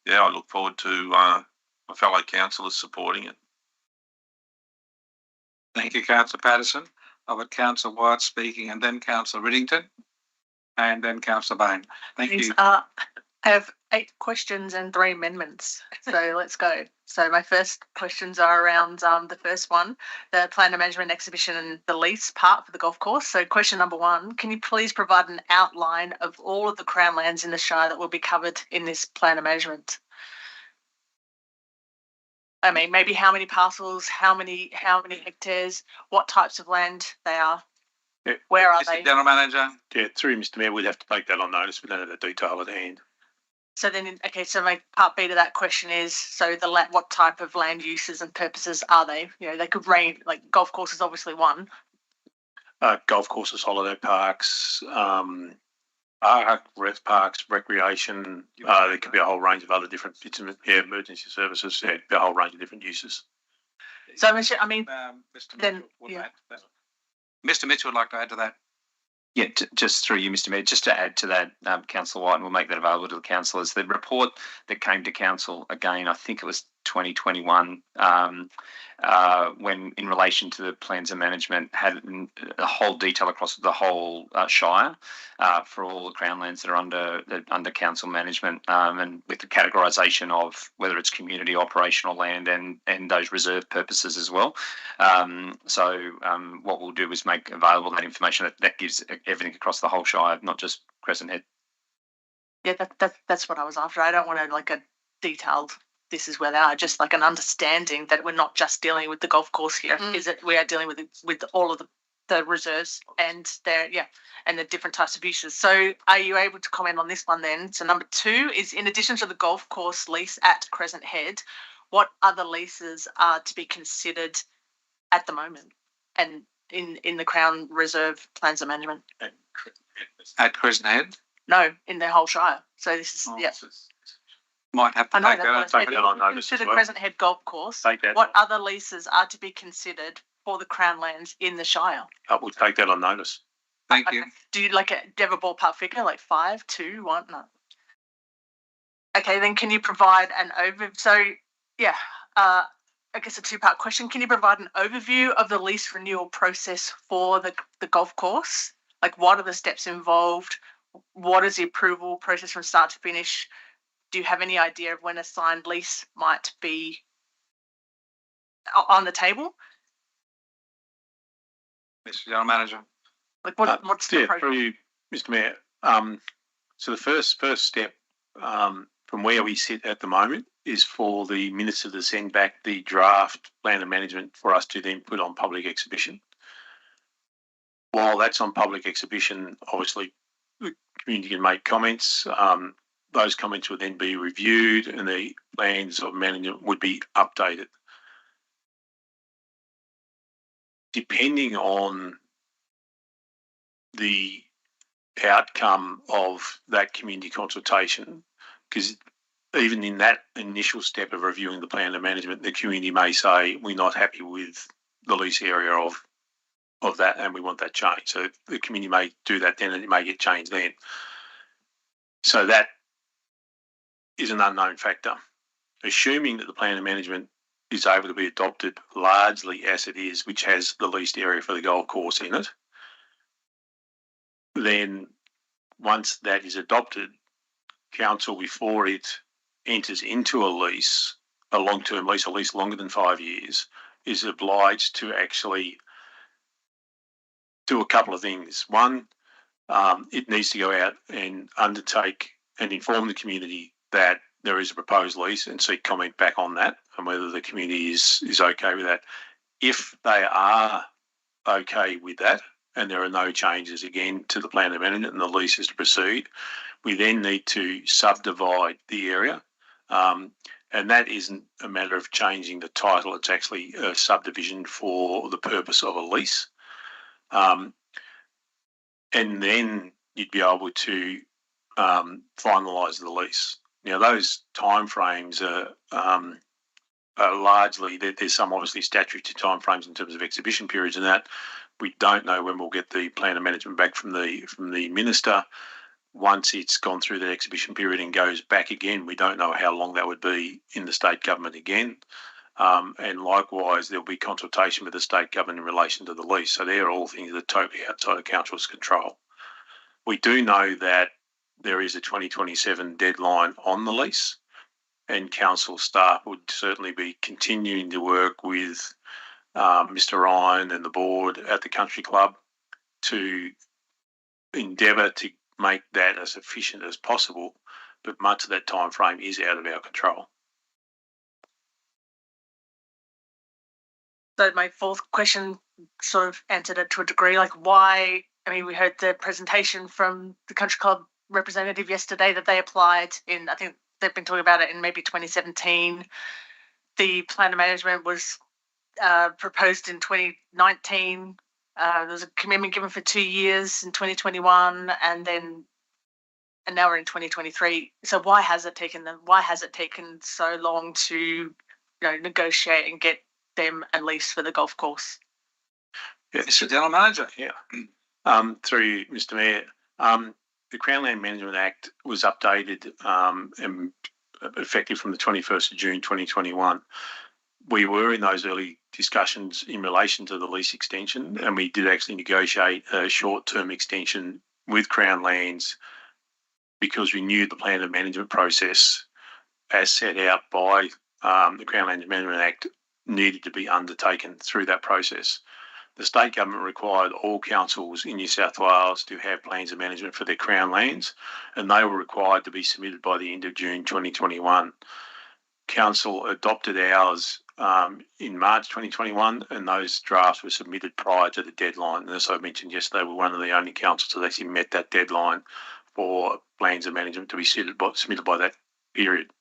yeah, I look forward to my fellow councillors supporting it. Thank you, Councillor Patterson. I've got Councillor White speaking, and then Councillor Riddington, and then Councillor Bain. Thank you. I have 8 questions and 3 amendments. So let's go. So my first questions are around the first one, the plan of management exhibition and the lease part for the golf course. So question number 1, can you please provide an outline of all of the Crown lands in the Shire that will be covered in this plan of management? I mean, maybe how many parcels, how many hectares, what types of land they are, where are they? General Manager. Yeah, through Mr. Mayor, we'd have to take that on notice. We don't have the detail at hand. So then, okay, so my part B to that question is, so what type of land uses and purposes are they? You know, they could range, like golf course is obviously one. Golf courses, holiday parks, ref parks, recreation. There could be a whole range of other different bits of emergency services. Yeah, a whole range of different uses. So I mean, Mr. Mitchell would like to add to that. Yeah, just through you, Mr. Mayor, just to add to that, Councillor White, and we'll make that available to the councillors. The report that came to council, again, I think it was 2021, when in relation to the plans of management, had a whole detail across the whole Shire for all the Crown lands that are under council management, and with the categorisation of whether it's community operational land and those reserve purposes as well. So what we'll do is make available that information that gives everything across the whole Shire, not just Crescent Head. Yeah, that's what I was after. I don't want to like a detailed, this is where they are, just like an understanding that we're not just dealing with the golf course here, is that we are dealing with all of the reserves and and the different types of uses. So are you able to comment on this one then? So number 2 is, in addition to the golf course lease at Crescent Head, what other leases are to be considered at the moment and in the Crown Reserve plans of management? At Crescent Head? No, in the whole Shire. So this is, Might have to take that on notice. To the well. Crescent Head Golf Course, Take that. what other leases are to be considered for the Crown lands in the Shire? We'll take that on notice. Thank you. Do you have a ballpark figure, like 5, 2, 1? No. Okay, then can you provide an overview? So, yeah, I guess a two-part question. Can you provide an overview of the lease renewal process for the golf course? Like, what are the steps involved? What is the approval process from start to finish? Do you have any idea of when a signed lease might be on the table? Mr. General Manager. Like, what's the process? Through Mr. Mayor. So the first step from where we sit at the moment is for the Minister to send back the draft plan of management for us to then put on public exhibition. While that's on public exhibition, obviously the community can make comments. Those comments would then be reviewed and the plans of management would be updated. Depending on the outcome of that community consultation, because even in that initial step of reviewing the plan of management, the community may say we're not happy with the lease area of that and we want that changed. So the community may do that then and it may get changed then. So that is an unknown factor. Assuming that the plan of management is able to be adopted largely as it is, which has the leased area for the golf course in it, then once that is adopted, council, before it enters into a lease, a long-term lease, a lease longer than 5 years, is obliged to actually do a couple of things. One, it needs to go out and undertake and inform the community that there is a proposed lease and seek comment back on that and whether the community is okay with that. If they are okay with that and there are no changes again to the plan of management and the lease is to proceed, we then need to subdivide the area. And that isn't a matter of changing the title, it's actually a subdivision for the purpose of a lease. And then you'd be able to finalise the lease. Now, those timeframes are largely, there's some obviously statutory timeframes in terms of exhibition periods and that. We don't know when we'll get the plan of management back from the minister. Once it's gone through the exhibition period and goes back again, we don't know how long that would be in the state government again. And likewise, there'll be consultation with the state government in relation to the lease. So they're all things that are totally outside of council's control. We do know that there is a 2027 deadline on the lease, and council staff would certainly be continuing to work with Mr. Ryan and the board at the country club to endeavour to make that as efficient as possible, but much of that time frame is out of our control. So my fourth question sort of answered it to a degree, like why, I mean, we heard the presentation from the country club representative yesterday that they applied in, I think they've been talking about it in maybe 2017. The plan of management was proposed in 2019. There was a commitment given for 2 years in 2021, and now we're in 2023. So why has it taken so long to negotiate and get them a lease for the golf course? Yeah, Mr. General Manager. Yeah. Through Mr. Mayor, the Crown Land Management Act was updated and effective from the 21st of June 2021. We were in those early discussions in relation to the lease extension, and we did actually negotiate a short-term extension with Crown Lands because we knew the plan of management process as set out by the Crown Lands Management Act needed to be undertaken through that process. The state government required all councils in New South Wales to have plans of management for their Crown lands, and they were required to be submitted by the end of June 2021. Council adopted ours in March 2021, and those drafts were submitted prior to the deadline. And as I mentioned yesterday, we're one of the only councils that actually met that deadline for plans of management to be submitted by that period.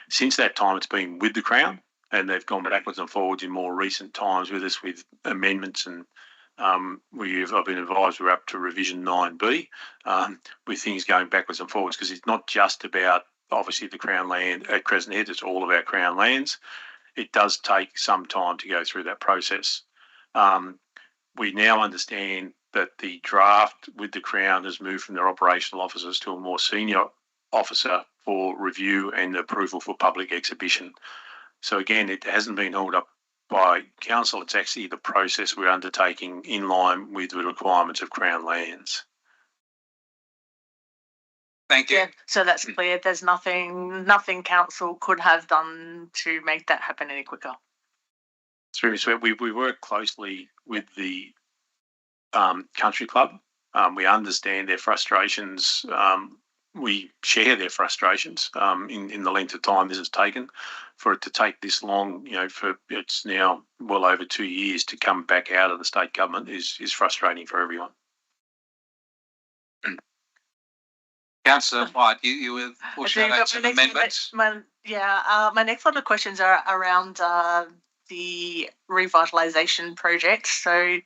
Since that time, it's been with the Crown, and they've gone backwards and forwards in more recent times with us with amendments, and I've been advised we're up to revision 9B with things going backwards and forwards, because it's not just about obviously the Crown land at Crescent Head, it's all of our Crown lands. It does take some time to go through that process. We now understand that the draft with the Crown has moved from their operational officers to a more senior officer for review and approval for public exhibition. So again, it hasn't been held up by council. It's actually the process we're undertaking in line with the requirements of Crown lands. Thank you. Yeah, so that's clear. There's nothing council could have done to make that happen any quicker. We work closely with the country club. We understand their frustrations. We share their frustrations in the length of time this has taken. For it to take this long, it's now well over 2 years to come back out of the state government is frustrating for everyone. Councillor White, you were foreshadowing some amendments. My next lot of questions are around the revitalisation project. So do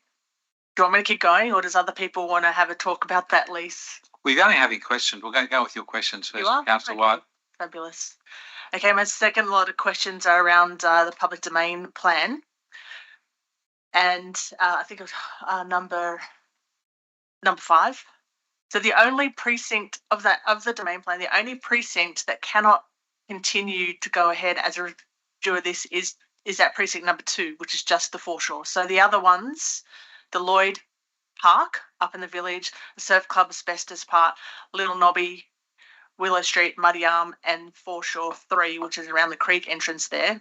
you want me to keep going, or does other people want to have a talk about that lease? We're only having questions. We'll go with your questions first, Councillor White. Fabulous. Okay, my second lot of questions are around the public domain plan. And I think it was number 5. So the only precinct of the domain plan, the only precinct that cannot continue to go ahead as a result of this is that precinct number 2, which is just the foreshore. So the other ones, the Lloyd Park up in the village, the Surf Club Asbestos Park, Little Nobby, Willow Street, Muddy Arm, and Foreshore 3, which is around the creek entrance there.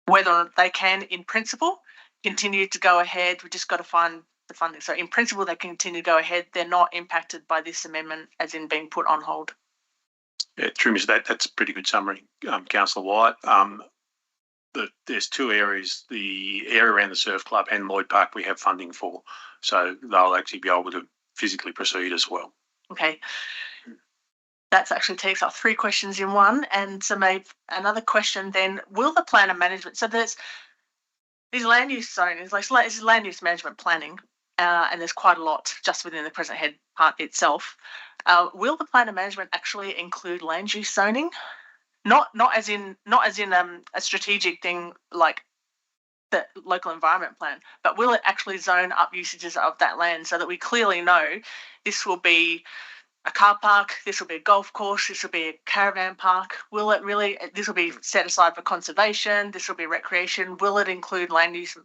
Whether or not they can, in principle, continue to go ahead, we just got to find the funding. So in principle, they continue to go ahead. They're not impacted by this amendment as in being put on hold. Yeah, true, that's a pretty good summary, Councillor White. There's 2 areas, the area around the Surf Club and Lloyd Park we have funding for. So they'll actually be able to physically proceed as well. Okay. That actually takes up 3 questions in one. And so maybe another question then, will the plan of management, so there's these land use zones, like this is land use management planning, and there's quite a lot just within the Crescent Head part itself. Will the plan of management actually include land use zoning? Not as in a strategic thing like the local environment plan, but will it actually zone up usages of that land so that we clearly know this will be a car park, this will be a golf course, this will be a caravan park? Will it really, this will be set aside for conservation, this will be recreation? Will it include land use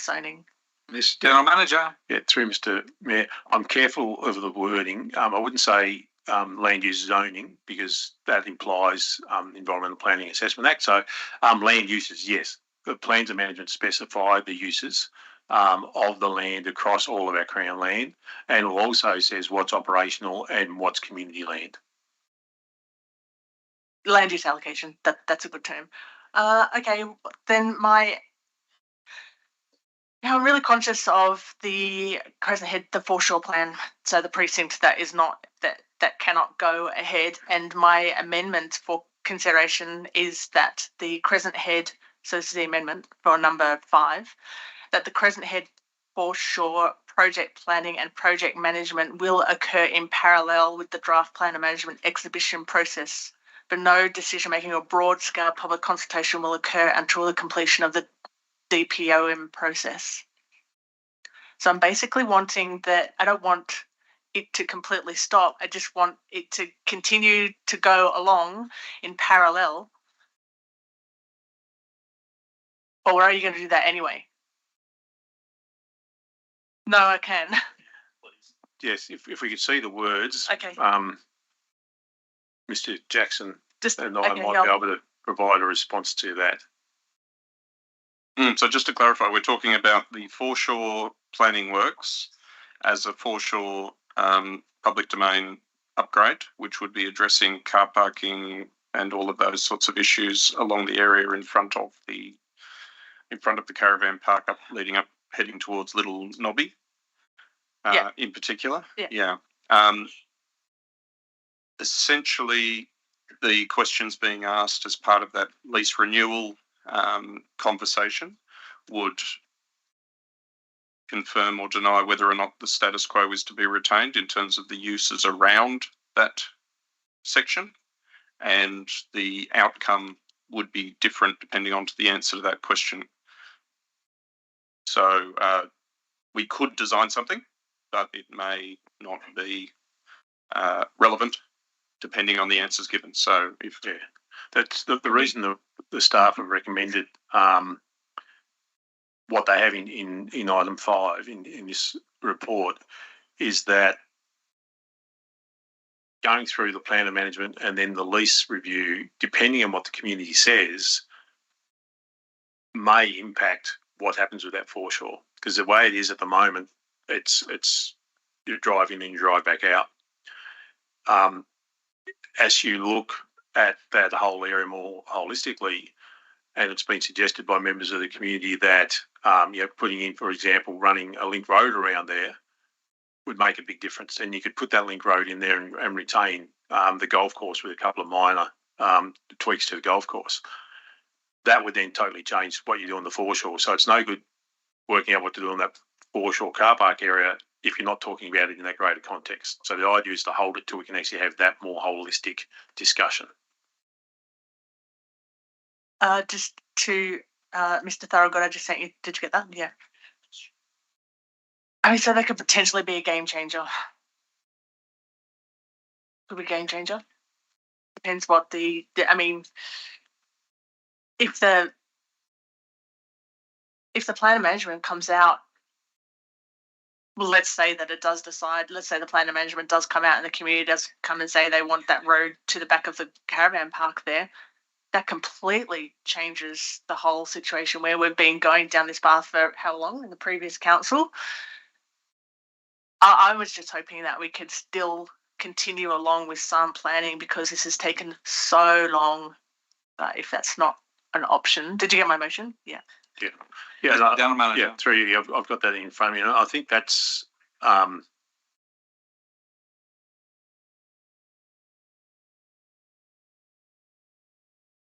zoning? Mr. General Manager. Yeah, through Mr. Mayor, I'm careful of the wording. I wouldn't say land use zoning because that implies Environmental Planning Assessment Act. So land uses, yes. The plans of management specify the uses of the land across all of our Crown land, and it also says what's operational and what's community land. Land use allocation, that's a good term. Okay, then I'm really conscious of the Crescent Head, the foreshore plan, so the precinct that is not, that cannot go ahead, and my amendment for consideration is that the Crescent Head, so this is the amendment for number 5, that the Crescent Head foreshore project planning and project management will occur in parallel with the draft plan of management exhibition process, but no decision-making or broad-scale public consultation will occur until the completion of the DPOM process. So I'm basically wanting that, I don't want it to completely stop, I just want it to continue to go along in parallel. Or are you going to do that anyway? No, I can. Yes, if we could see the words, Okay. Mr. Jackson and I okay, might be able to provide a response to that. So just to clarify, we're talking about the foreshore planning works as a foreshore public domain upgrade, which would be addressing car parking and all of those sorts of issues along the area in front of the caravan park leading up, heading towards Little Nobby, in particular. Yeah. Essentially, the questions being asked as part of that lease renewal conversation would confirm or deny whether or not the status quo is to be retained in terms of the uses around that section, and the outcome would be different depending on the answer to that question. So we could design something, but it may not be relevant depending on the answers given. So if that's the reason the staff have recommended what they have in item 5 in this report is that going through the plan of management and then the lease review, depending on what the community says, may impact what happens with that foreshore. Because the way it is at the moment, it's you drive in and you drive back out. As you look at that whole area more holistically, and it's been suggested by members of the community that putting in, for example, running a link road around there would make a big difference. And you could put that link road in there and retain the golf course with a couple of minor tweaks to the golf course. That would then totally change what you do on the foreshore. So it's no good working out what to do on that foreshore car park area if you're not talking about it in that greater context. So the idea is to hold it till we can actually have that more holistic discussion. Just to Mr. Thorogood, I just sent you. Did you get that? Yeah. I mean, so that could potentially be a game changer. Could be a game changer. Depends what I mean, if the plan of management comes out, well, let's say that it does decide, let's say the plan of management does come out and the community does come and say they want that road to the back of the caravan park there, that completely changes the whole situation where we've been going down this path for how long in the previous council. I was just hoping that we could still continue along with some planning because this has taken so long. If that's not an option. Did you get my motion? Yeah. Yeah, three. I've got that in front of me. And I think that's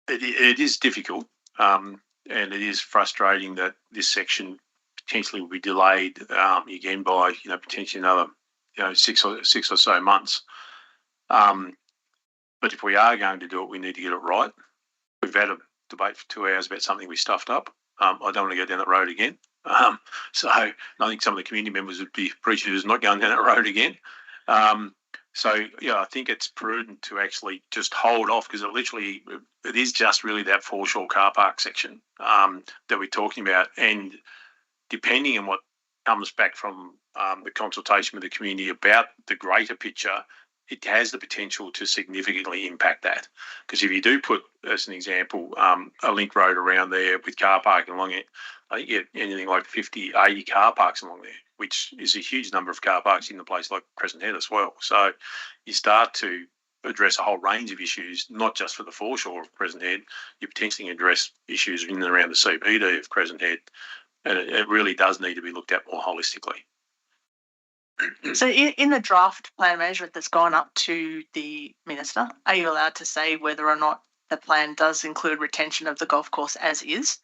it is difficult, and it is frustrating that this section potentially will be delayed again by potentially another 6 or so months. But if we are going to do it, we need to get it right. We've had a debate for 2 hours about something we stuffed up. I don't want to go down that road again. So I think some of the community members would be appreciative of not going down that road again. So I think it's prudent to actually just hold off because it is just really that foreshore car park section that we're talking about. And depending on what comes back from the consultation with the community about the greater picture, it has the potential to significantly impact that. Because if you do put, as an example, a link road around there with car parking along it, I think you get anything like 50, 80 car parks along there, which is a huge number of car parks in a place like Crescent Head as well. So you start to address a whole range of issues, not just for the foreshore of Crescent Head. You potentially address issues in and around the CBD of Crescent Head. And it really does need to be looked at more holistically. So in the draft plan of management that's gone up to the minister, are you allowed to say whether or not the plan does include retention of the golf course as is?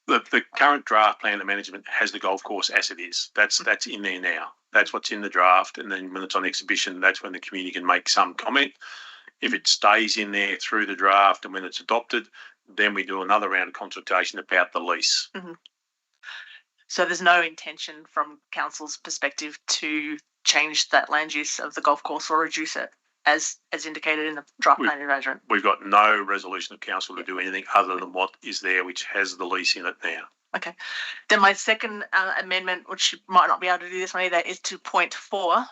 The current draft plan of management has the golf course as it is. That's in there now. That's what's in the draft. And then when it's on exhibition, that's when the community can make some comment. If it stays in there through the draft and when it's adopted, then we do another round of consultation about the lease. Mm-hmm. So there's no intention from council's perspective to change that land use of the golf course or reduce it as indicated in the draft plan of management? We've got no resolution of council to do anything other than what is there, which has the lease in it now. Okay. Then my second amendment, which you might not be able to do this one either, is to point 4,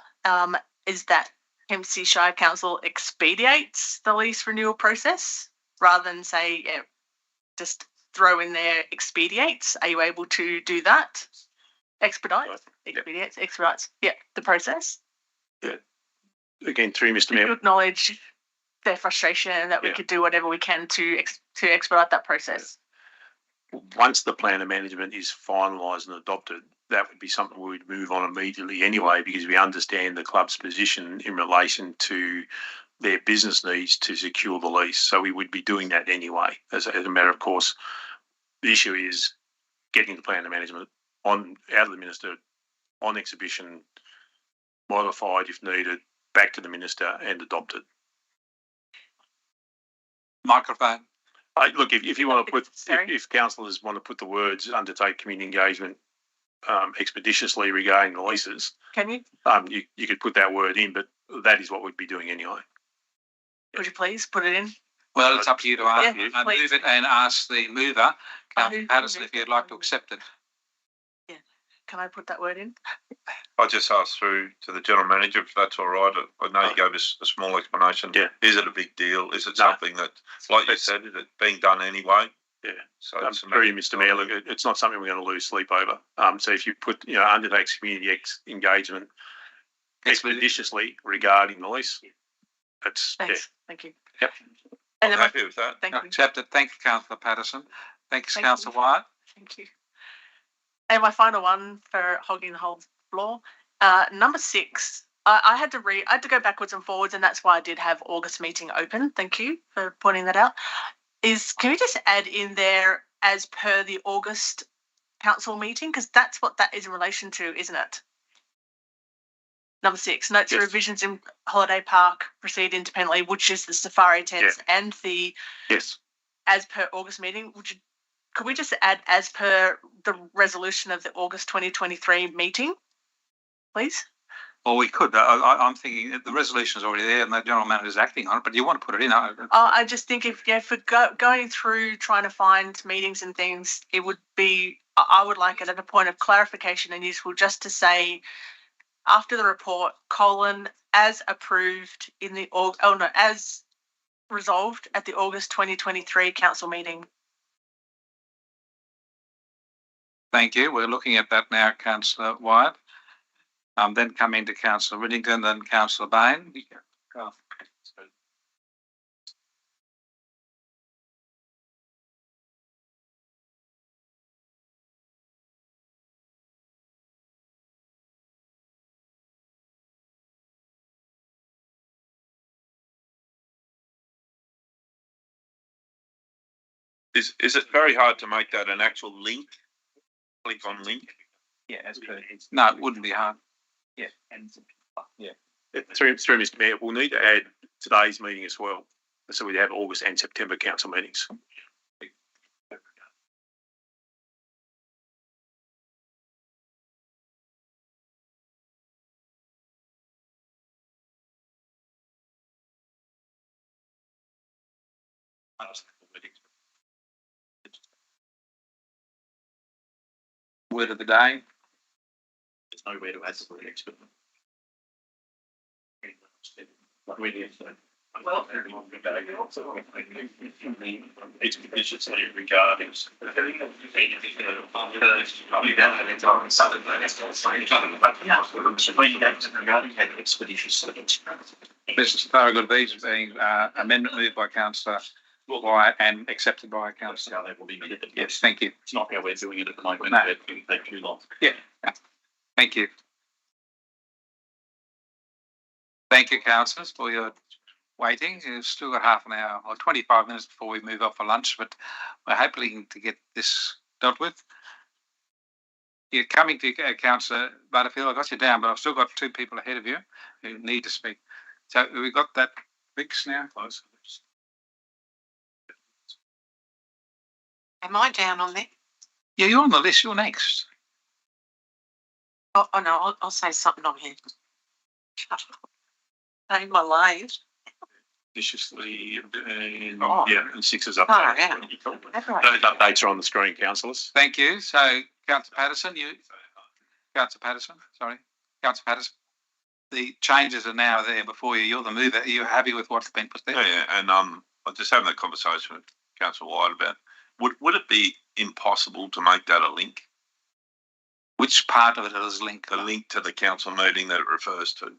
is that Kempsey Shire Council expedites the lease renewal process rather than say, just throw in there expediates. Are you able to do that? Expedites? Expedites. Yeah, the process. Yeah. Again, through Mr. Mayor. To acknowledge their frustration and that we could do whatever we can to expedite that process. Once the plan of management is finalised and adopted, that would be something we would move on immediately anyway, because we understand the club's position in relation to their business needs to secure the lease. So we would be doing that anyway. As a matter of course, the issue is getting the plan of management out of the minister, on exhibition, modified if needed, back to the minister and adopted. Microphone. Look, if you want to put, if councillors want to put the words undertake community engagement expeditiously regarding the leases, can you? You could put that word in, but that is what we'd be doing anyway. Would you please put it in? Well, it's up to you to ask. Yeah, Move please. it and ask the mover, Who- Patterson, if you'd like to accept it. Can I put that word in? I just asked through to the general manager if that's all right. I know you gave us a small explanation. Yeah. Is it a big deal? Is it No. something that, like you said, is it being done anyway? Yeah. So it's a Through you, matter- Mr. Mayor, look, it's not something we're going to lose sleep over. So if you put, undertakes community engagement expeditiously regarding noise, that's, Thanks. Thank you. Yep. And I'm then my, happy with that. thank you. Accepted. Thank you, Councillor Patterson. Thanks, Thank Councillor you. Wyatt. Thank you. And my final one for hogging the whole floor. Number 6. I had to go backwards and forwards, and that's why I did have August meeting open. Thank you for pointing that out. Can we just add in there as per the August council meeting? Because that's what that is in relation to, isn't it? Number 6, notes Yes. revisions in holiday park proceed independently, which is the safari tents and the yes. as per August meeting. Could we just add as per the resolution of the August 2023 meeting, please? Or we could. I'm thinking the resolution is already there and the general manager is acting on it, but you want to put it in. I just think if for going through trying to find meetings and things, it would be, I would like it at a point of clarification and useful just to say after the report, as approved in the, as resolved at the August 2023 council meeting. Thank you. We're looking at that now, Councillor Wyatt. Then coming to Councillor Riddington, then Councillor Bain. Is it very hard to make that an actual link? Click on link. Yeah, as per. No, it wouldn't be hard. Yeah, and Through Mr. Mayor, we'll need to add today's meeting as well. So we have August and September council meetings. Word of the day. There's nowhere to add the word expert. Well, expeditiously regarding. Mr. Thorogood, these being amendment moved by Councillor Wyatt and accepted by Councillor. Yes, thank you. It's not how we're doing it at the moment. No. It can take too long. Yeah, thank you. Thank you, councillors, for your waiting. You've still got half an hour or 25 minutes before we move off for lunch, but we're hoping to get this dealt with. You're coming to Councillor Butterfield. I got you down, but I've still got 2 people ahead of you who need to speak. So we've got that fixed now. Am I down on there? Yeah, you're on the list. You're next. Oh no, I'll say something on here. Shut up. Name my lane. Viciously, Oh. and 6 is up. Oh, yeah. That's right. Those updates are on the screen, councillors. Thank you. So, Councillor Patterson, Councillor Patterson, the changes are now there before you. You're the mover. Are you happy with what's been put there? Yeah, and I'm just having that conversation with Councillor Wyatt about would it be impossible to make that a link? Which part of it is linked? The link to the council meeting that it refers to.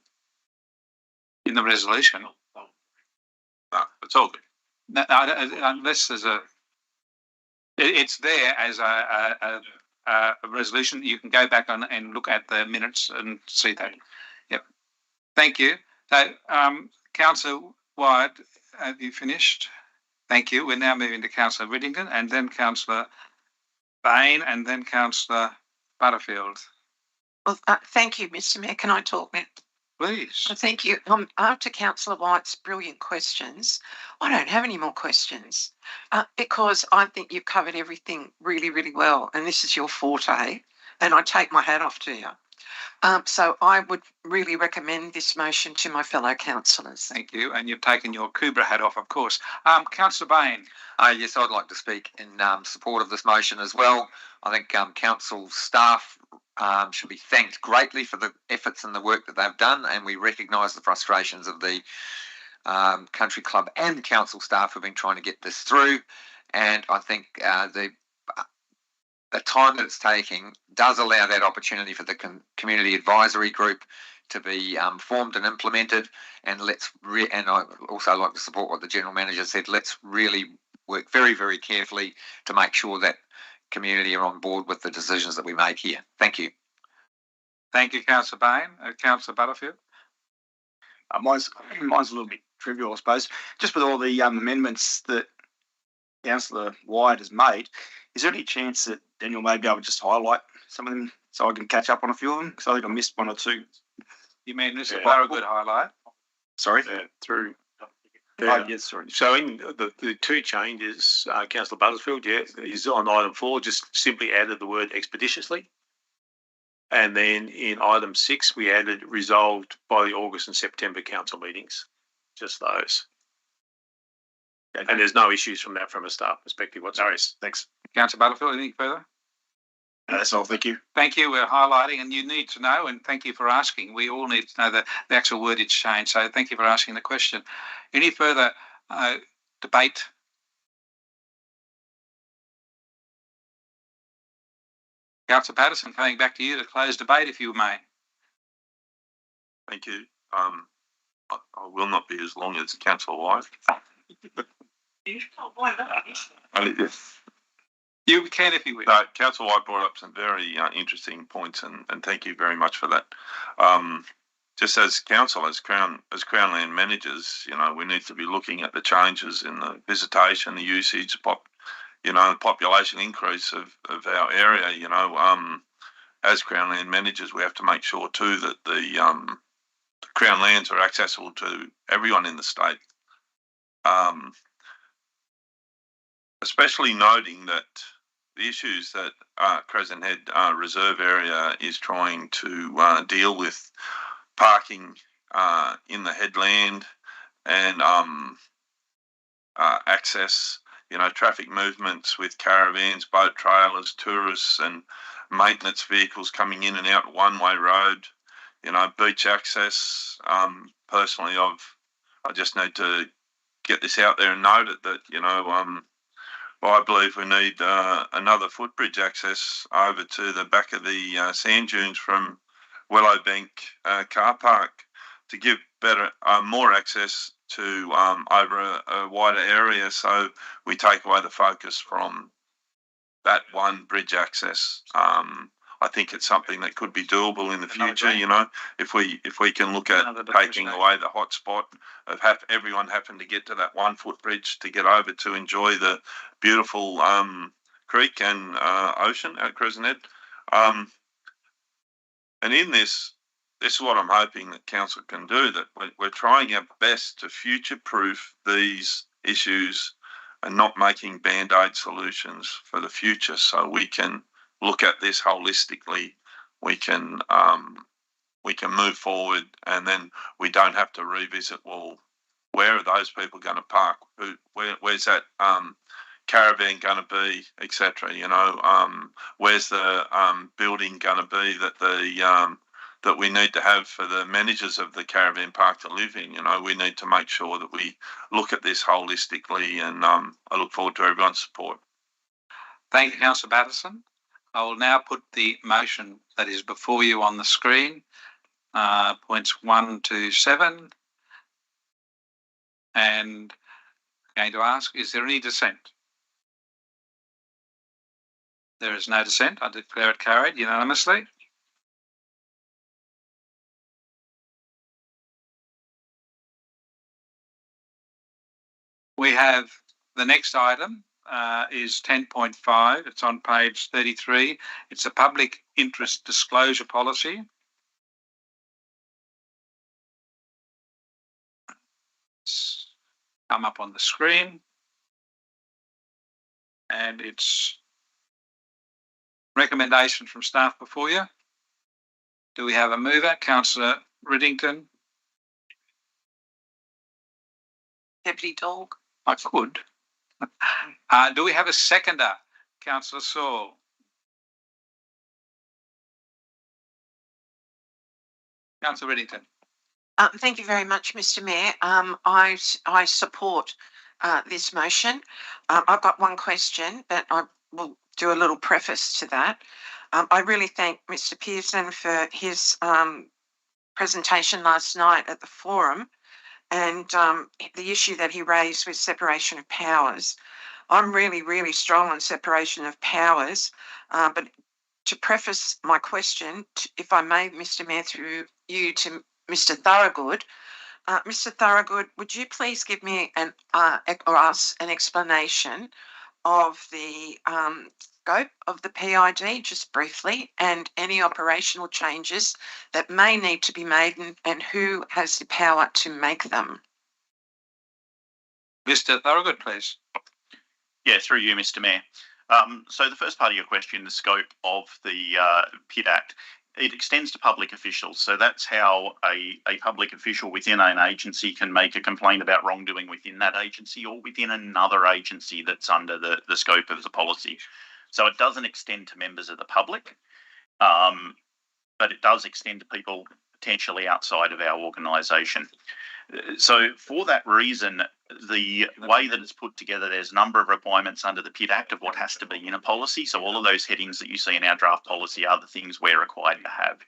In the resolution? No, it's all good. No, unless there's it's there as a resolution. You can go back on and look at the minutes and see that. Yep. Thank you. So, Councillor Wyatt, have you finished? Thank you. We're now moving to Councillor Riddington and then Councillor Bain and then Councillor Butterfield. Well, thank you, Mr. Mayor. Can I talk now? Please. Thank you. After Councillor Wyatt's brilliant questions, I don't have any more questions because I think you've covered everything really, really well, and this is your forte, and I take my hat off to you. So I would really recommend this motion to my fellow councillors. Thank you. And you've taken your Kubra hat off, of course. Councillor Bain. Yes, I'd like to speak in support of this motion as well. I think council staff should be thanked greatly for the efforts and the work that they've done, and we recognise the frustrations of the country club and the council staff who've been trying to get this through. And I think the time that it's taking does allow that opportunity for the community advisory group to be formed and implemented. And and I also like to support what the general manager said. Let's really work very, very carefully to make sure that community are on board with the decisions that we make here. Thank you. Thank you, Councillor Bain. Councillor Butterfield. Mine's a little bit trivial, I suppose. Just with all the amendments that Councillor Wyatt has made, is there any chance that Daniel may be able to just highlight some of them so I can catch up on a few of them? Because I think I missed one or two. You mean this is a good highlight? Sorry? Through. Oh, yes, sorry. So in the two changes, Councillor Butterfield, is on item 4, just simply added the word expeditiously. And then in item 6, we added resolved by the August and September council meetings. Just those. Okay. And there's no issues from that from a staff perspective whatsoever. No, thanks. Councillor Butterfield, anything further? No, that's all. Thank you. Thank you. We're highlighting, and you need to know, and thank you for asking. We all need to know the actual wordage change. So thank you for asking the question. Any further debate? Councillor Patterson, coming back to you to close debate, if you may. Thank you. I will not be as long as Councillor White. You can if you wish. No, Councillor White brought up some very interesting points, and thank you very much for that. Just as council, as Crown Land managers, we need to be looking at the changes in the visitation, the usage, the population increase of our area. As Crown Land managers, we have to make sure too that the Crown lands are accessible to everyone in the state. Especially noting that the issues that Crescent Head Reserve Area is trying to deal with, parking in the headland and access, traffic movements with caravans, boat trailers, tourists and maintenance vehicles coming in and out one-way road, beach access. Personally, I just need to get this out there and note it that, I believe we need another footbridge access over to the back of the sand dunes from Willowbank car park to give more access to over a wider area, so we take away the focus from that one bridge access. I think it's something that could be doable in the future. If we can look at taking away the hot spot of everyone having to get to that 1 footbridge to get over to enjoy the beautiful creek and ocean at Crescent Head. And in this is what I'm hoping that council can do, that we're trying our best to future-proof these issues and not making band-aid solutions for the future, so we can look at this holistically. We can move forward, and then we don't have to revisit, well, where are those people going to park? Where's that caravan going to be, etc. Where's the building going to be that we need to have for the managers of the caravan park to live in? We need to make sure that we look at this holistically, and I look forward to everyone's support. Thank you, Councillor Patterson. I will now put the motion that is before you on the screen, points 1 to 7, and I'm going to ask, is there any dissent? There is no dissent. I declare it carried unanimously. We have the next item is 10.5. It's on page 33. It's a public interest disclosure policy. It's come up on the screen, and it's recommendation from staff before you. Do we have a mover? Councillor Riddington? Deputy Dog. I could. Do we have a seconder? Councillor Saul? Councillor Riddington? Thank you very much, Mr. Mayor. I support this motion. I've got one question, but I will do a little preface to that. I really thank Mr. Pearson for his presentation last night at the forum and the issue that he raised with separation of powers. I'm really strong on separation of powers, but to preface my question, if I may, Mr. Mayor, through you to Mr. Thorogood. Mr. Thorogood, would you please give me or us an explanation of the scope of the PID, just briefly, and any operational changes that may need to be made and who has the power to make them? Mr. Thorogood, please. Yeah, through you, Mr. Mayor. So the first part of your question, the scope of the PID Act, it extends to public officials. So that's how a public official within an agency can make a complaint about wrongdoing within that agency or within another agency that's under the scope of the policy. So it doesn't extend to members of the public, but it does extend to people potentially outside of our organisation. So for that reason, the way that it's put together, there's a number of requirements under the PID Act of what has to be in a policy. So all of those headings that you see in our draft policy are the things we're required to have.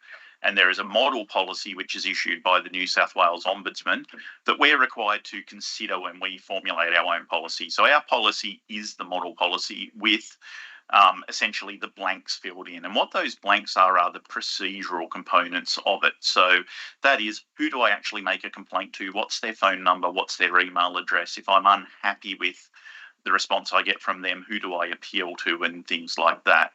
And there is a model policy which is issued by the New South Wales Ombudsman that we're required to consider when we formulate our own policy. So our policy is the model policy with essentially the blanks filled in. And what those blanks are the procedural components of it. So that is, who do I actually make a complaint to? What's their phone number? What's their email address? If I'm unhappy with the response I get from them, who do I appeal to, and things like that.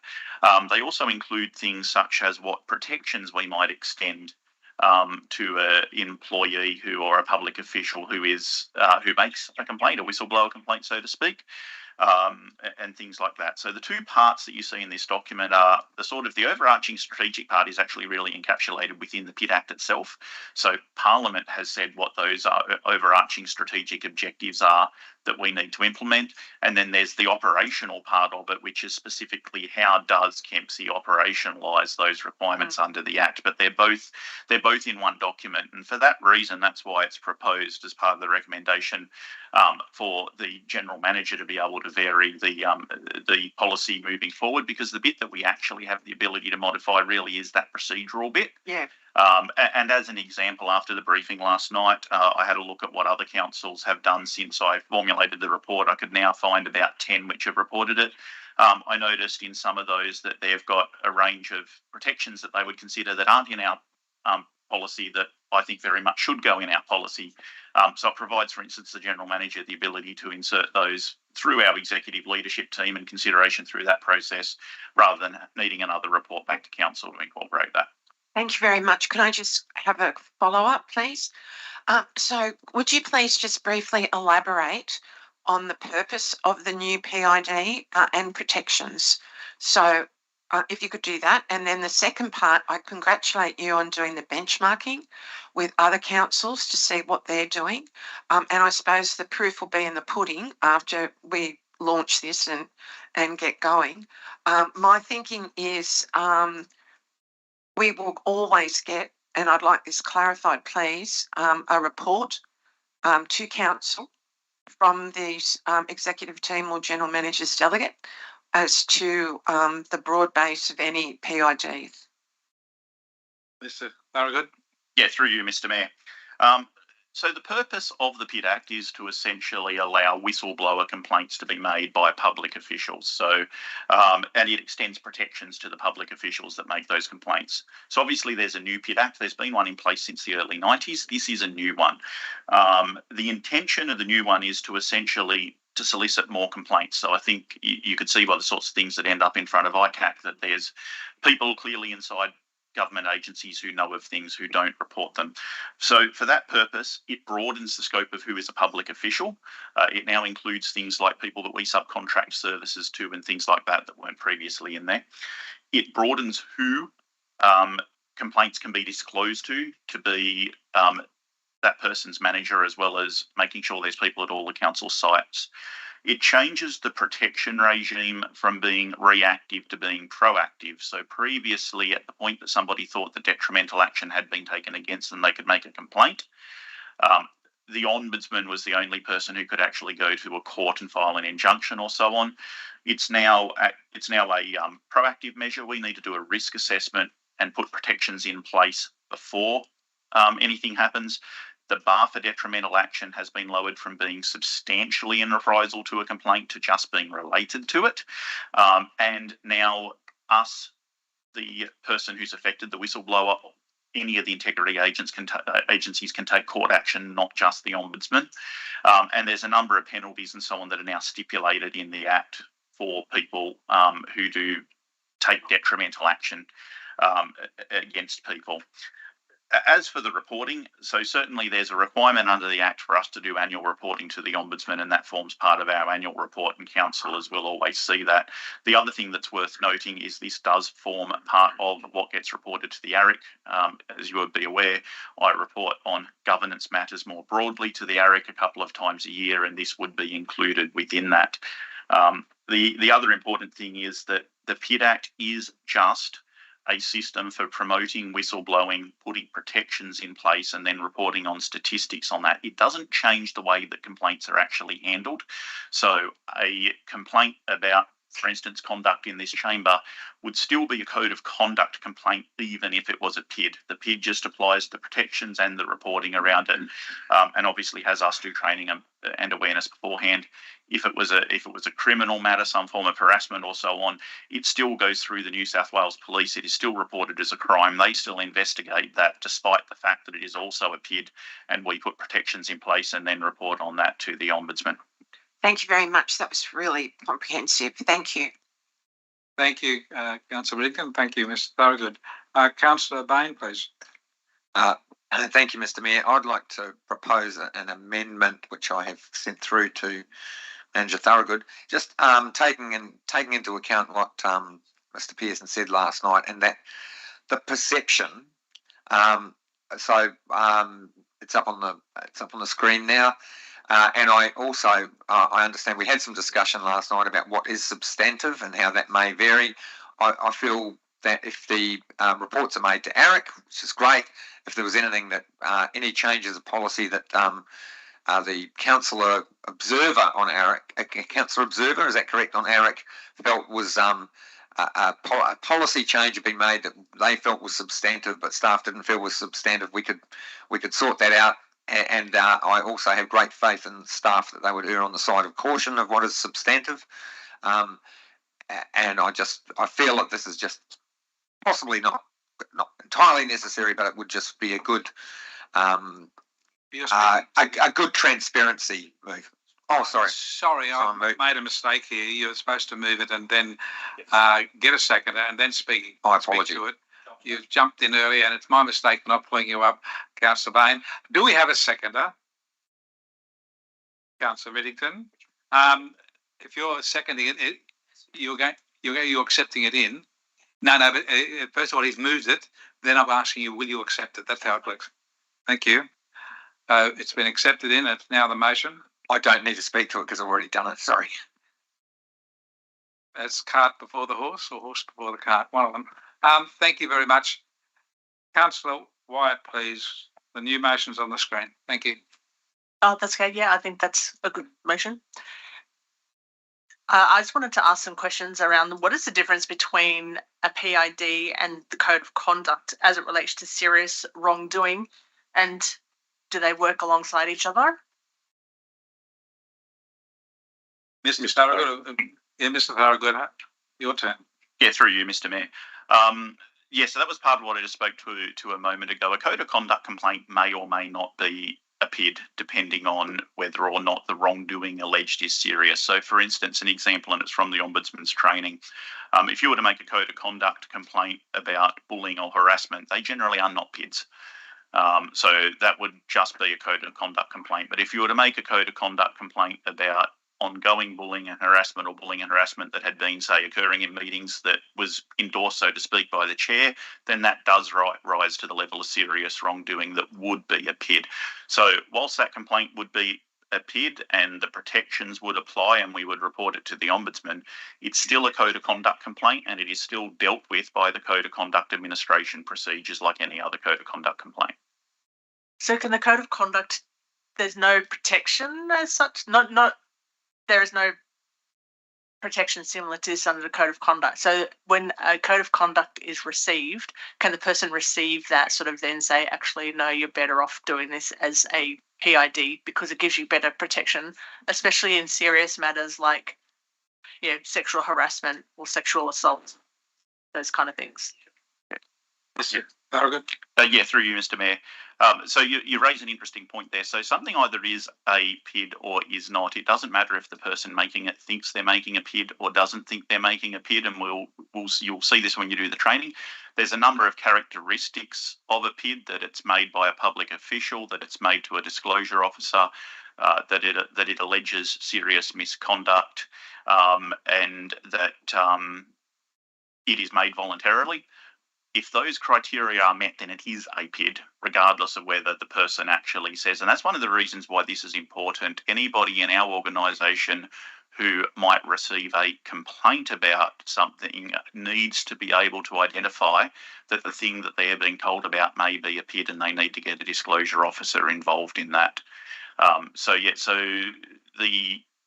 They also include things such as what protections we might extend to an employee or a public official who makes a complaint, a whistleblower complaint, so to speak. And things like that. So the two parts that you see in this document are the overarching strategic part is actually really encapsulated within the PID Act itself. So Parliament has said what those overarching strategic objectives are that we need to implement. And then there's the operational part of it, which is specifically how does Kempsey operationalise those requirements under the Act. But they're both in one document. And for that reason, that's why it's proposed as part of the recommendation for the General Manager to be able to vary the policy moving forward, because the bit that we actually have the ability to modify really is that procedural bit. Yeah. And as an example, after the briefing last night, I had a look at what other councils have done since I formulated the report. I could now find about 10 which have reported it. I noticed in some of those that they've got a range of protections that they would consider that aren't in our policy that I think very much should go in our policy. So it provides, for instance, the General Manager the ability to insert those through our executive leadership team and consideration through that process, rather than needing another report back to Council to incorporate that. Thank you very much. Can I just have a follow-up, please? So would you please just briefly elaborate on the purpose of the new PID and protections? So if you could do that. And then the second part, I congratulate you on doing the benchmarking with other councils to see what they're doing. And I suppose the proof will be in the pudding after we launch this and get going. My thinking is we will always get, and I'd like this clarified, please, a report to council from the executive team or general manager's delegate as to the broad base of any PIDs. Mr. Thorogood? Yeah, through you, Mr. Mayor. So the purpose of the PID Act is to essentially allow whistleblower complaints to be made by public officials. So, and it extends protections to the public officials that make those complaints. So obviously there's a new PID Act. There's been one in place since the early 90s. This is a new one. The intention of the new one is to essentially to solicit more complaints. So I think you could see by the sorts of things that end up in front of ICAC that there's people clearly inside government agencies who know of things who don't report them. So for that purpose, it broadens the scope of who is a public official. It now includes things like people that we subcontract services to and things like that that weren't previously in there. It broadens who complaints can be disclosed to be that person's manager, as well as making sure there's people at all the council sites. It changes the protection regime from being reactive to being proactive. So previously, at the point that somebody thought that detrimental action had been taken against them, they could make a complaint. The Ombudsman was the only person who could actually go to a court and file an injunction or so on. It's now a proactive measure. We need to do a risk assessment and put protections in place before anything happens. The bar for detrimental action has been lowered from being substantially in reprisal to a complaint to just being related to it. And now us, the person who's affected, the whistleblower, any of the integrity agencies can take court action, not just the Ombudsman. And there's a number of penalties and so on that are now stipulated in the Act for people who do take detrimental action against people. As for the reporting, so certainly there's a requirement under the Act for us to do annual reporting to the Ombudsman, and that forms part of our annual report, and councillors will always see that. The other thing that's worth noting is this does form part of what gets reported to the ARIC. As you would be aware, I report on governance matters more broadly to the ARIC a couple of times a year, and this would be included within that. The other important thing is that the PID Act is just a system for promoting whistleblowing, putting protections in place, and then reporting on statistics on that. It doesn't change the way that complaints are actually handled. So a complaint about, for instance, conduct in this chamber would still be a code of conduct complaint, even if it was a PID. The PID just applies the protections and the reporting around it, and obviously has us do training and awareness beforehand. If it was a criminal matter, some form of harassment or so on, it still goes through the New South Wales Police. It is still reported as a crime. They still investigate that, despite the fact that it is also a PID, and we put protections in place and then report on that to the Ombudsman. Thank you very much. That was really comprehensive. Thank you. Thank you, Councillor Riddington. Thank you, Mr. Thorogood. Councillor Bain, please. Thank you, Mr. Mayor. I'd like to propose an amendment which I have sent through to Manager Thorogood, just taking into account what Mr. Pearson said last night, and that the perception. It's up on the screen now. And I also, I understand we had some discussion last night about what is substantive and how that may vary. I feel that if the reports are made to ARIC, which is great, if there was anything that, any changes of policy that the councillor observer on ARIC, councillor observer, is that correct, on ARIC, felt was a policy change had been made that they felt was substantive, but staff didn't feel was substantive, we could sort that out. And I also have great faith in staff that they would err on the side of caution of what is substantive. And I feel that this is just possibly not entirely necessary, but it would just be a good good transparency move. Oh, sorry. Sorry, I made a mistake here. You were supposed to move it and then get a seconder and then speak to it. You've jumped in early, and it's my mistake for not pulling you up, Councillor Bain. Do we have a seconder? Councillor Riddington. If you're seconding it, you're accepting it in. No, but first of all, he's moved it. Then I'm asking you, will you accept it? That's how it works. Thank you. It's been accepted in. It's now the motion. I don't need to speak to it because I've already done it. Sorry. That's cart before the horse, or horse before the cart, one of them. Thank you very much. Councillor Wyatt, please. The new motion's on the screen. Thank you. Oh, that's okay. Yeah, I think that's a good motion. I just wanted to ask some questions around what is the difference between a PID and the code of conduct as it relates to serious wrongdoing, and do they work alongside each other? Mr. Thorogood, Mr. Thorogood, your turn. Yeah, through you, Mr. Mayor. So that was part of what I just spoke to a moment ago. A code of conduct complaint may or may not be a PID, depending on whether or not the wrongdoing alleged is serious. So, for instance, an example, and it's from the Ombudsman's training, if you were to make a code of conduct complaint about bullying or harassment, they generally are not PIDs. So that would just be a code of conduct complaint. But if you were to make a code of conduct complaint about ongoing bullying and harassment, or bullying and harassment that had been, say, occurring in meetings that was endorsed, so to speak, by the chair, then that does rise to the level of serious wrongdoing that would be a PID. So whilst that complaint would be a PID and the protections would apply and we would report it to the Ombudsman, it's still a code of conduct complaint and it is still dealt with by the code of conduct administration procedures like any other code of conduct complaint. So can the code of conduct, there's no protection as such? There is no protection similar to this under the code of conduct. So when a code of conduct is received, can the person receive that sort of then say, actually, no, you're better off doing this as a PID because it gives you better protection, especially in serious matters like, you know, sexual harassment or sexual assault, those kind of things? Yes, very good. Yeah, through you, Mr. Mayor. So you raise an interesting point there. So something either is a PID or is not. It doesn't matter if the person making it thinks they're making a PID or doesn't think they're making a PID, and you'll see this when you do the training. There's a number of characteristics of a PID: that it's made by a public official, that it's made to a disclosure officer, that it alleges serious misconduct, and that it is made voluntarily. If those criteria are met, then it is a PID, regardless of whether the person actually says. And that's one of the reasons why this is important. Anybody in our organisation who might receive a complaint about something needs to be able to identify that the thing that they're being told about may be a PID, and they need to get a disclosure officer involved in that.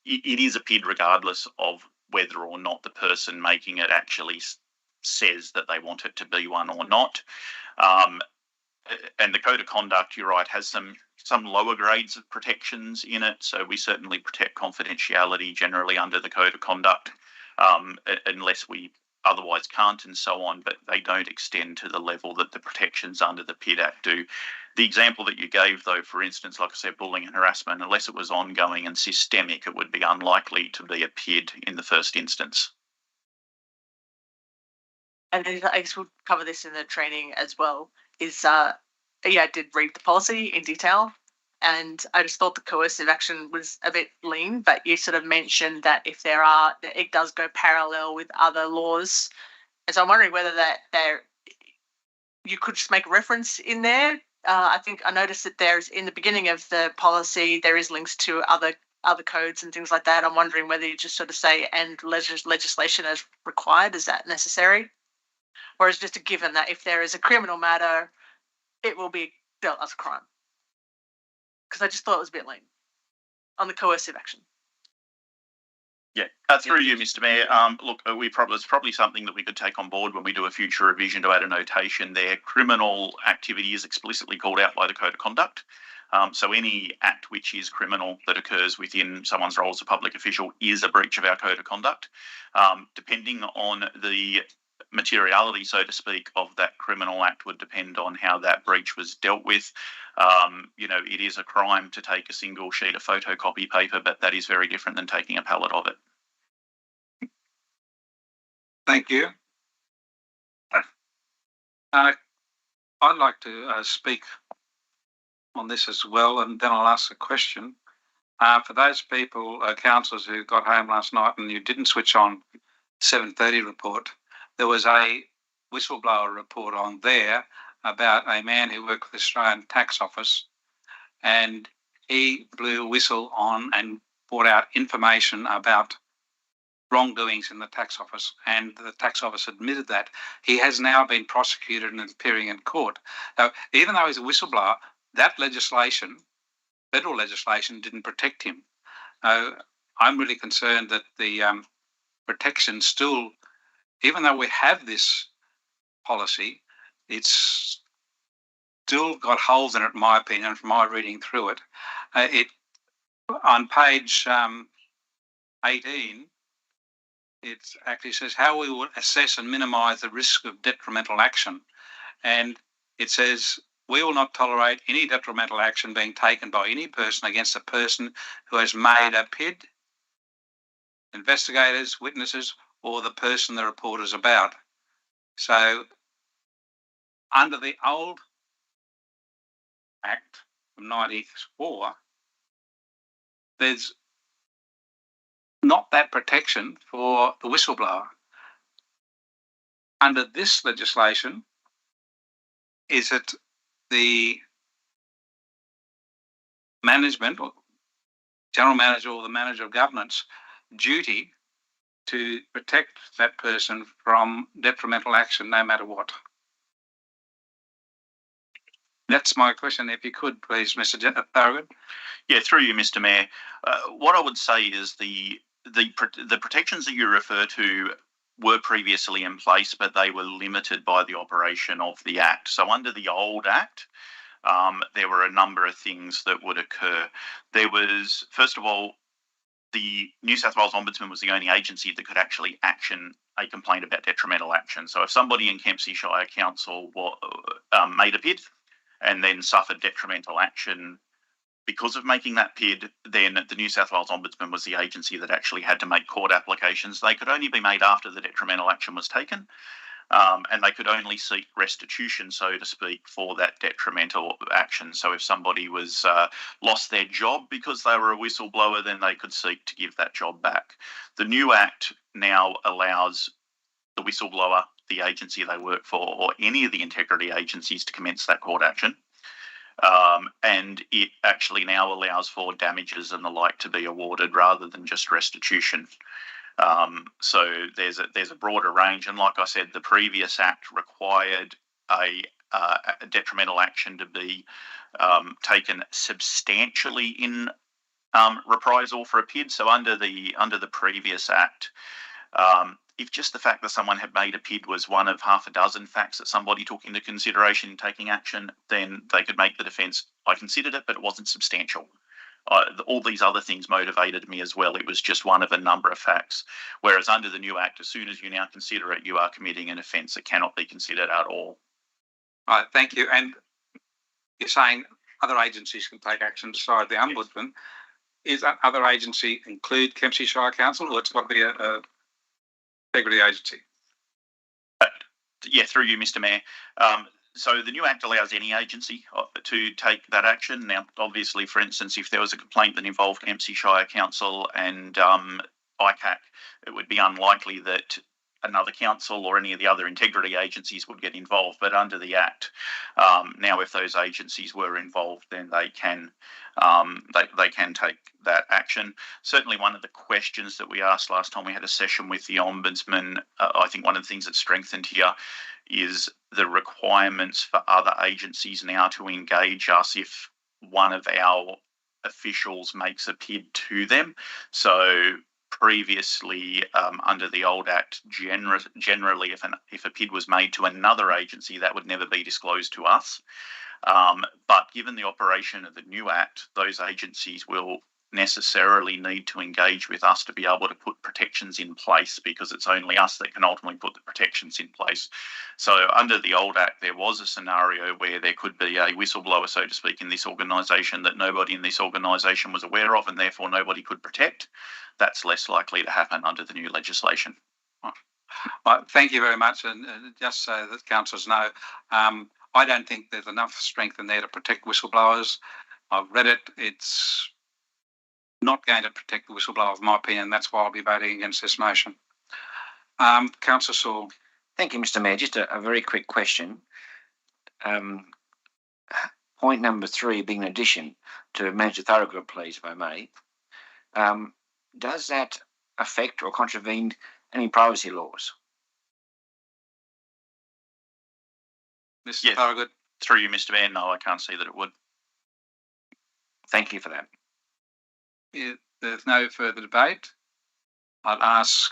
It is a PID regardless of whether or not the person making it actually says that they want it to be one or not. And the code of conduct, you're right, has some lower grades of protections in it. So we certainly protect confidentiality generally under the code of conduct, unless we otherwise can't, and so on, but they don't extend to the level that the protections under the PID Act do. The example that you gave, though, for instance, like I said, bullying and harassment, unless it was ongoing and systemic, it would be unlikely to be a PID in the first instance. And then I guess we'll cover this in the training as well, I did read the policy in detail, and I just thought the coercive action was a bit lean, but you sort of mentioned that if it does go parallel with other laws. And so I'm wondering whether you could just make a reference in there. I think I noticed that there's, in the beginning of the policy, there is links to other codes and things like that. I'm wondering whether you just sort of say, and legislation as required. Is that necessary? Or is it just a given that if there is a criminal matter, it will be dealt as a crime? Because I just thought it was a bit lean on the coercive action. Yeah, through you, Mr. Mayor. Look, it's probably something that we could take on board when we do a future revision to add a notation there. Criminal activity is explicitly called out by the Code of Conduct. So any act which is criminal that occurs within someone's role as a public official is a breach of our Code of Conduct. Depending on the materiality, so to speak, of that criminal act would depend on how that breach was dealt with. It is a crime to take a single sheet of photocopy paper, but that is very different than taking a pallet of it. Thank you. I'd like to speak on this as well, and then I'll ask a question. For those people, councillors who got home last night and you didn't switch on 7:30 report, there was a whistleblower report on there about a man who worked for the Australian Tax Office, and he blew a whistle on and brought out information about wrongdoings in the tax office, and the tax office admitted that. He has now been prosecuted and appearing in court. Now, even though he's a whistleblower, that legislation, federal legislation, didn't protect him. I'm really concerned that the protection still, even though we have this policy, it's still got holes in it, in my opinion, from my reading through it. On page 18, it actually says how we will assess and minimise the risk of detrimental action. And it says, we will not tolerate any detrimental action being taken by any person against a person who has made a PID, investigators, witnesses, or the person the report is about. So under the old Act of 94, there's not that protection for the whistleblower. Under this legislation, is it the management or general manager or the manager of governance duty to protect that person from detrimental action no matter what? That's my question. If you could, please, Mr. Thorogood. Yeah, through you, Mr. Mayor. What I would say is the protections that you refer to were previously in place, but they were limited by the operation of the Act. So under the old Act, there were a number of things that would occur. There was, first of all, the New South Wales Ombudsman was the only agency that could actually action a complaint about detrimental action. So if somebody in Kempsey Shire Council made a PID and then suffered detrimental action because of making that PID, then the New South Wales Ombudsman was the agency that actually had to make court applications. They could only be made after the detrimental action was taken, and they could only seek restitution, so to speak, for that detrimental action. So if somebody was lost their job because they were a whistleblower, then they could seek to give that job back. The new Act now allows the whistleblower, the agency they work for, or any of the integrity agencies to commence that court action. And it actually now allows for damages and the like to be awarded rather than just restitution. So there's a broader range, and like I said, the previous Act required a detrimental action to be taken substantially in reprisal for a PID. So under the previous Act, if just the fact that someone had made a PID was one of half a dozen facts that somebody took into consideration in taking action, then they could make the defence, I considered it, but it wasn't substantial. All these other things motivated me as well. It was just one of a number of facts. Whereas under the new Act, as soon as you now consider it, you are committing an offence that cannot be considered at all. Right, thank you. And you're saying other agencies can take action beside the Ombudsman. Is that other agency include Kempsey Shire Council, or it's got to be a integrity agency? Yeah, through you, Mr. Mayor. So the new Act allows any agency to take that action. Now, obviously, for instance, if there was a complaint that involved Kempsey Shire Council and ICAC, it would be unlikely that another council or any of the other integrity agencies would get involved. But under the Act, now if those agencies were involved, then they can take that action. Certainly one of the questions that we asked last time we had a session with the Ombudsman, I think one of the things that's strengthened here is the requirements for other agencies now to engage us if one of our officials makes a PID to them. So previously, under the old Act, generally if a PID was made to another agency, that would never be disclosed to us. But given the operation of the new Act, those agencies will necessarily need to engage with us to be able to put protections in place, because it's only us that can ultimately put the protections in place. So under the old Act, there was a scenario where there could be a whistleblower, so to speak, in this organisation that nobody in this organisation was aware of, and therefore nobody could protect. That's less likely to happen under the new legislation. Well, thank you very much. And just so that councillors know, I don't think there's enough strength in there to protect whistleblowers. I've read it. It's not going to protect the whistleblower, in my opinion. That's why I'll be voting against this motion. Councillor Saul. Thank you, Mr. Mayor. Just a very quick question. Point number 3 being an addition to Manager Thorogood, please, if I may. Does that affect or contravene any privacy laws? Mr. Thorogood. Through you, Mr. Mayor, no, I can't see that it would. Thank you for that. If there's no further debate, I'd ask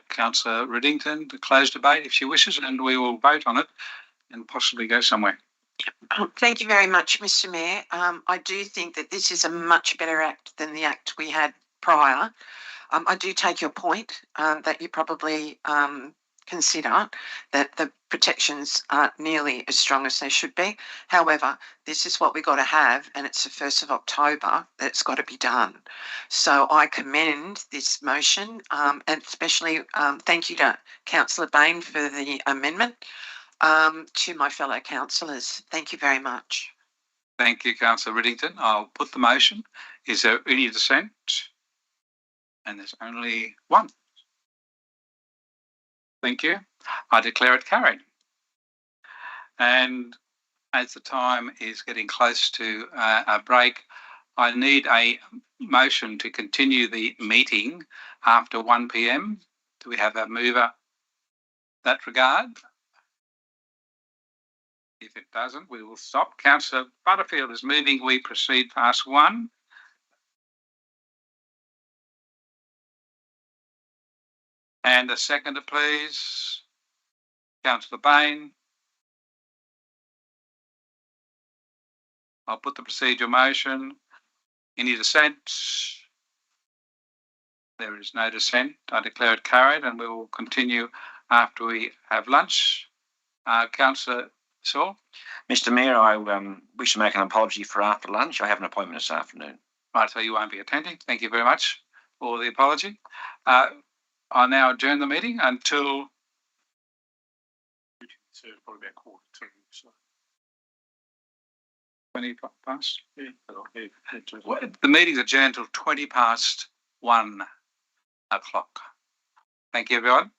Councillor Riddington to close debate if she wishes, and we will vote on it and possibly go somewhere. Thank you very much, Mr. Mayor. I do think that this is a much better Act than the Act we had prior. I do take your point that you probably consider that the protections aren't nearly as strong as they should be. However, this is what we got to have, and it's the 1st of October that it's got to be done. So I commend this motion, and especially thank you to Councillor Bain for the amendment, to my fellow councillors. Thank you very much. Thank you, Councillor Riddington. I'll put the motion. Is there any dissent? And there's only one. Thank you. I declare it carried. And as the time is getting close to a break, I need a motion to continue the meeting after 1 p.m. Do we have a mover that regard? If it doesn't, we will stop. Councillor Butterfield is moving. We proceed past 1. And a seconder, please. Councillor Bain. I'll put the procedural motion. Any dissent? There is no dissent. I declare it carried, and we will continue after we have lunch. Councillor Saul. Mr. Mayor, I wish to make an apology for after lunch. I have an appointment this afternoon. Right, so you won't be attending. Thank you very much for the apology. I now adjourn the meeting until probably about 1:45. So. 20 past. Yeah. Well, the meeting's adjourned until 20 past 1 o'clock. Thank you, everyone.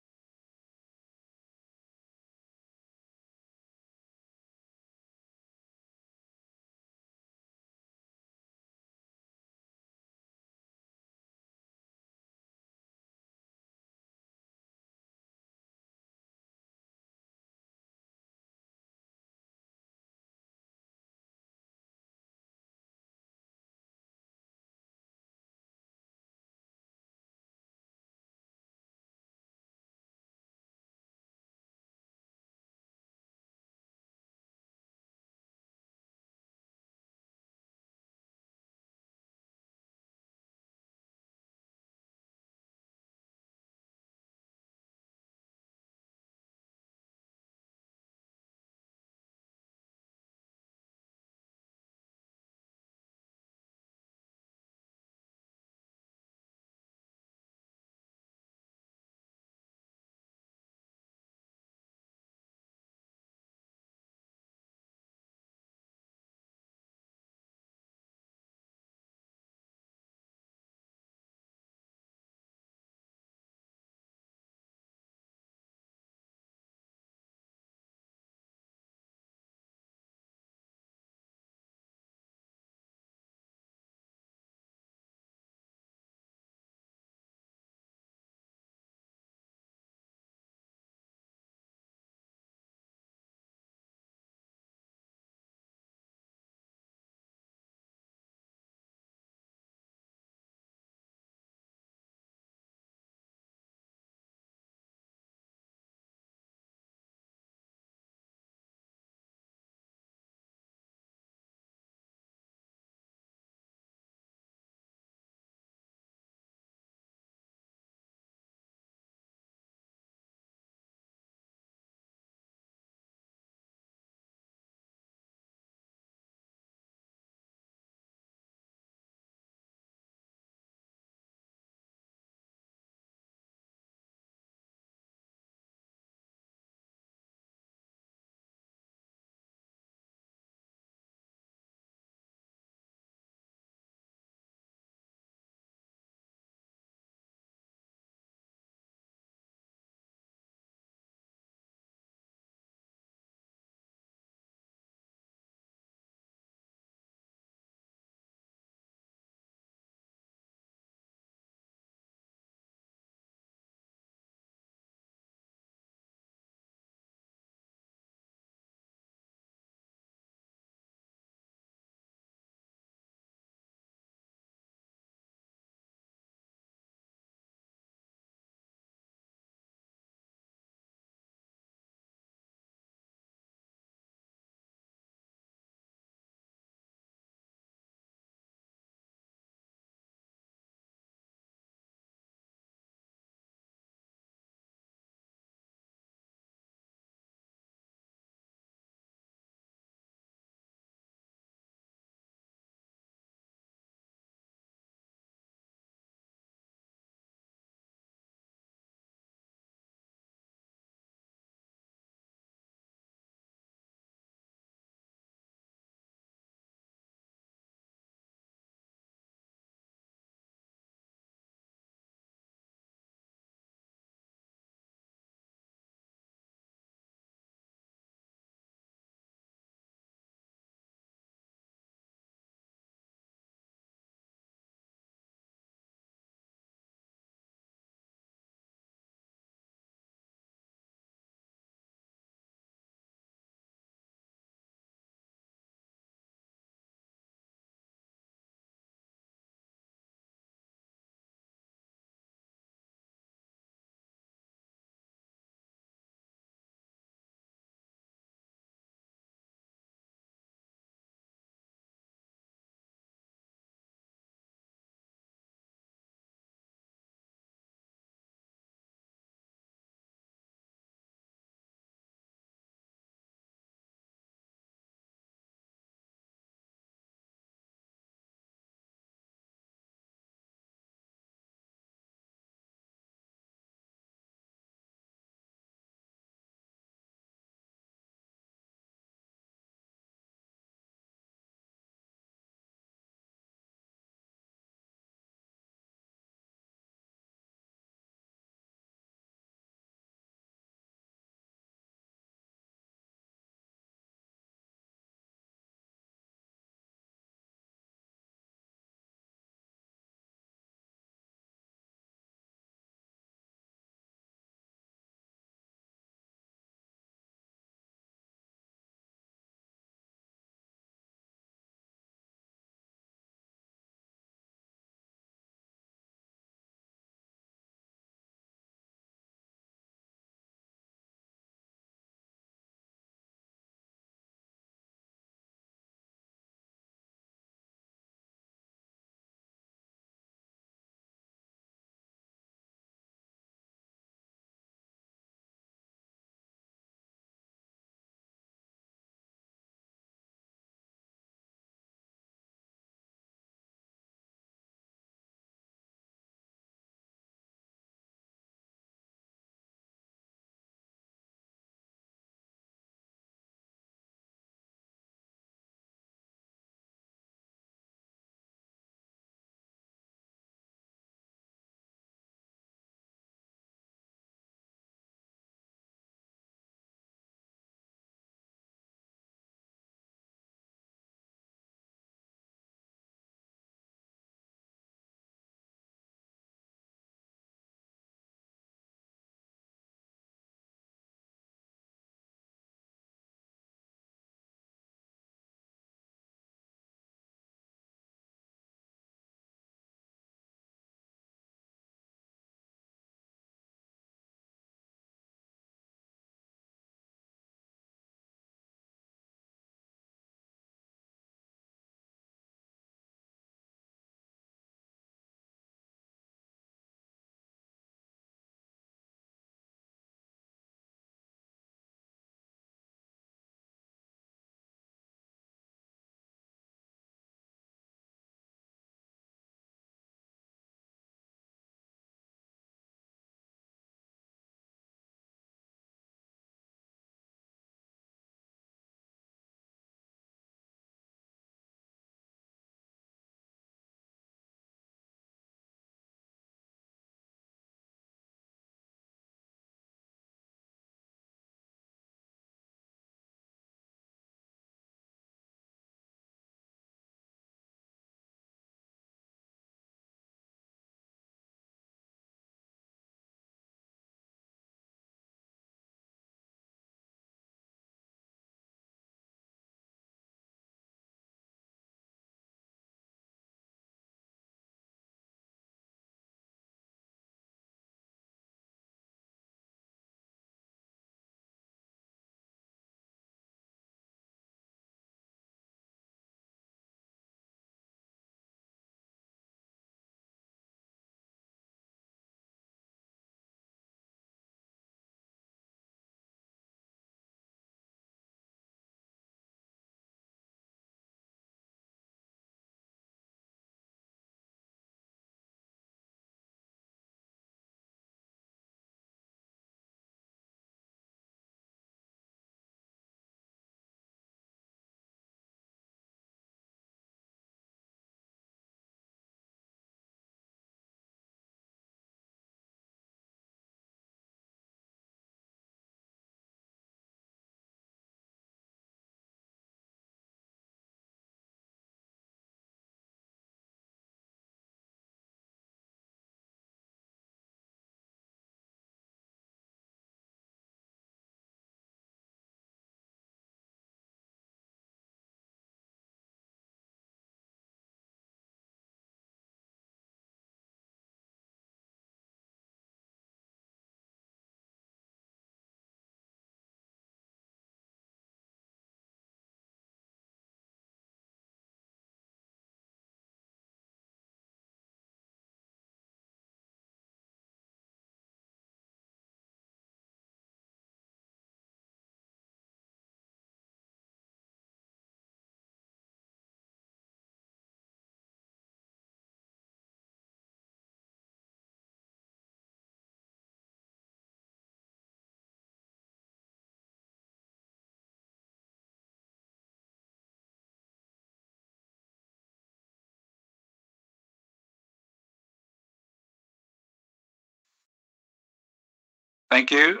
Thank you.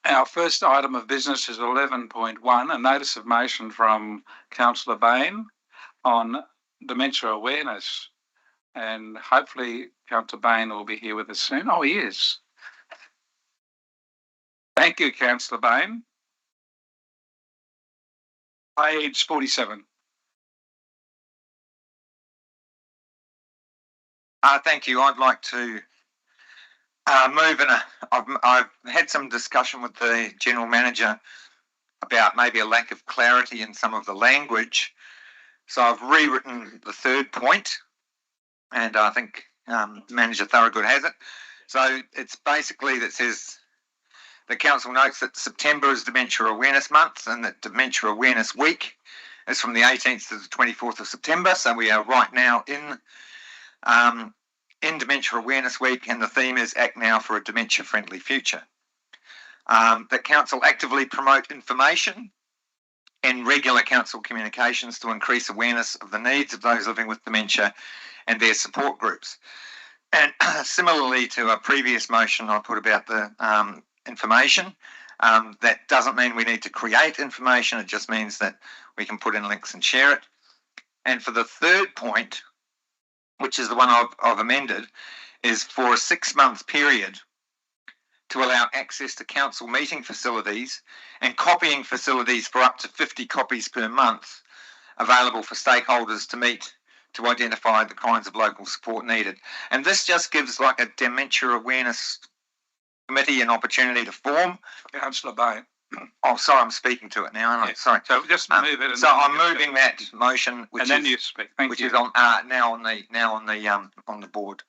Our first item of business is 11.1, a notice of motion from Councillor Bain on dementia awareness. And hopefully Councillor Bain will be here with us soon. Oh, he is. Thank you, Councillor Bain. Page 47. Thank you. I'd like to move I've had some discussion with the General Manager about maybe a lack of clarity in some of the language. So I've rewritten the third point, and I think Manager Thorogood has it. So it's basically that says the Council notes that September is Dementia Awareness Month and that Dementia Awareness Week is from the 18th to the 24th of September. So we are right now in Dementia Awareness Week, and the theme is Act Now for a Dementia-Friendly Future. That Council actively promote information and regular Council communications to increase awareness of the needs of those living with dementia and their support groups. And similarly to a previous motion I put about the information, that doesn't mean we need to create information, it just means that we can put in links and share it. And for the third point, which is the one I've amended, is for a 6-month period to allow access to council meeting facilities and copying facilities for up to 50 copies per month available for stakeholders to meet to identify the kinds of local support needed. And this just gives like a dementia awareness committee an opportunity to form. Councillor Bain. Oh, sorry, I'm speaking to it now, aren't I? Sorry. So just move it. So I'm moving that motion, which and then you speak. Thank which you. is on now on the board.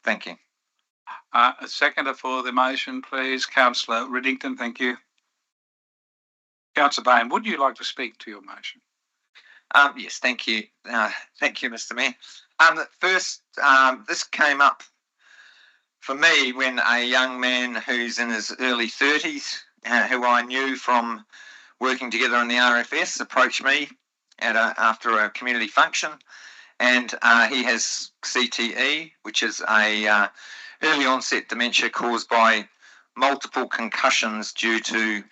Thank you. A seconder for the motion, please, Councillor Riddington. Thank you. Councillor Bain, would you like to speak to your motion? Yes, thank you. Thank you, Mr. Mayor. First, this came up for me when a young man who's in his early 30s, who I knew from working together in the RFS, approached me after a community function, and he has CTE, which is a early onset dementia caused by multiple concussions due to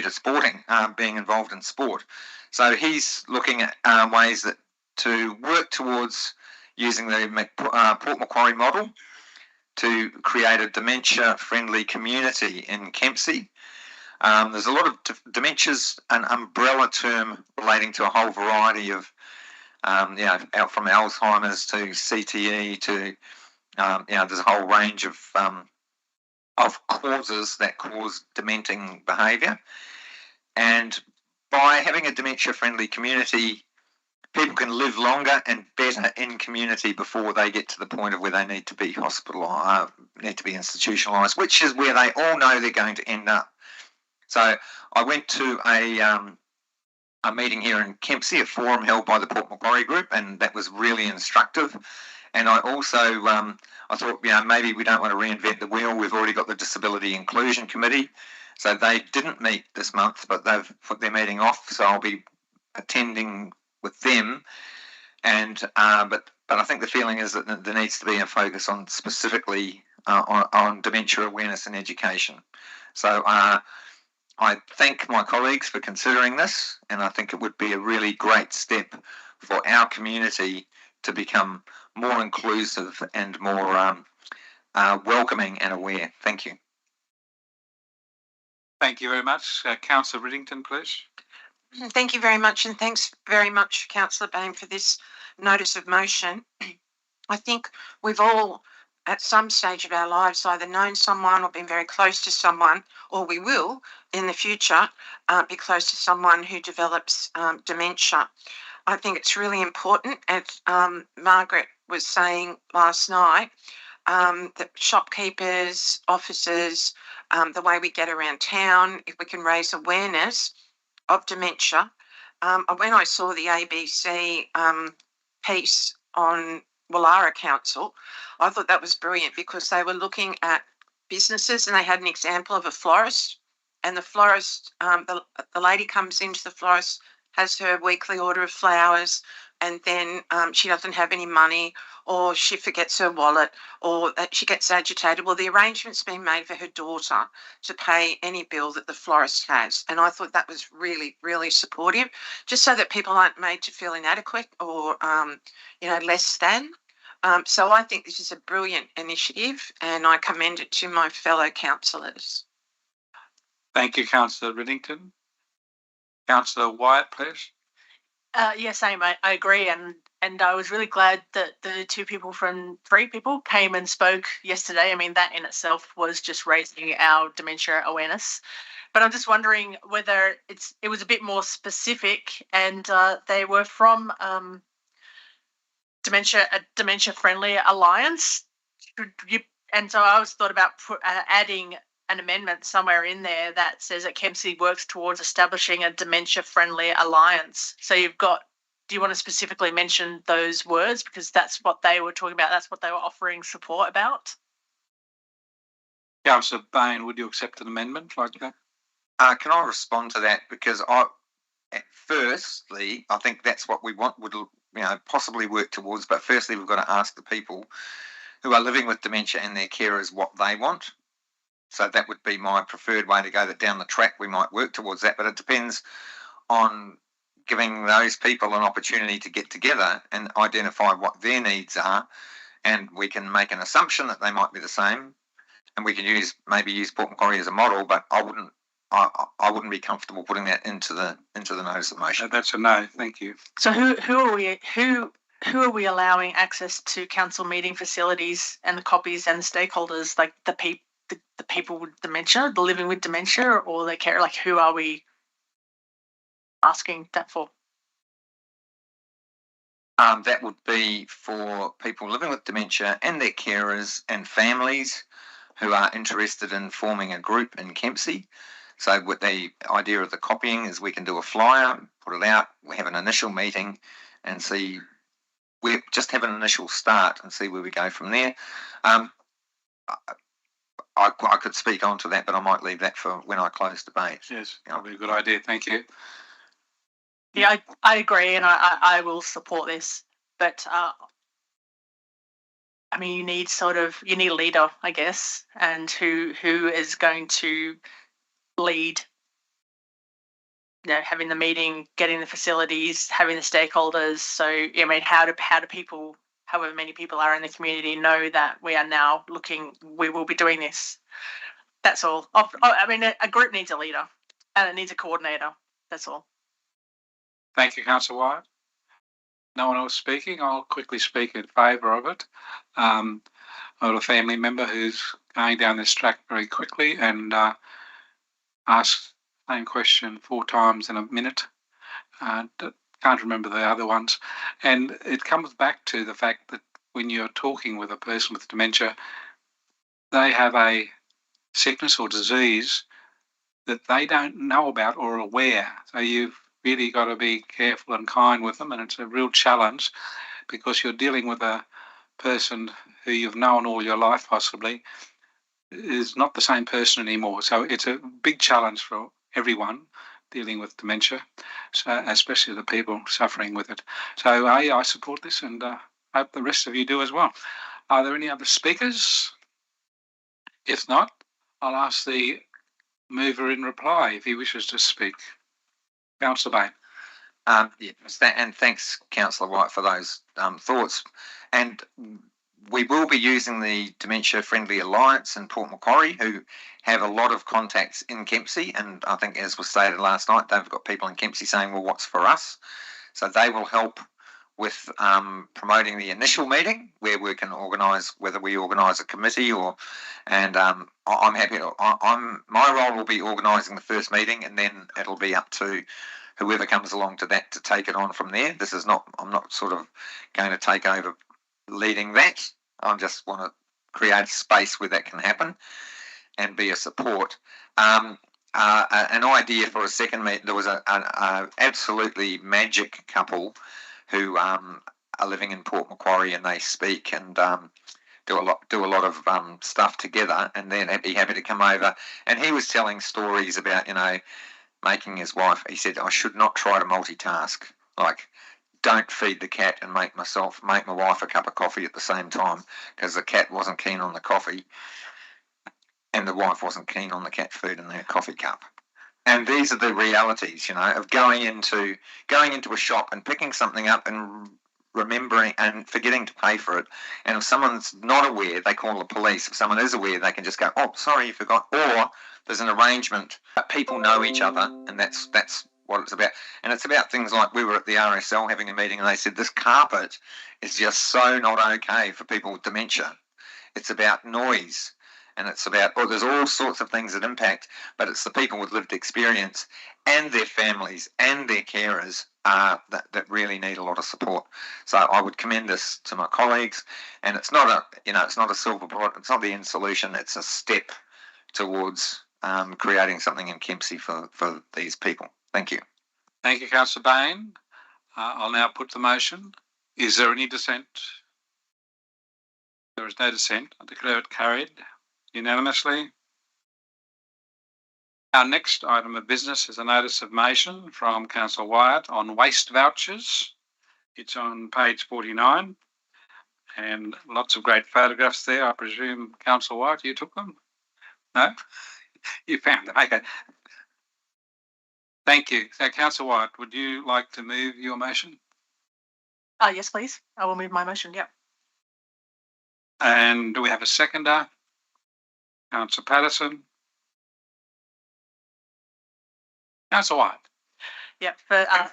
sporting, being involved in sport. So he's looking at ways to work towards using the Port Macquarie model to create a dementia-friendly community in Kempsey. There's a lot of dementia's an umbrella term relating to a whole variety of, out from Alzheimer's to CTE to, there's a whole range of causes that cause dementing behaviour. And by having a dementia-friendly community, people can live longer and better in community before they get to the point of where they need to be hospitalised, need to be institutionalised, which is where they all know they're going to end up. So I went to a meeting here in Kempsey, a forum held by the Port Macquarie Group, and that was really instructive. And I also, I thought, maybe we don't want to reinvent the wheel. We've already got the Disability Inclusion Committee. So they didn't meet this month, but they've put their meeting off. So I'll be attending with them. And but I think the feeling is that there needs to be a focus on specifically on dementia awareness and education. So I thank my colleagues for considering this, and I think it would be a really great step for our community to become more inclusive and more welcoming and aware. Thank you. Thank you very much. Councillor Riddington, please. Thank you very much, and thanks very much, Councillor Bain, for this notice of motion. I think we've all, at some stage of our lives, either known someone or been very close to someone, or we will in the future be close to someone who develops dementia. I think it's really important, as Margaret was saying last night, that shopkeepers, officers, the way we get around town, if we can raise awareness of dementia. When I saw the ABC piece on Woollahra Council, I thought that was brilliant because they were looking at businesses and they had an example of a florist, and the florist, the lady comes into the florist, has her weekly order of flowers, and then she doesn't have any money, or she forgets her wallet, or she gets agitated. Well, the arrangement's been made for her daughter to pay any bill that the florist has. And I thought that was really, really supportive, just so that people aren't made to feel inadequate or, less than. So I think this is a brilliant initiative, and I commend it to my fellow councillors. Thank you, Councillor Riddington. Councillor Wyatt, please. Yes, same. I agree, and I was really glad that the three people came and spoke yesterday. I mean, that in itself was just raising our dementia awareness. But I'm just wondering whether it was a bit more specific, and they were from a dementia friendly alliance. And so I always thought about adding an amendment somewhere in there that says that Kempsey works towards establishing a dementia-friendly alliance. So do you want to specifically mention those words? Because that's what they were talking about. That's what they were offering support about. Councillor Bain, would you accept an amendment like that? Can I respond to that? Because firstly, I think that's what we would possibly work towards. But firstly, we've got to ask the people who are living with dementia and their carers what they want. So that would be my preferred way to go, that down the track we might work towards that. But it depends on giving those people an opportunity to get together and identify what their needs are. And we can make an assumption that they might be the same. And we can maybe use Port Macquarie as a model, but I wouldn't be comfortable putting that into the notice of motion. That's a no, thank you. So who are we allowing access to council meeting facilities and the copies and the stakeholders, like the people with dementia, the living with dementia, or their care? Like, who are we asking that for? That would be for people living with dementia and their carers and families who are interested in forming a group in Kempsey. So with the idea of the copying is we can do a flyer, put it out, we have an initial meeting and see, we just have an initial start and see where we go from there. I could speak on to that, but I might leave that for when I close debate. Yes, probably a good idea. Thank you. Yeah, I agree, and I will support this. But I mean, you need a leader, I guess, and who is going to lead. Having the meeting, getting the facilities, having the stakeholders. So, I mean, how do people, however many people are in the community, know that we are now we will be doing this? That's all. I mean, a group needs a leader and it needs a coordinator. That's all. Thank you, Councillor Wyatt. No one else speaking. I'll quickly speak in favour of it. I've got a family member who's going down this track very quickly and asked the same question 4 times in a minute. Can't remember the other ones. And it comes back to the fact that when you're talking with a person with dementia, they have a sickness or disease that they don't know about or are aware. So you've really got to be careful and kind with them, and it's a real challenge because you're dealing with a person who you've known all your life possibly is not the same person anymore. So it's a big challenge for everyone dealing with dementia, so especially the people suffering with it. So I support this, and hope the rest of you do as well. Are there any other speakers? If not, I'll ask the mover in reply if he wishes to speak. Councillor Bain. Yes, and thanks, Councillor White, for those thoughts. And we will be using the Dementia Friendly Alliance in Port Macquarie, who have a lot of contacts in Kempsey. And I think, as was stated last night, they've got people in Kempsey saying, well, what's for us? So they will help with promoting the initial meeting, where we can organise, whether we organise a committee I'm happy to, my role will be organising the first meeting, and then it'll be up to whoever comes along to that to take it on from there. I'm not sort of going to take over leading that. I just want to create a space where that can happen and be a support. An idea for a second meeting, there was an absolutely magic couple who are living in Port Macquarie, and they speak and do a lot of stuff together, and then be happy to come over. And he was telling stories about, making his wife. He said, I should not try to multitask. Like, don't feed the cat and make my wife a cup of coffee at the same time, because the cat wasn't keen on the coffee and the wife wasn't keen on the cat food in their coffee cup. And these are the realities, you know, of going into a shop and picking something up and remembering and forgetting to pay for it. And if someone's not aware, they call the police. If someone is aware, they can just go, "Oh, sorry, you forgot." Or there's an arrangement that people know each other, and that's what it's about. And it's about things like, we were at the RSL having a meeting and they said this carpet is just so not okay for people with dementia. It's about noise. And it's about, there's all sorts of things that impact, but it's the people with lived experience and their families and their carers that really need a lot of support. So I would commend this to my colleagues, and it's not a silver bullet, it's not the end solution, it's a step towards creating something in Kempsey for these people. Thank you. Thank you, Councillor Bain. I'll now put the motion. Is there any dissent? There is no dissent. I declare it carried unanimously. Our next item of business is a notice of motion from Councillor Wyatt on waste vouchers. It's on page 49 and lots of great photographs there. I presume, Councillor Wyatt, you took them? No? You found them. Okay. Thank you. So, Councillor Wyatt, would you like to move your motion? Yes, please. I will move my motion, yep. And do we have a seconder? Councillor Patterson. Councillor Wyatt. Yeah,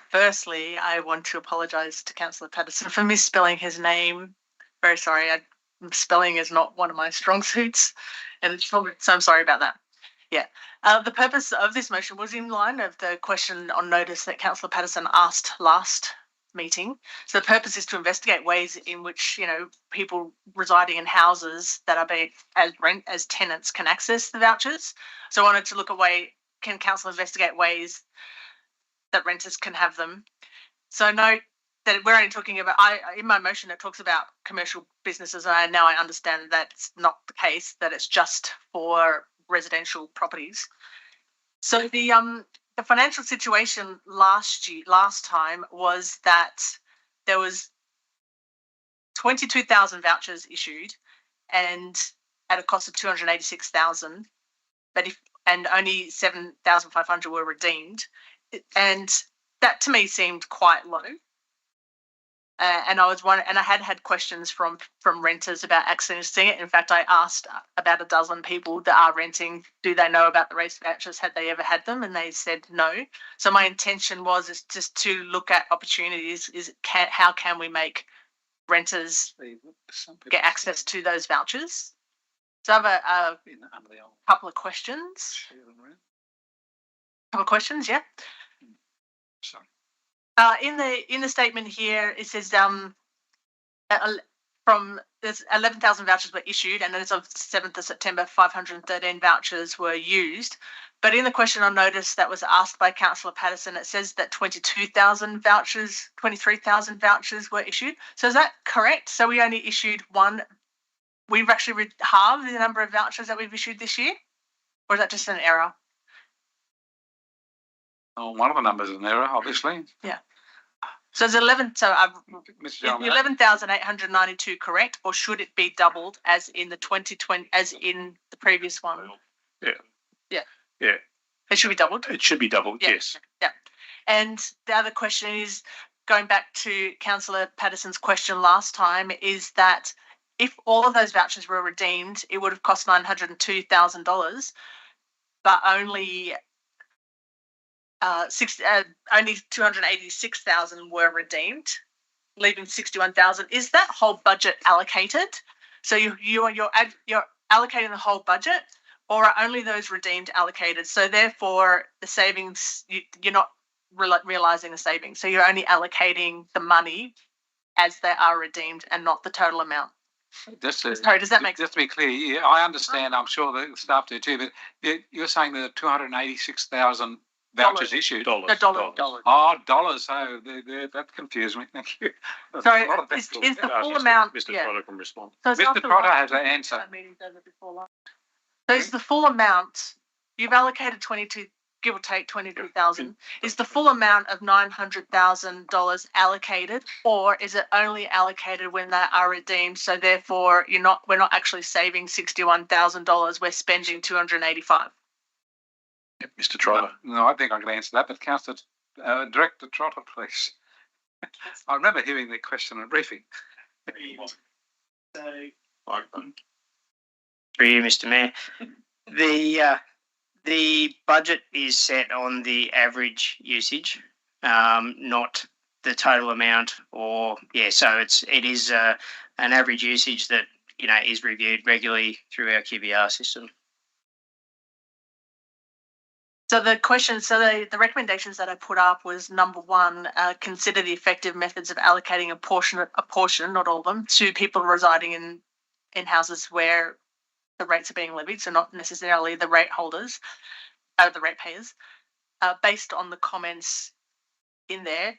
firstly, I want to apologise to Councillor Patterson for misspelling his name. Very sorry, spelling is not one of my strong suits, and it's probably, so I'm sorry about that. Yeah, the purpose of this motion was in line of the question on notice that Councillor Patterson asked last meeting. So the purpose is to investigate ways in which, you know, people residing in houses that are being as tenants can access the vouchers. So I wanted to look at can council investigate ways that renters can have them. So note that we're only talking about, in my motion it talks about commercial businesses, and now I understand that that's not the case, that it's just for residential properties. So the financial situation last time was that there was 22,000 vouchers issued, and at a cost of 286,000, and only 7,500 were redeemed, and that to me seemed quite low. And I had questions from renters about accessing it. In fact, I asked about a dozen people that are renting, do they know about the race vouchers? Had they ever had them? And they said no. So my intention is just to look at opportunities. How can we make renters get access to those vouchers? So I have a couple of questions. Yeah. Sorry. In the statement here, it says there's 11,000 vouchers were issued, and as of 7th of September, 513 vouchers were used. But in the question on notice that was asked by Councillor Patterson, it says that 23,000 vouchers were issued. So is that correct? So we only issued one. We've actually halved the number of vouchers that we've issued this year, or is that just an error? Oh, one of the numbers is an error, obviously. Yeah. So it's 11. So is the 11,892 correct, or should it be doubled as in the 2020, as in the previous one? Yeah. Yeah. Yeah. It should be doubled. It should be doubled. Yeah. Yes. Yeah. And the other question is, going back to Councillor Patterson's question last time, is that if all of those vouchers were redeemed, it would have cost $902,000, but only 286,000 were redeemed, leaving 61,000. Is that whole budget allocated? So you're allocating the whole budget, or are only those redeemed allocated? So therefore, the savings, you're not realizing the savings. So you're only allocating the money as they are redeemed and not the total amount. Sorry, does that make sense? Just to be clear, yeah, I understand. I'm sure the staff do too, but you're saying the 286,000 vouchers issued. Dollars. Oh, dollars. Oh, that confused me. Thank you. Sorry, is the full amount? Mr. Yeah. Trotter can respond. So Mr. Trotter has an answer. So is the full amount? You've allocated 22. give or take 22,000. Is the full amount of $900,000 allocated, or is it only allocated when they are redeemed? So therefore, we're not actually saving $61,000. We're spending 285. Yep, Mr. Trotter. No, I think I can answer that, but Councillor Director Trotter, please. I remember hearing the question at briefing. So, through you, Mr. Mayor, the budget is set on the average usage, not the total amount. So it is an average usage that is reviewed regularly through our QBR system. So the recommendations that I put up was number one, consider the effective methods of allocating a portion, not all of them, to people residing in houses where the rates are being levied, so not necessarily the rate holders, the rate payers. Based on the comments in there,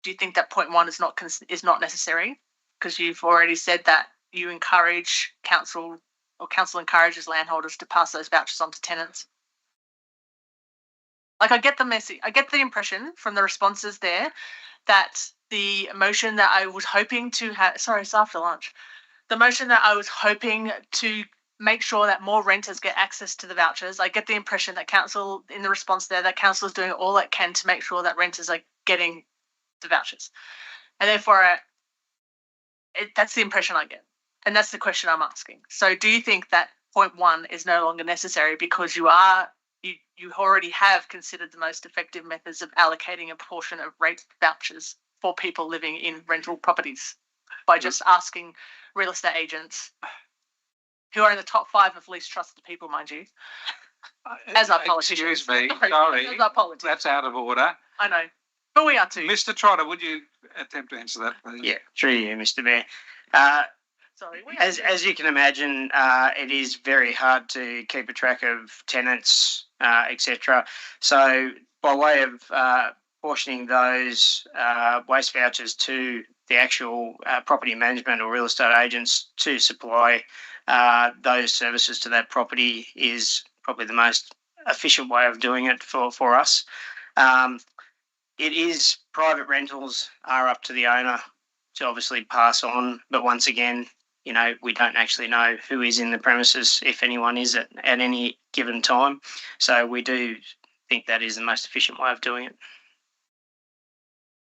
do you think that point one is not necessary? Because you've already said that you encourage council encourages landholders to pass those vouchers on to tenants. Like, I get the message. I get the impression from the responses there that the motion that I was hoping to have, sorry, it's after lunch. The motion that I was hoping to make sure that more renters get access to the vouchers. I get the impression that council, in the response there, that council is doing all it can to make sure that renters are getting the vouchers. And therefore, that's the impression I get. And that's the question I'm asking. So do you think that point one is no longer necessary because you already have considered the most effective methods of allocating a portion of rate vouchers for people living in rental properties by just asking real estate agents, who are in the top 5 of least trusted people, mind you, as our politicians. Excuse me, sorry, as our politicians. That's out of order. I know, but we are too. Mr. Trotter, would you attempt to answer that, please? Yeah, through you, Mr. Mayor. Sorry, as you can imagine, it is very hard to keep a track of tenants, etc. So by way of portioning those waste vouchers to the actual property management or real estate agents to supply those services to that property is probably the most efficient way of doing it for us. It is private rentals are up to the owner to obviously pass on, but once again, we don't actually know who is in the premises, if anyone is at any given time. So we do think that is the most efficient way of doing it.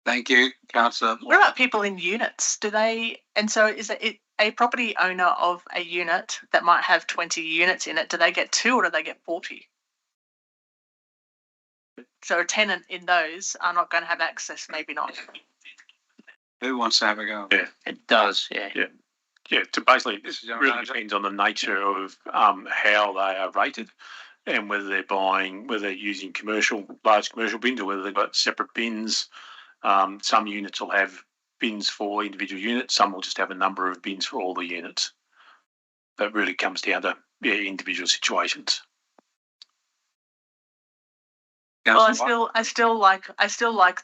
Thank you, Councillor. What about people in units? So is it a property owner of a unit that might have 20 units in it? Do they get 2 or do they get 40? So a tenant in those are not going to have access, maybe not. Who wants to have a go? Yeah, it does. Yeah. Yeah, to basically, this really depends on the nature of how they are rated and whether they're using large commercial bins or whether they've got separate bins. Some units will have bins for individual units. Some will just have a number of bins for all the units. That really comes down to individual situations. Well, I still like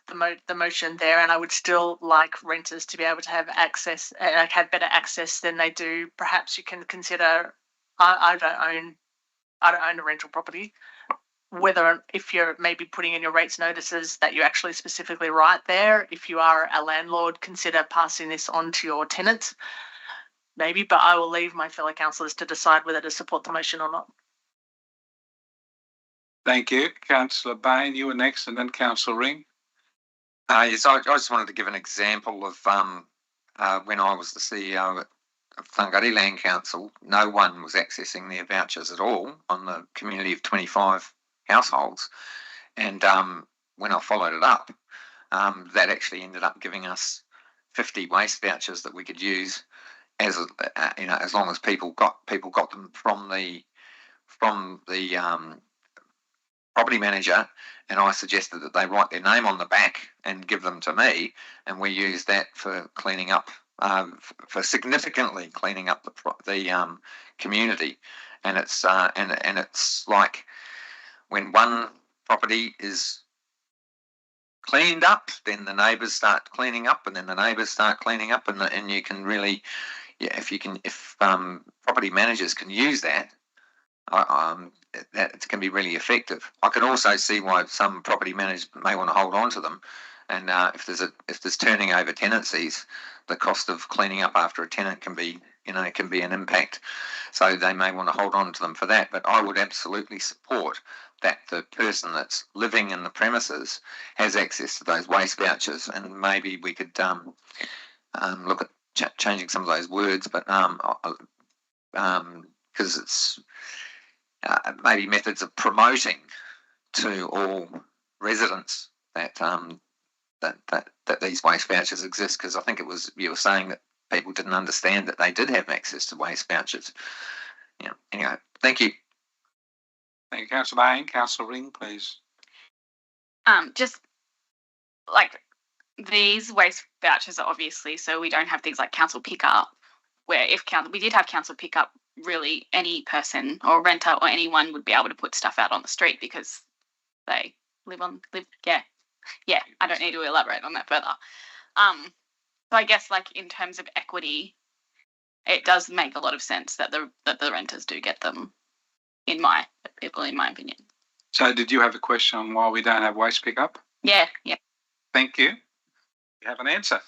the motion there, and I would still like renters to be able to have access, have better access than they do. Perhaps you can consider. I don't own a rental property. If you're maybe putting in your rates notices that you actually specifically write there. If you are a landlord, consider passing this on to your tenants. Maybe, but I will leave my fellow councillors to decide whether to support the motion or not. Thank you. Councillor Bain, you were next, and then Councillor Ring. Yes, I just wanted to give an example of when I was the CEO of Thunguddy Land Council, no one was accessing their vouchers at all on the community of 25 households. And when I followed it up, that actually ended up giving us 50 waste vouchers that we could use as long as people got them from the property manager, and I suggested that they write their name on the back and give them to me, and we use that for cleaning up, for significantly cleaning up the community. And it's it's like when one property is cleaned up, then the neighbours start cleaning up, and then the neighbours start cleaning up, and you can really, if property managers can use that, that can be really effective. I can also see why some property managers may want to hold on to them, and if there's turning over tenancies, the cost of cleaning up after a tenant can be an impact. So they may want to hold on to them for that. But I would absolutely support that the person that's living in the premises has access to those waste vouchers, and maybe we could look at changing some of those words, but because it's maybe methods of promoting to all residents that that these waste vouchers exist, because I think you were saying that people didn't understand that they did have access to waste vouchers. Yeah. Anyway, thank you. Thank you, Councillor Bain. Councillor Ring, please. Just like these waste vouchers are obviously so we don't have things like council pickup, where if we did have council pickup, really any person or renter or anyone would be able to put stuff out on the street because they live. Yeah. I don't need to elaborate on that further. So I guess like in terms of equity, it does make a lot of sense that the renters do get them, in my opinion. So did you have a question on why we don't have waste pickup? Yeah. Thank you. You have an answer.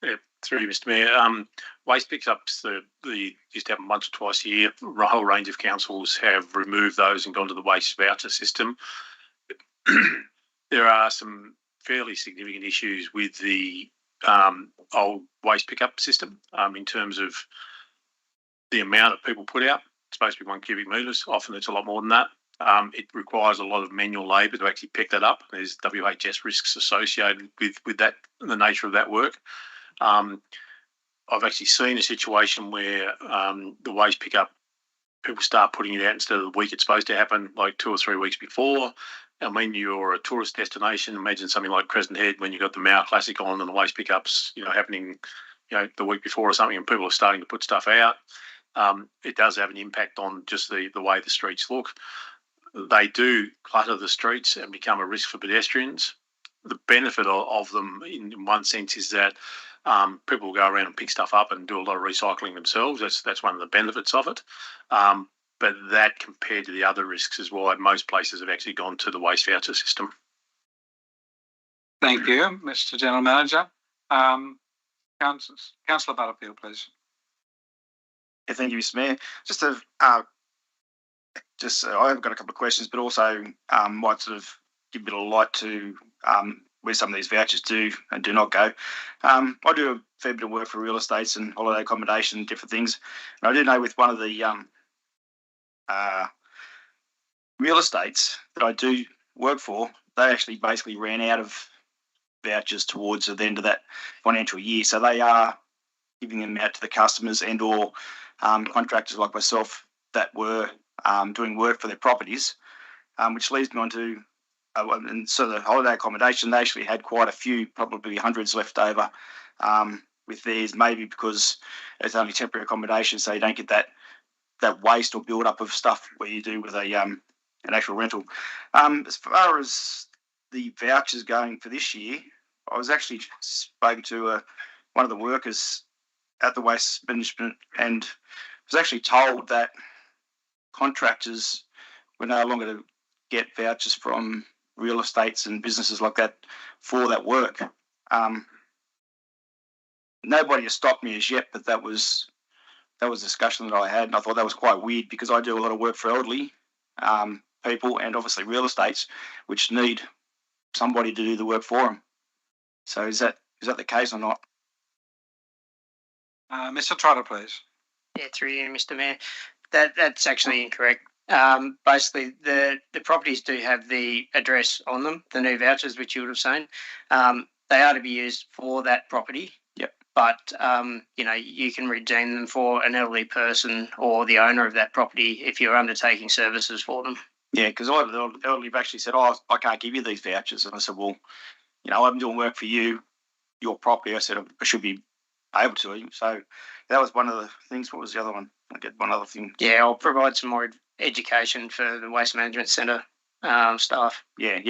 Yeah, through you, Mr. Mayor. Waste pickups, the used to happen once or twice a year. A whole range of councils have removed those and gone to the waste voucher system. There are some fairly significant issues with the old waste pickup system in terms of the amount of people put out. It's supposed to be 1 cubic metres. Often it's a lot more than that. It requires a lot of manual labour to actually pick that up. There's WHS risks associated with that, the nature of that work. I've actually seen a situation where the waste pickup, people start putting it out instead of the week it's supposed to happen, like 2 or 3 weeks before. And when you're a tourist destination, imagine something like Crescent Head when you've got the Mao Classic on and the waste pickups, happening, the week before or something, and people are starting to put stuff out. It does have an impact on just the way the streets look. They do clutter the streets and become a risk for pedestrians. The benefit of them, in one sense, is that people will go around and pick stuff up and do a lot of recycling themselves. That's one of the benefits of it. But that, compared to the other risks, is why most places have actually gone to the waste voucher system. Thank you, Mr. General Manager. Councillor Butterfield, please. Yeah, thank you, Mr. Mayor. I've got a couple of questions, but also might sort of give a bit of light to where some of these vouchers do and do not go. I do a fair bit of work for real estates and holiday accommodation and different things. And I do know with one of the real estates that I do work for, they actually basically ran out of vouchers towards the end of that financial year. So they are giving them out to the customers and or contractors like myself that were doing work for their properties, which leads me on to, and so the holiday accommodation, they actually had quite a few, probably hundreds left over with theirs, maybe because it's only temporary accommodation, so you don't get that waste or build up of stuff where you do with an actual rental. As far as the vouchers going for this year, I was actually spoken to one of the workers at the waste management and was actually told that contractors were no longer to get vouchers from real estates and businesses like that for that work. Nobody has stopped me as yet, but that was a discussion that I had, and I thought that was quite weird because I do a lot of work for elderly people and obviously real estates, which need somebody to do the work for them. So is that the case or not? Mr. Trotter, please. Yeah, through you, Mr. Mayor. That's actually incorrect. Basically, the properties do have the address on them, the new vouchers, which you would have seen. They are to be used for that property. Yep. But, you can redeem them for an elderly person or the owner of that property if you're undertaking services for them. Yeah, because a lot of the elderly have actually said, I can't give you these vouchers. And I said, well, I'm doing work for you, your property. I said, I should be able to. So that was one of the things. What was the other one? I get one other thing. Yeah, I'll provide some more education for the Waste Management Centre staff. Yeah.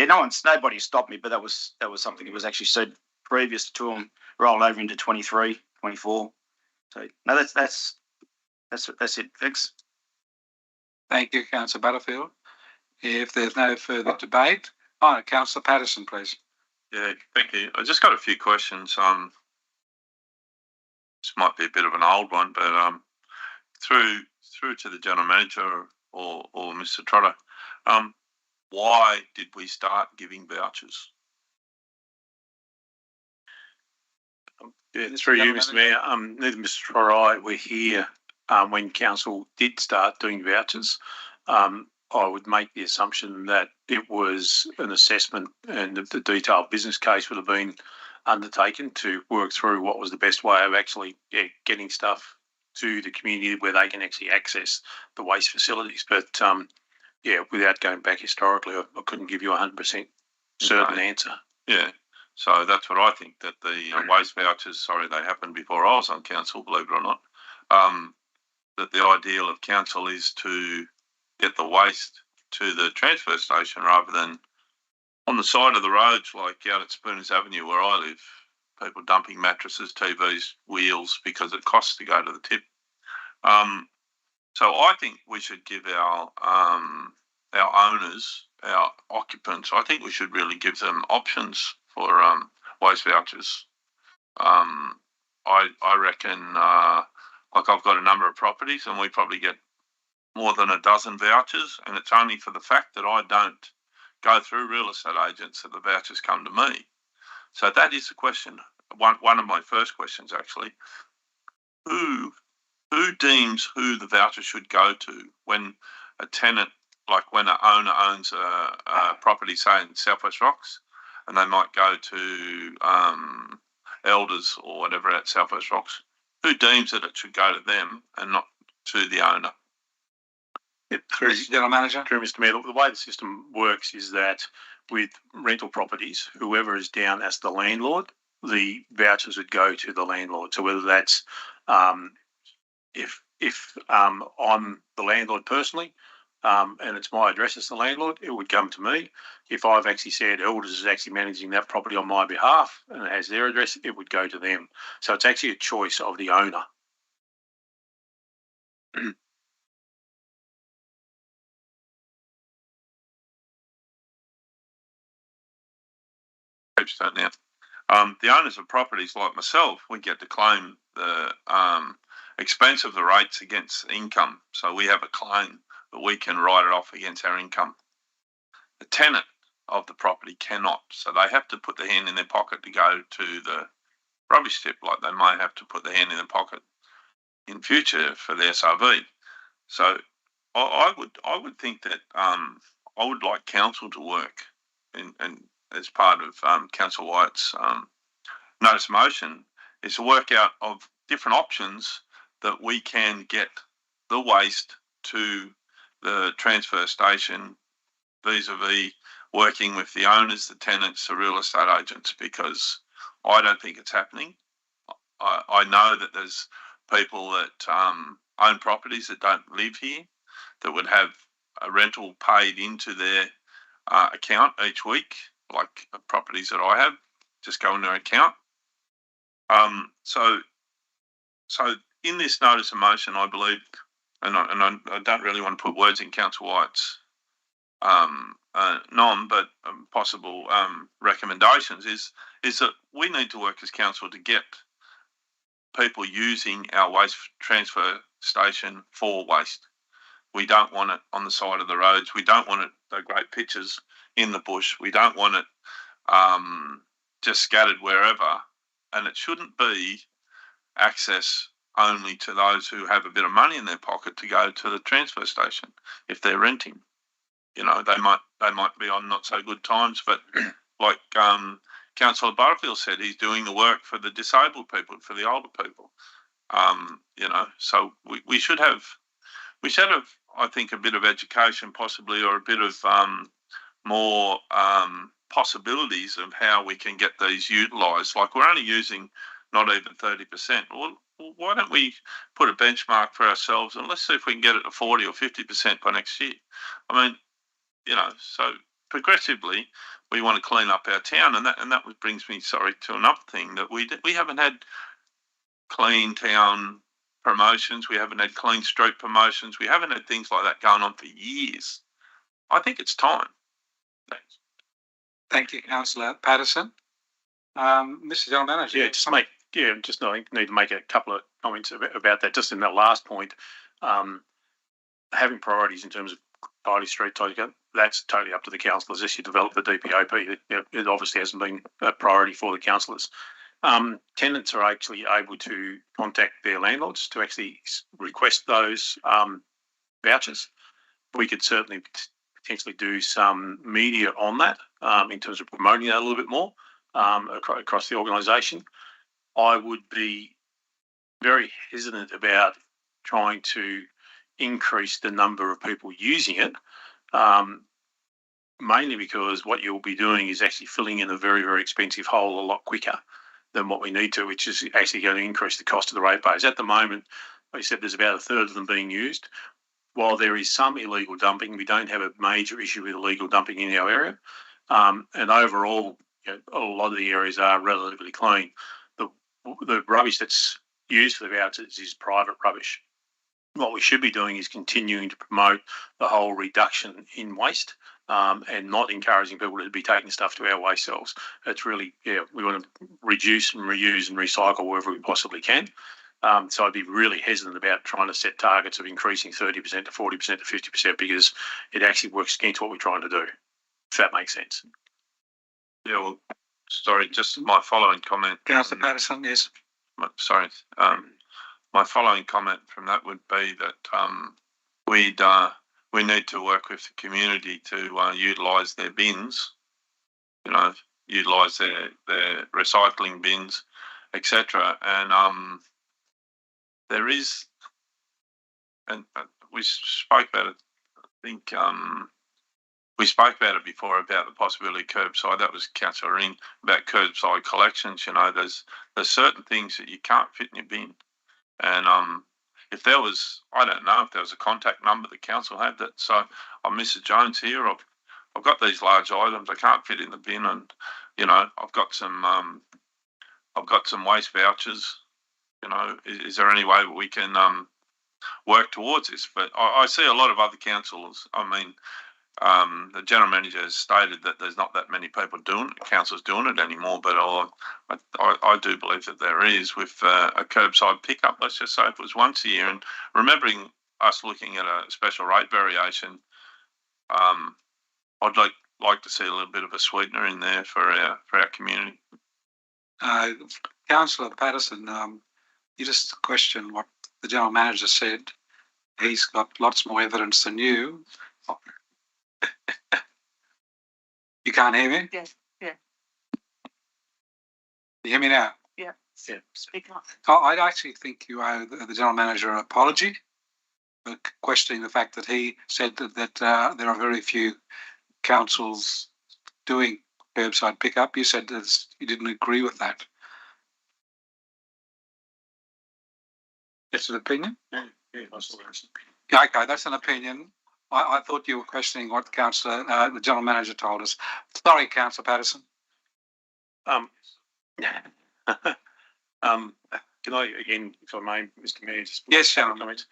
Nobody stopped me, but that was something that was actually said previous to them rolled over into 23, 24. So no, that's it. Thanks. Thank you, Councillor Butterfield. If there's no further debate, Councillor Patterson, please. Yeah, thank you. I just got a few questions. This might be a bit of an old one, but through to the General Manager or Mr. Trotter, why did we start giving vouchers? Yeah, through you, Mr. Mayor. Neither Mr. Trotter or I were here when council did start doing vouchers. I would make the assumption that it was an assessment and the detailed business case would have been undertaken to work through what was the best way of actually getting stuff to the community where they can actually access the waste facilities. But without going back historically, I couldn't give you a 100% certain answer. Yeah, so that's what I think, that the waste vouchers, they happened before I was on council, believe it or not, that the ideal of council is to get the waste to the transfer station rather than on the side of the roads, like out at Spooners Avenue where I live, people dumping mattresses, TVs, wheels because it costs to go to the tip. So I think we should give our owners, our occupants, I think we should really give them options for waste vouchers. I reckon, like I've got a number of properties and we probably get more than a dozen vouchers, and it's only for the fact that I don't go through real estate agents that the vouchers come to me. So that is the question. One of my first questions, actually. Who deems who the voucher should go to when a tenant, like when an owner owns a property, say in South West Rocks, and they might go to Elders or whatever at South West Rocks, who deems that it should go to them and not to the owner? General Manager. Through Mr. Mayor, the way the system works is that with rental properties, whoever is down as the landlord, the vouchers would go to the landlord. So whether that's if I'm the landlord personally, and it's my address as the landlord, it would come to me. If I've actually said Elders is actually managing that property on my behalf and it has their address, it would go to them. So it's actually a choice of the owner. Now, the owners of properties like myself, we get to claim the expense of the rates against income. So we have a claim that we can write it off against our income. The tenant of the property cannot. So they have to put the hand in their pocket to go to the rubbish tip, like they might have to put the hand in their pocket in future for the SRV. So I would think that I would like council to work and as part of Councillor White's notice of motion, is to work out of different options that we can get the waste to the transfer station vis-a-vis working with the owners, the tenants, the real estate agents, because I don't think it's happening. I know that there's people that own properties that don't live here that would have a rental paid into their account each week, like properties that I have, just go in their account. So in this notice of motion, I believe, and I don't really want to put words in Councillor White's but possible recommendations is that we need to work as council to get people using our waste transfer station for waste. We don't want it on the side of the roads. We don't want it, the great pictures in the bush. We don't want it just scattered wherever. And it shouldn't be access only to those who have a bit of money in their pocket to go to the transfer station if they're renting. You know, they might be on not so good times, but like Councillor Butterfield said, he's doing the work for the disabled people, for the older people. You know, so we should have, I think, a bit of education possibly, or a bit of more possibilities of how we can get these utilised. Like, we're only using not even 30%. Well, why don't we put a benchmark for ourselves and let's see if we can get it to 40 or 50% by next year. I mean, you know, so progressively we want to clean up our town, and that brings me, to another thing, that we haven't had clean town promotions. We haven't had clean street promotions. We haven't had things like that going on for years. I think it's time. Thanks. Thank you, Councillor Patterson. Mr. General Manager. Yeah, just I need to make a couple of comments about that. Just in that last point, having priorities in terms of tidy street, that's totally up to the councillors as you develop the DPOP. It obviously hasn't been a priority for the councillors. Tenants are actually able to contact their landlords to actually request those vouchers. We could certainly potentially do some media on that in terms of promoting that a little bit more across the organisation. I would be very hesitant about trying to increase the number of people using it, mainly because what you'll be doing is actually filling in a very, very expensive hole a lot quicker than what we need to, which is actually going to increase the cost of the ratepayers. At the moment, like I said, there's about a third of them being used. While there is some illegal dumping, we don't have a major issue with illegal dumping in our area. And overall, a lot of the areas are relatively clean. The rubbish that's used for the vouchers is private rubbish. What we should be doing is continuing to promote the whole reduction in waste and not encouraging people to be taking stuff to our waste cells. It's really, we want to reduce and reuse and recycle wherever we possibly can. So I'd be really hesitant about trying to set targets of increasing 30% to 40% to 50% because it actually works against what we're trying to do, if that makes sense. Yeah, well, sorry, just my following comment. Councillor Patterson, yes. Sorry. My following comment from that would be that we need to work with the community to utilise their bins, utilise their recycling bins, etc. And there is, and we spoke about it, I think we spoke about it before about the possibility of curbside. That was Councillor Ring about curbside collections. There's certain things that you can't fit in your bin. And if there was, I don't know, if there was a contact number the council had that, so I'm Mrs. Jones here, I've got these large items, I can't fit in the bin, and I've got some waste vouchers. Is there any way we can work towards this? But I see a lot of other councils. I mean, the general manager has stated that there's not that many people councils doing it anymore, but I do believe that there is with a curbside pickup. Let's just say if it was once a year, and remembering us looking at a special rate variation, I'd like to see a little bit of a sweetener in there for our community. Councillor Patterson, you just question what the general manager said. He's got lots more evidence than you. You can't hear me? Yes, yeah. You hear me now? Yeah. Speak up. I actually think you owe the general manager an apology for questioning the fact that he said that there are very few councils doing curbside pickup. You said that you didn't agree with that. It's an opinion? Yeah, that's an opinion. Yeah, okay, that's an opinion. I thought you were questioning what the general manager told us. Sorry, Councillor Patterson. Can I again, if I may, Mr. Mayor, just yes, gentlemen. Comments?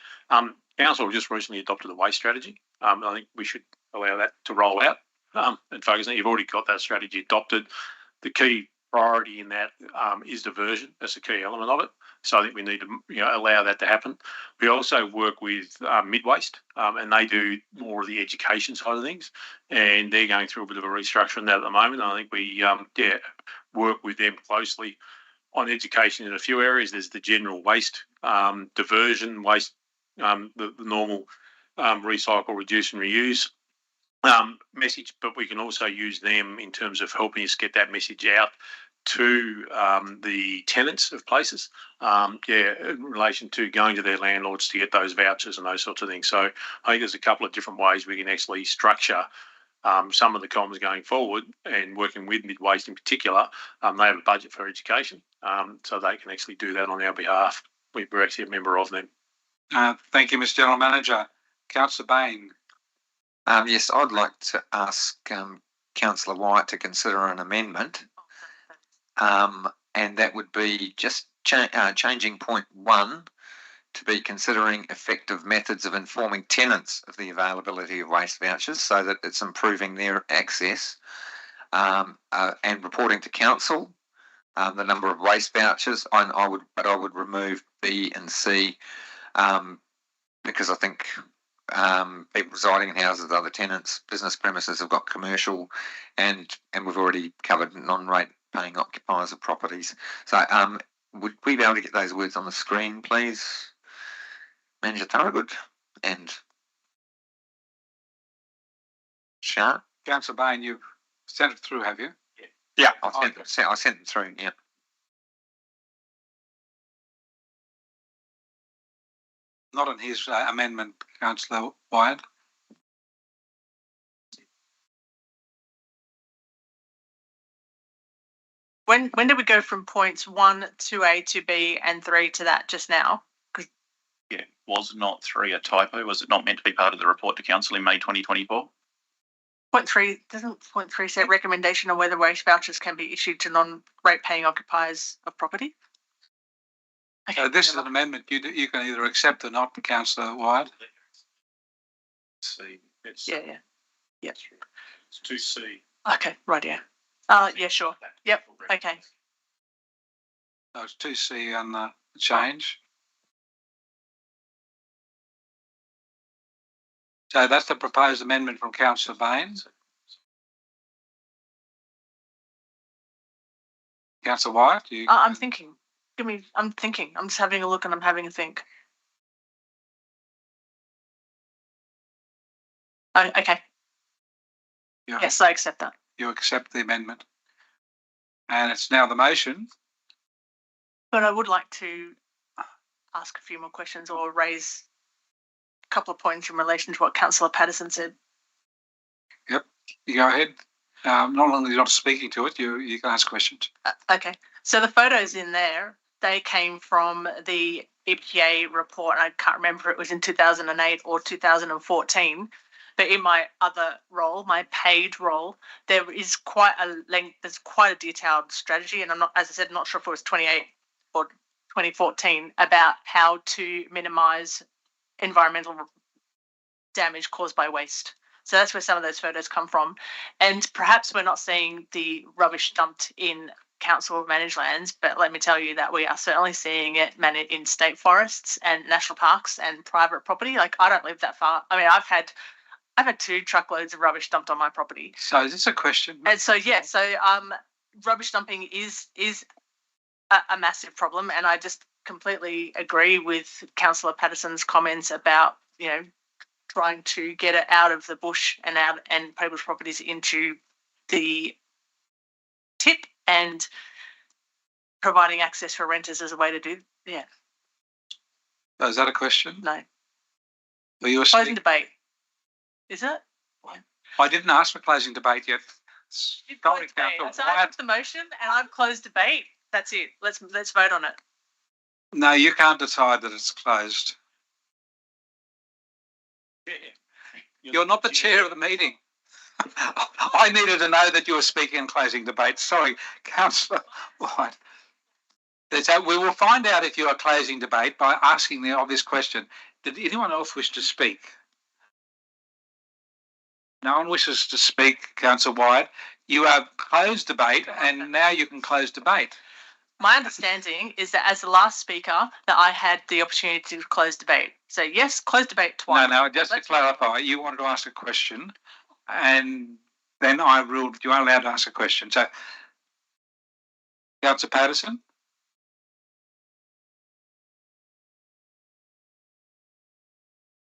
Council just recently adopted a waste strategy. I think we should allow that to roll out and focus on it. You've already got that strategy adopted. The key priority in that is diversion. That's a key element of it. So I think we need to allow that to happen. We also work with Mid-Waste, and they do more of the education side of things, and they're going through a bit of a restructure on that at the moment. I think we work with them closely on education in a few areas. There's the general waste diversion, waste, the normal recycle, reduce and reuse message, but we can also use them in terms of helping us get that message out to the tenants of places, in relation to going to their landlords to get those vouchers and those sorts of things. So I think there's a couple of different ways we can actually structure some of the comms going forward, and working with Mid-Waste in particular. They have a budget for education, so they can actually do that on our behalf. We're actually a member of them. Thank you, Mr. General Manager. Councillor Bain. Yes, I'd like to ask Councillor Wyatt to consider an amendment, and that would be just changing point 1 to be considering effective methods of informing tenants of the availability of waste vouchers so that it's improving their access, and reporting to council the number of waste vouchers. I would remove B and C because I think people residing in houses, other tenants, business premises have got commercial, and we've already covered non-rate paying occupiers of properties. So would we be able to get those words on the screen, please, Manager Thorogood and Sharp? Councillor Bain, you've sent it through, have you? Yeah. I sent them through, yeah. Not on his amendment, Councillor Wyatt. When did we go from points 1 to A to B and 3 to that just now? Yeah, was not 3 a typo? Was it not meant to be part of the report to council in May 2024? Point 3, doesn't point 3 say recommendation on whether waste vouchers can be issued to non-rate paying occupiers of property? Okay, So this is an amendment you can either accept or not, Councillor Wyatt. C. It's, yeah. It's 2C. Okay, right, yeah. Yeah, sure. Yep, okay. So it's 2C on the change. So that's the proposed amendment from Councillor Bain. Councillor Wyatt, I'm thinking. I'm thinking. I'm just having a look and I'm having a think. Oh, okay. Yeah. Yes, I accept that. You accept the amendment. And it's now the motion. But I would like to ask a few more questions or raise a couple of points in relation to what Councillor Patterson said. Yep, you go ahead. Not only you're not speaking to it, you can ask questions. Okay, so the photos in there, they came from the EPA report, and I can't remember if it was in 2008 or 2014. But in my other role, my paid role, there is quite a length. There's quite a detailed strategy, and I'm not, as I said, not sure if it was 28 or 2014 about how to minimise environmental damage caused by waste. So that's where some of those photos come from, and perhaps we're not seeing the rubbish dumped in council managed lands, but let me tell you that we are certainly seeing it in state forests and national parks and private property. Like, I don't live that far. I mean, I've had 2 truckloads of rubbish dumped on my property. So is this a question? And so, yeah, rubbish dumping is a massive problem, and I just completely agree with Councillor Patterson's comments about, trying to get it out of the bush and people's properties into the tip, and providing access for renters as a way to do. Yeah. So is that a question? No. Were you closing debate? Is it? I didn't ask for closing debate yet. Sorry, Councillor. So I took the motion and I've closed debate. That's it. Let's vote on it. No, you can't decide that it's closed. You're not the chair of the meeting. I needed to know that you were speaking in closing debate. Sorry, Councillor White. We will find out if you are closing debate by asking the obvious question. Did anyone else wish to speak? No one wishes to speak, Councillor White. You have closed debate and now you can close debate. My understanding is that as the last speaker, that I had the opportunity to close debate. So yes, close debate twice. No, just to clarify, you wanted to ask a question and then I ruled you are allowed to ask a question. So, Councillor Patterson?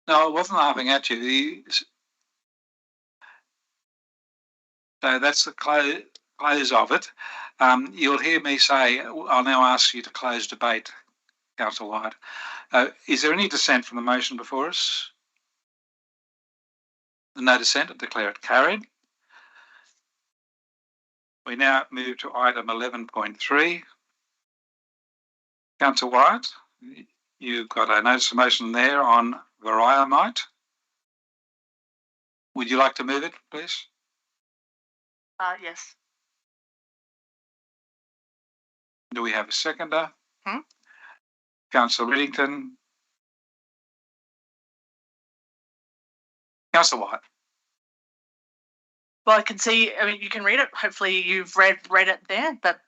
No, I wasn't laughing at you. So that's the close of it. You'll hear me say, I'll now ask you to close debate, Councillor White. Is there any dissent from the motion before us? No dissent, I declare it carried. We now move to item 11.3. Councillor White, you've got a notice of motion there on VARRROA MITE. Would you like to move it, please? Yes. Do we have a seconder? Councillor Riddington, Councillor White. Well, I can see, I mean, you can read it. Hopefully you've read it there, but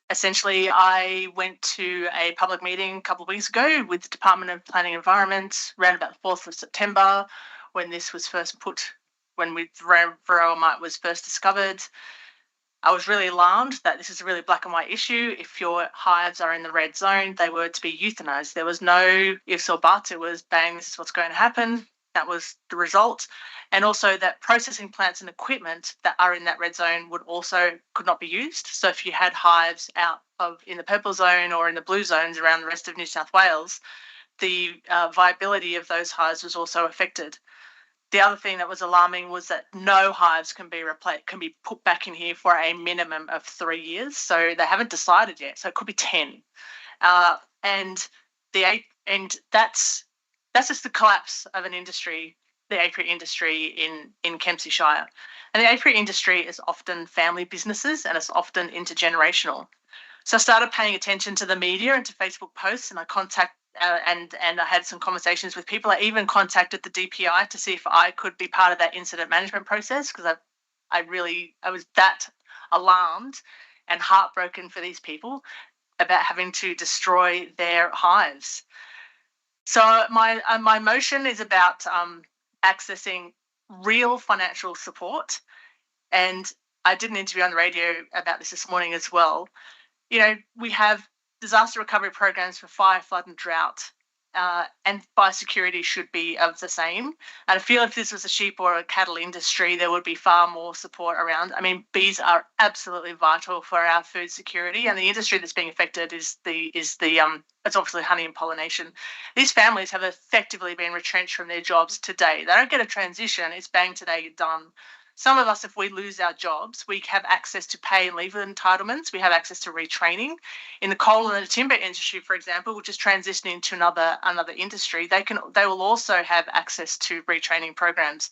essentially I went to a public meeting a couple of weeks ago with the Department of Planning and Environment around about the 4th of September when this was first when VARRROA MITE was first discovered. I was really alarmed that this is a really black and white issue. If your hives are in the red zone, they were to be euthanized. There was no ifs or buts. It was bang, this is what's going to happen. That was the result. And also that processing plants and equipment that are in that red zone could not be used. So if you had hives in the purple zone or in the blue zones around the rest of New South Wales, the viability of those hives was also affected. The other thing that was alarming was that no hives can be put back in here for a minimum of 3 years. So they haven't decided yet. So it could be 10. And that's just the collapse of an industry, the apiary industry in Kempsey Shire. And the apiary industry is often family businesses and it's often intergenerational. So I started paying attention to the media and to Facebook posts, and I I had some conversations with people. I even contacted the DPI to see if I could be part of that incident management process, because I was that alarmed and heartbroken for these people about having to destroy their hives. So my motion is about accessing real financial support, and I did an interview on the radio about this morning as well. You know, we have disaster recovery programs for fire, flood and drought, and biosecurity should be of the same. And I feel if this was a sheep or a cattle industry, there would be far more support around. I mean, bees are absolutely vital for our food security, and the industry that's being affected is it's obviously honey and pollination. These families have effectively been retrenched from their jobs today. They don't get a transition. It's bang today, you're done. Some of us, if we lose our jobs, we have access to pay and leave entitlements. We have access to retraining. In the coal and the timber industry, for example, which is transitioning to another industry, they will also have access to retraining programs.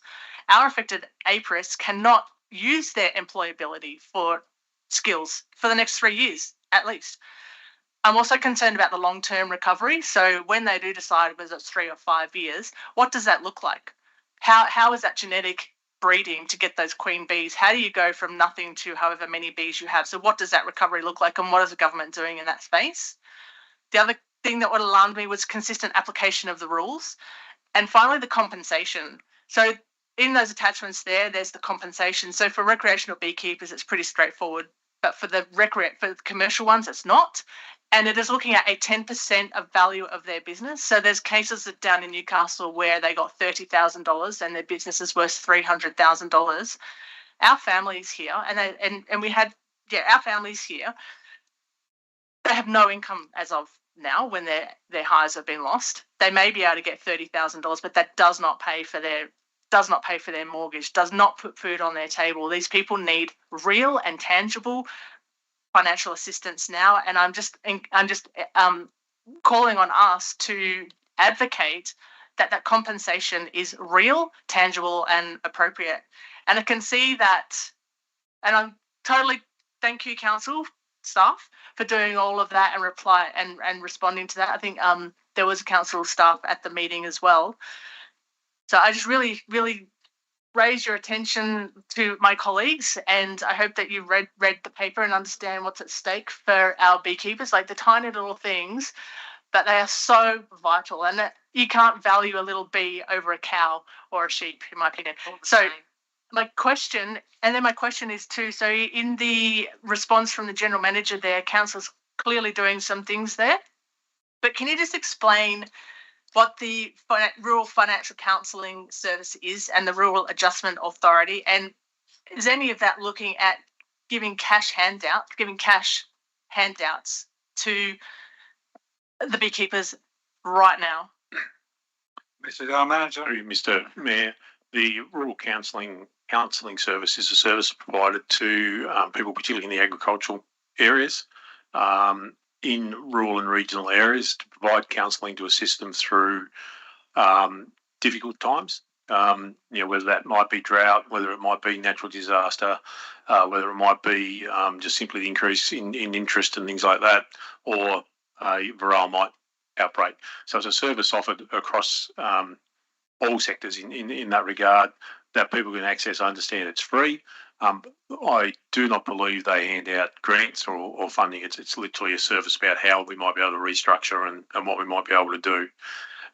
Our affected apiarists cannot use their employability for skills for the next 3 years, at least. I'm also concerned about the long-term recovery. So when they do decide whether it's 3 or 5 years, what does that look like? How is that genetic breeding to get those queen bees? How do you go from nothing to however many bees you have? So what does that recovery look like, and what is the government doing in that space? The other thing that would alarm me was consistent application of the rules. And finally, the compensation. So in those attachments there's the compensation. So for recreational beekeepers, it's pretty straightforward. But for the commercial ones, it's not. And it is looking at a 10% of value of their business. So there's cases down in Newcastle where they got $30,000 and their business is worth $300,000. Our families here, our families here, they have no income as of now when their hires have been lost. They may be able to get $30,000, but that does not pay for their mortgage, does not put food on their table. These people need real and tangible financial assistance now, and I'm just calling on us to advocate that compensation is real, tangible, and appropriate. And I can see that, and I'm totally thank you, council staff, for doing all of that and responding to that. I think there was council staff at the meeting as well. So I just really raise your attention to my colleagues, and I hope that you've read the paper and understand what's at stake for our beekeepers, like the tiny little things, but they are so vital, and that you can't value a little bee over a cow or a sheep, in my opinion. So my question is too, so in the response from the general manager there, council's clearly doing some things there, but can you just explain what the Rural Financial Counselling Service is and the Rural Adjustment Authority, and is any of that looking at giving cash handouts to the beekeepers right now? Mr. Manager. Mr. Mayor, the Rural Counselling Service is a service provided to people, particularly in the agricultural areas, in rural and regional areas, to provide counselling to assist them through difficult times. Whether that might be drought, whether it might be natural disaster, whether it might be just simply the increase in interest and things like that, or a VARRROA MITE outbreak. So it's a service offered across all sectors in that regard that people can access. I understand it's free. I do not believe they hand out grants or funding. It's literally a service about how we might be able to restructure and what we might be able to do.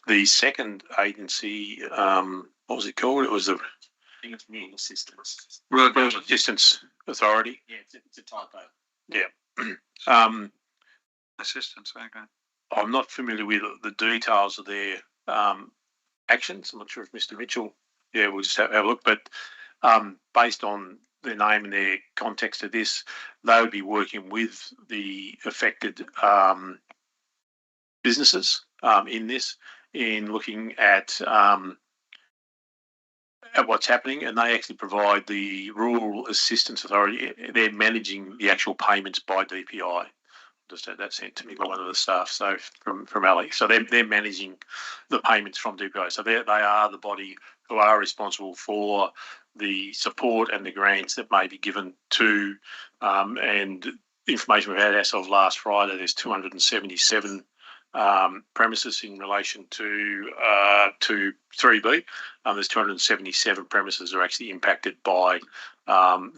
The second agency, what was it called? It was the Community Assistance. Rural Assistance Authority. Yeah, it's a typo. Yeah. Assistance, okay. I'm not familiar with the details of their actions. I'm not sure if Mr. Mitchell, we'll just have a look. But based on their name and their context of this, they would be working with the affected businesses in looking at what's happening, and they actually provide the Rural Assistance Authority. They're managing the actual payments by DPI. Just had that sent to me by one of the staff, so from Ali. So they're managing the payments from DPI. So they are the body who are responsible for the support and the grants that may be given to, and information we had as of last Friday, there's 277 premises in relation to 3B. There's 277 premises that are actually impacted by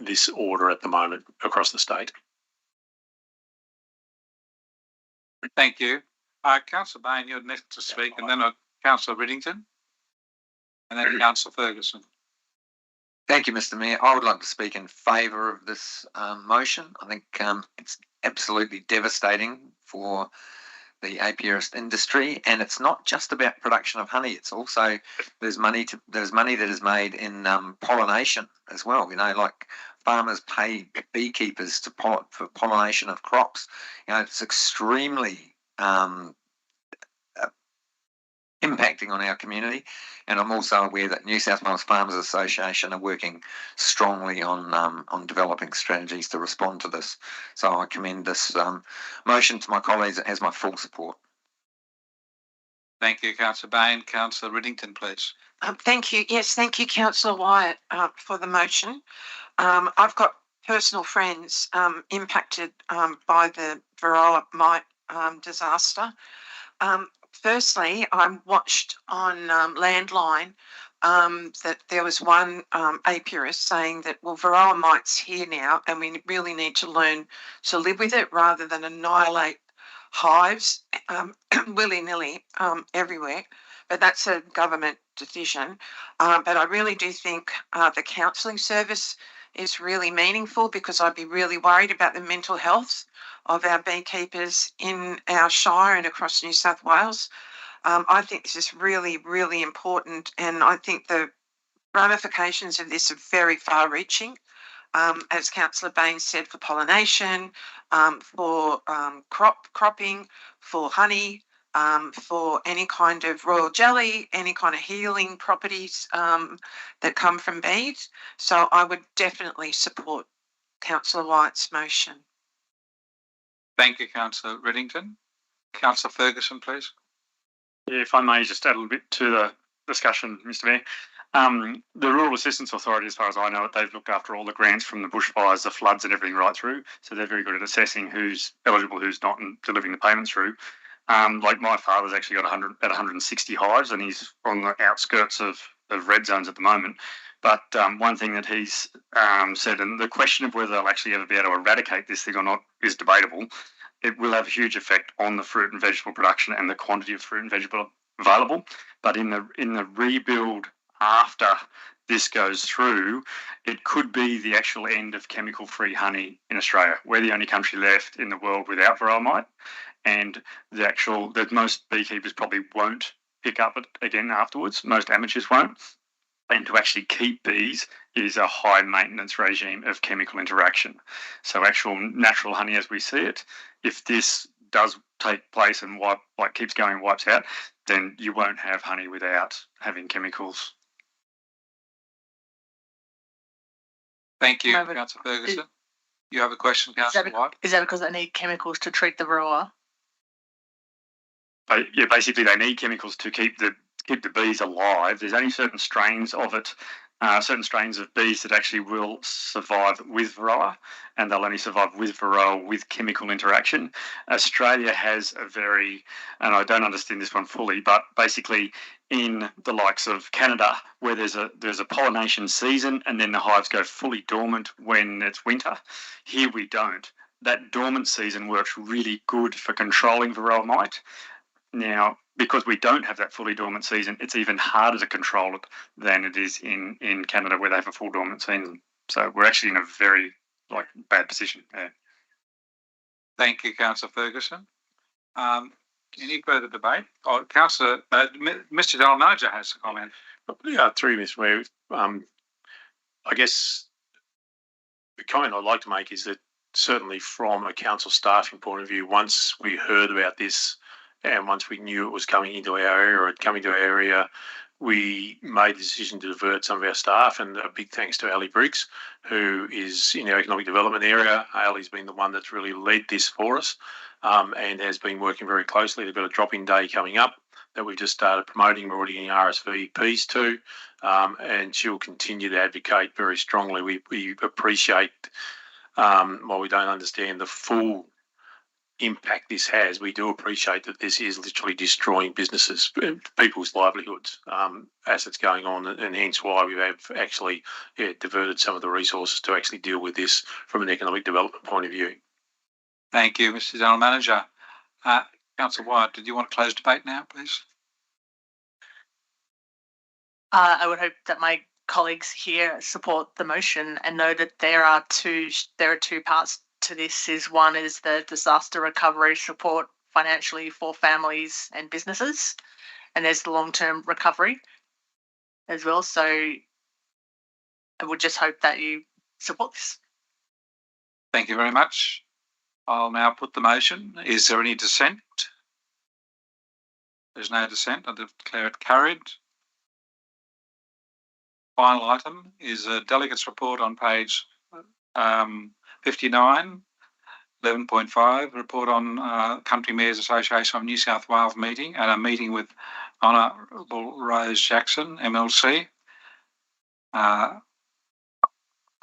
this order at the moment across the state. Thank you. Councillor Bain, you're next to speak, and then Councillor Riddington, and then Councillor Ferguson. Thank you, Mr. Mayor. I would like to speak in favour of this motion. I think it's absolutely devastating for the apiarist industry, and it's not just about production of honey. It's also there's money that is made in pollination as well. You know, like farmers pay beekeepers for pollination of crops. You know, it's extremely impacting on our community. And I'm also aware that New South Wales Farmers Association are working strongly on developing strategies to respond to this. So I commend this motion to my colleagues. It has my full support. Thank you, Councillor Bain. Councillor Riddington, please. Thank you. Yes, thank you, Councillor Wyatt, for the motion. I've got personal friends impacted by the VARRROA MITE disaster. Firstly, I watched on Landline that there was one apiarist saying that, well, VARRROA MITE's here now and we really need to learn to live with it rather than annihilate hives willy-nilly everywhere. But that's a government decision. But I really do think the counselling service is really meaningful, because I'd be really worried about the mental health of our beekeepers in our shire and across New South Wales. I think this is really, really important, and I think the ramifications of this are very far-reaching. As Councillor Bain said, for pollination, for cropping, for honey, for any kind of royal jelly, any kind of healing properties that come from bees. So I would definitely support Councillor Wyatt's motion. Thank you, Councillor Riddington. Councillor Ferguson, please. Yeah, if I may just add a little bit to the discussion, Mr. Mayor. The Rural Assistance Authority, as far as I know it, they've looked after all the grants from the bushfires, the floods and everything right through. So they're very good at assessing who's eligible, who's not, and delivering the payments through. Like my father's actually got about 160 hives, and he's on the outskirts of red zones at the moment. But one thing that he's said, and the question of whether they'll actually ever be able to eradicate this thing or not is debatable. It will have a huge effect on the fruit and vegetable production and the quantity of fruit and vegetable available. But in the rebuild after this goes through, it could be the actual end of chemical-free honey in Australia. We're the only country left in the world without VARRROA MITE, and that most beekeepers probably won't pick up it again afterwards. Most amateurs won't. And to actually keep bees is a high maintenance regime of chemical interaction. So actual natural honey as we see it, if this does take place and keeps going and wipes out, then you won't have honey without having chemicals. Thank you, Councillor Ferguson. You have a question, Councillor White? Is that because they need chemicals to treat the varroa? Yeah, basically they need chemicals to keep the bees alive. There's only certain strains of it certain strains of bees that actually will survive with varroa, and they'll only survive with varroa with chemical interaction. Australia has a very, and I don't understand this one fully, but basically in the likes of Canada, where there's a pollination season and then the hives go fully dormant when it's winter, here we don't. That dormant season works really good for controlling varroa mite. Now, because we don't have that fully dormant season, it's even harder to control it than it is in Canada, where they have a full dormant season. So we're actually in a very bad position there. Thank you, Councillor Ferguson. Any further debate? Oh, Councillor, Mr. General Manager has a comment. Yeah, through Mr. Mayor, I guess the comment I'd like to make is that certainly from a council staffing point of view, once we heard about this and once we knew it was coming into our area or coming to our area, we made the decision to divert some of our staff, and a big thanks to Ali Briggs, who is in our economic development area. Ali's been the one that's really led this for us and has been working very closely. They've got a drop-in day coming up that we've just started promoting. We're already getting RSVPs to, and she'll continue to advocate very strongly. We appreciate, while we don't understand the full impact this has, we do appreciate that this is literally destroying businesses, people's livelihoods as it's going on, and hence why we have actually diverted some of the resources to actually deal with this from an economic development point of view. Thank you, Mr. General Manager. Councillor Wyatt, did you want to close debate now, please? I would hope that my colleagues here support the motion and know that there are two parts to this. One is the disaster recovery support financially for families and businesses, and there's the long-term recovery as well. So I would just hope that you support this. Thank you very much. I'll now put the motion. Is there any dissent? There's no dissent. I declare it carried. Final item is a delegates report on page 59, 11.5, report on Country Mayors Association of New South Wales meeting, and a meeting with Honourable Rose Jackson, MLC.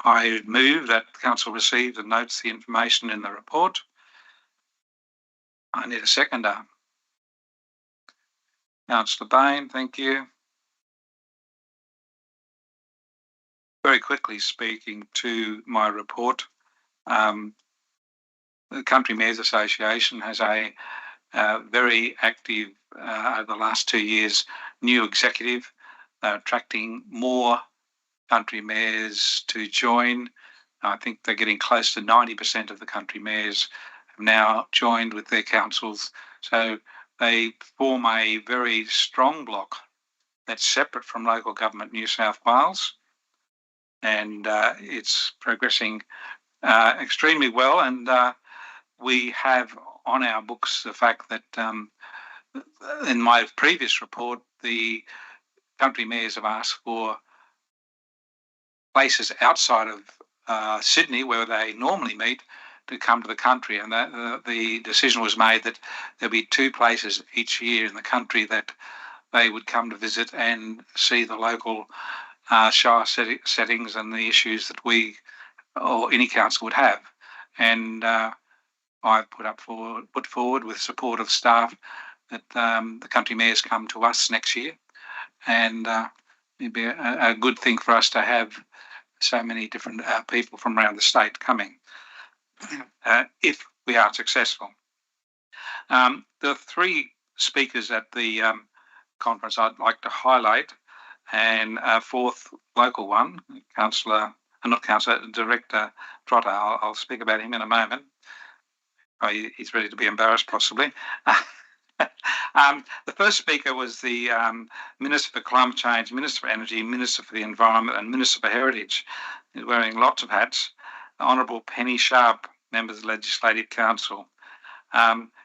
I move that the Council receives and notes the information in the report. I need a seconder. Councillor Bain, thank you. Very quickly speaking to my report, the Country Mayors Association has a very active, over the last 2 years, new executive. They're attracting more country mayors to join. I think they're getting close to 90% of the country mayors have now joined with their councils. So they form a very strong block that's separate from local government New South Wales. And it's progressing extremely well. And we have on our books the fact that in my previous report, the country mayors have asked for places outside of Sydney, where they normally meet, to come to the country. And the decision was made that there'll be 2 places each year in the country that they would come to visit and see the local shire settings and the issues that we or any council would have. And I put forward with support of staff that the country mayors come to us next year, and it'd be a good thing for us to have so many different people from around the state coming if we are successful. The 3 speakers at the conference I'd like to highlight, and a 4th local one, Director Trotter. I'll speak about him in a moment. Oh, he's ready to be embarrassed, possibly. The first speaker was the Minister for Climate Change, Minister for Energy, Minister for the Environment, and Minister for Heritage. He's wearing lots of hats. The Honourable Penny Sharp, member of the Legislative Council.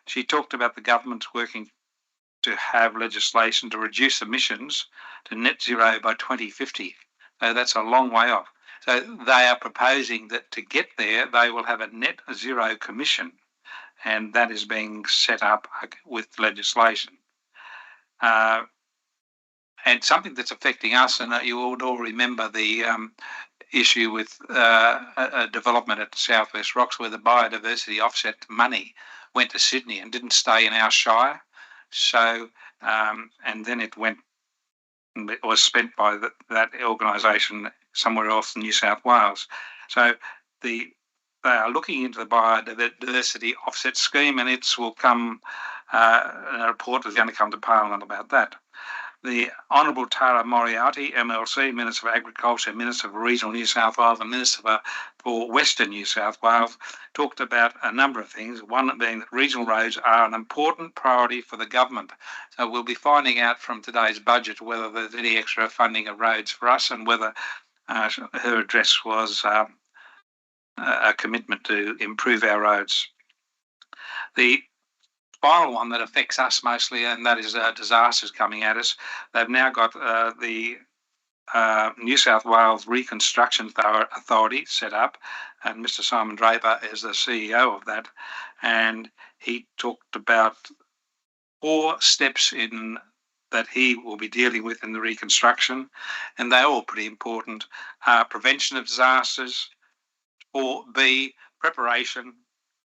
She talked about the government's working to have legislation to reduce emissions to net zero by 2050. So that's a long way off. So they are proposing that to get there, they will have a net zero commission, and that is being set up with legislation. And and something that's affecting us, and you would all remember the issue with a development at South West Rocks where the biodiversity offset money went to Sydney and didn't stay in our shire. So, and then it was spent by that organisation somewhere else in New South Wales. So they are looking into the biodiversity offset scheme, and it will come, a report is going to come to Parliament about that. The Honourable Tara Moriarty, MLC, Minister for Agriculture, Minister for Regional New South Wales and Minister for Western New South Wales, talked about a number of things, one being that regional roads are an important priority for the government. So we'll be finding out from today's budget whether there's any extra funding of roads for us and whether her address was a commitment to improve our roads. The final one that affects us mostly, and that is disasters coming at us. They've now got the New South Wales Reconstruction Authority set up, and Mr. Simon Draper is the CEO of that, and he talked about 4 steps in that he will be dealing with in the reconstruction, and they're all pretty important. Prevention of disasters, 4B, preparation,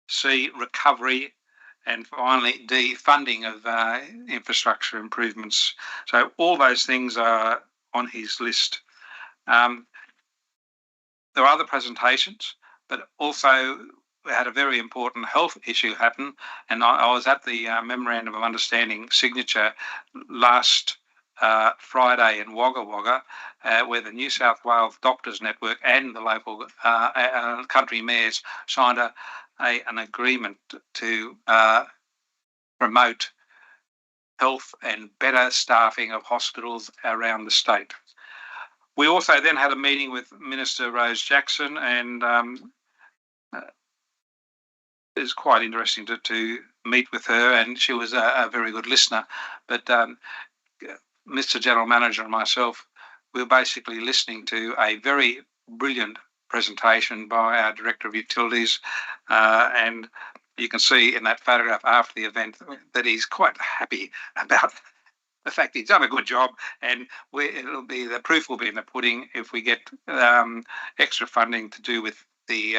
C, recovery, and finally, D, funding of infrastructure improvements. So all those things are on his list. There are other presentations, but also we had a very important health issue happen, and I was at the Memorandum of Understanding signature last Friday in Wagga Wagga, where the New South Wales Doctors Network and the local country mayors signed an agreement to promote health and better staffing of hospitals around the state. We also then had a meeting with Minister Rose Jackson, and it was quite interesting to meet with her, and she was a very good listener. But Mr. General Manager and myself, we were basically listening to a very brilliant presentation by our Director of Utilities, and you can see in that photograph after the event that he's quite happy about the fact he's done a good job, and the proof will be in the pudding if we get extra funding to do with the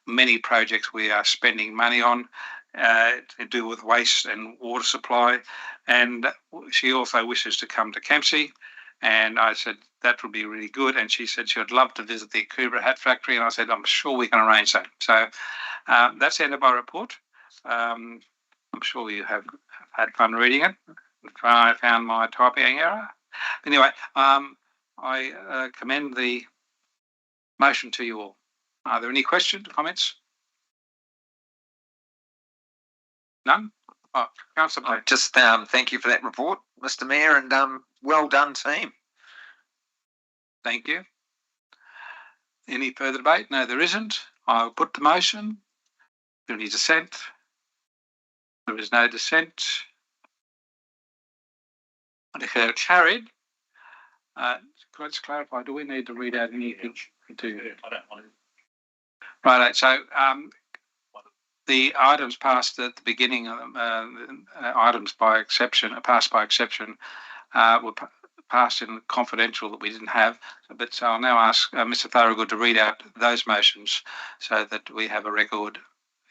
many projects we are spending money on to do with waste and water supply. And she also wishes to come to Kempsey, and I said that would be really good, and she said she would love to visit the Kubra Hat Factory, and I said I'm sure we can arrange that. So that's the end of my report. I'm sure you have had fun reading it. I found my typing error. Anyway, I commend the motion to you all. Are there any questions, comments? None? Oh, Councillor, just thank you for that report, Mr. Mayor, and well done, team. Thank you. Any further debate? No, there isn't. I'll put the motion. Is there any dissent? There is no dissent. I declare it carried. Could I just clarify, do we need to read out anything? I don't want to. Right, so the items passed at the beginning, items by exception, passed by exception, were passed in confidential that we didn't have. But so I'll now ask Mr. Thorogood to read out those motions so that we have a record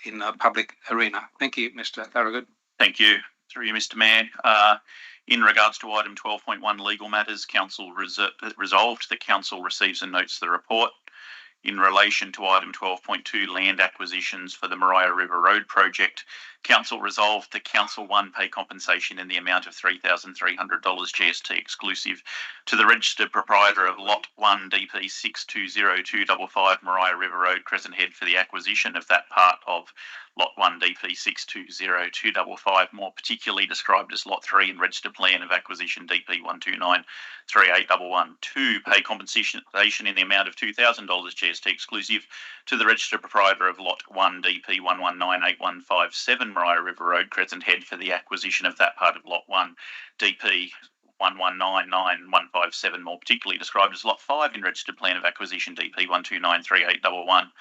in the public arena. Thank you, Mr. Thorogood. Thank you. Through you, Mr. Mayor. In regards to item 12.1 legal matters, Council resolved that Council receives and notes the report. In relation to item 12.2 land acquisitions for the Maria River Road project, Council resolved that Council 1 pay compensation in the amount of $3,300 GST exclusive to the registered proprietor of Lot 1 DP 620255 Maria River Road, Crescent Head, for the acquisition of that part of Lot 1 DP 620255, more particularly described as Lot 3 in Registered Plan of Acquisition DP 1293811. 2. Pay compensation in the amount of $2,000 GST exclusive to the registered proprietor of Lot 1 DP 1198157 Maria River Road, Crescent Head, for the acquisition of that part of Lot 1 DP 1199157, more particularly described as Lot 5 in Registered Plan of Acquisition DP 1293811.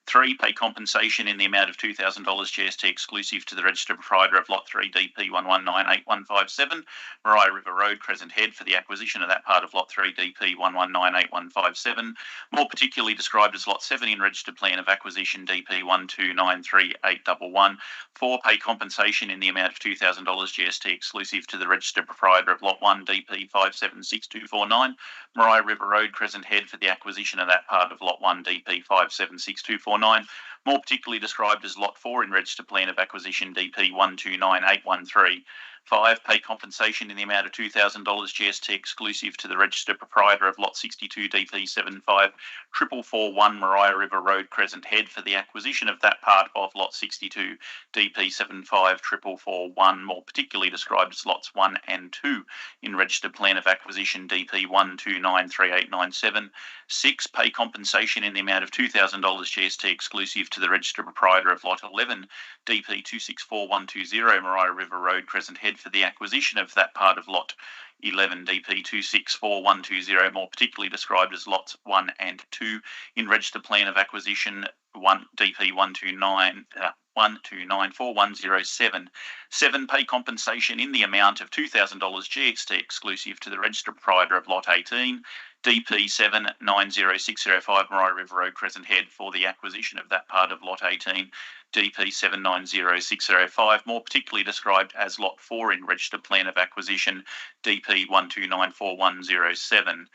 3, pay compensation in the amount of $2,000 GST exclusive to the registered proprietor of Lot 3 DP 1198-157, Maria River Road, Crescent Head, for the acquisition of that part of Lot 3 DP 1198-157, more particularly described as Lot 7 in registered plan of acquisition DP 1293811. 4, pay compensation in the amount of $2,000 GST exclusive to the registered proprietor of Lot 1 DP 576249, Maria River Road, Crescent Head, for the acquisition of that part of Lot 1 DP 576249, more particularly described as Lot 4 in registered plan of acquisition DP 129813. 5, pay compensation in the amount of $2,000 GST exclusive to the registered proprietor of Lot 62 DP 75441 Maria River Road, Crescent Head, for the acquisition of that part of Lot 62 DP 75441, more particularly described as Lots 1 and 2 in registered plan of acquisition DP 1293897. 6, pay compensation in the amount of $2,000 GST exclusive to the registered proprietor of Lot 11 DP 264120 Maria River Road, Crescent Head, for the acquisition of that part of Lot 11 DP 264120, more particularly described as Lots 1 and 2 in registered plan of acquisition DP 1294107. 7, pay compensation in the amount of $2,000 GST exclusive to the registered proprietor of Lot 18 DP 790605 Maria River Road, Crescent Head, for the acquisition of that part of Lot 18 DP 790605, more particularly described as Lot 4 in registered plan of acquisition DP 12944107.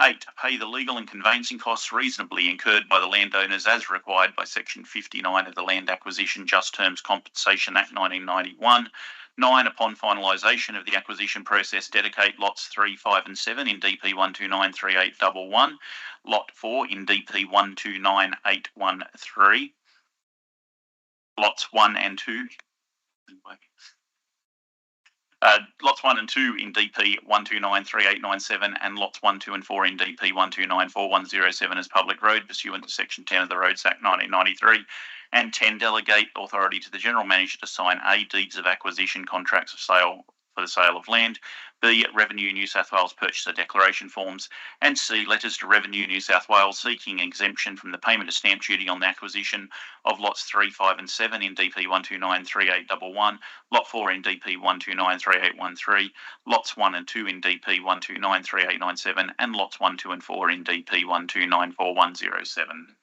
8, pay the legal and conveyancing costs reasonably incurred by the landowners as required by Section 59 of the Land Acquisition Just Terms Compensation Act 1991. 9, upon finalisation of the acquisition process, dedicate Lots 3, 5 and 7 in DP 1293811, Lot 4 in DP 129813, Lots 1 and 2. Lots 1 and 2 in DP 1293897 and Lots 1, 2 and 4 in DP 1294107 as public road pursuant to Section 10 of the Roads Act 1993. And 10, delegate authority to the General Manager to sign A, deeds of acquisition, contracts of sale for the sale of land, B, Revenue New South Wales purchaser declaration forms, and C, letters to Revenue New South Wales seeking exemption from the payment of stamp duty on the acquisition of Lots 3, 5 and 7 in DP 1293811, Lot 4 in DP 1293813, Lots 1 and 2 in DP 1293897, and Lots 1, 2 and 4 in DP 1294107.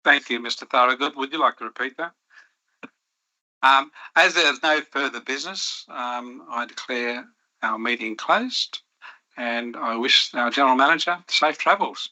Thank you, Mr. Thorogood. Would you like to repeat that? As there's no further business, I declare our meeting closed, and I wish our General Manager safe travels.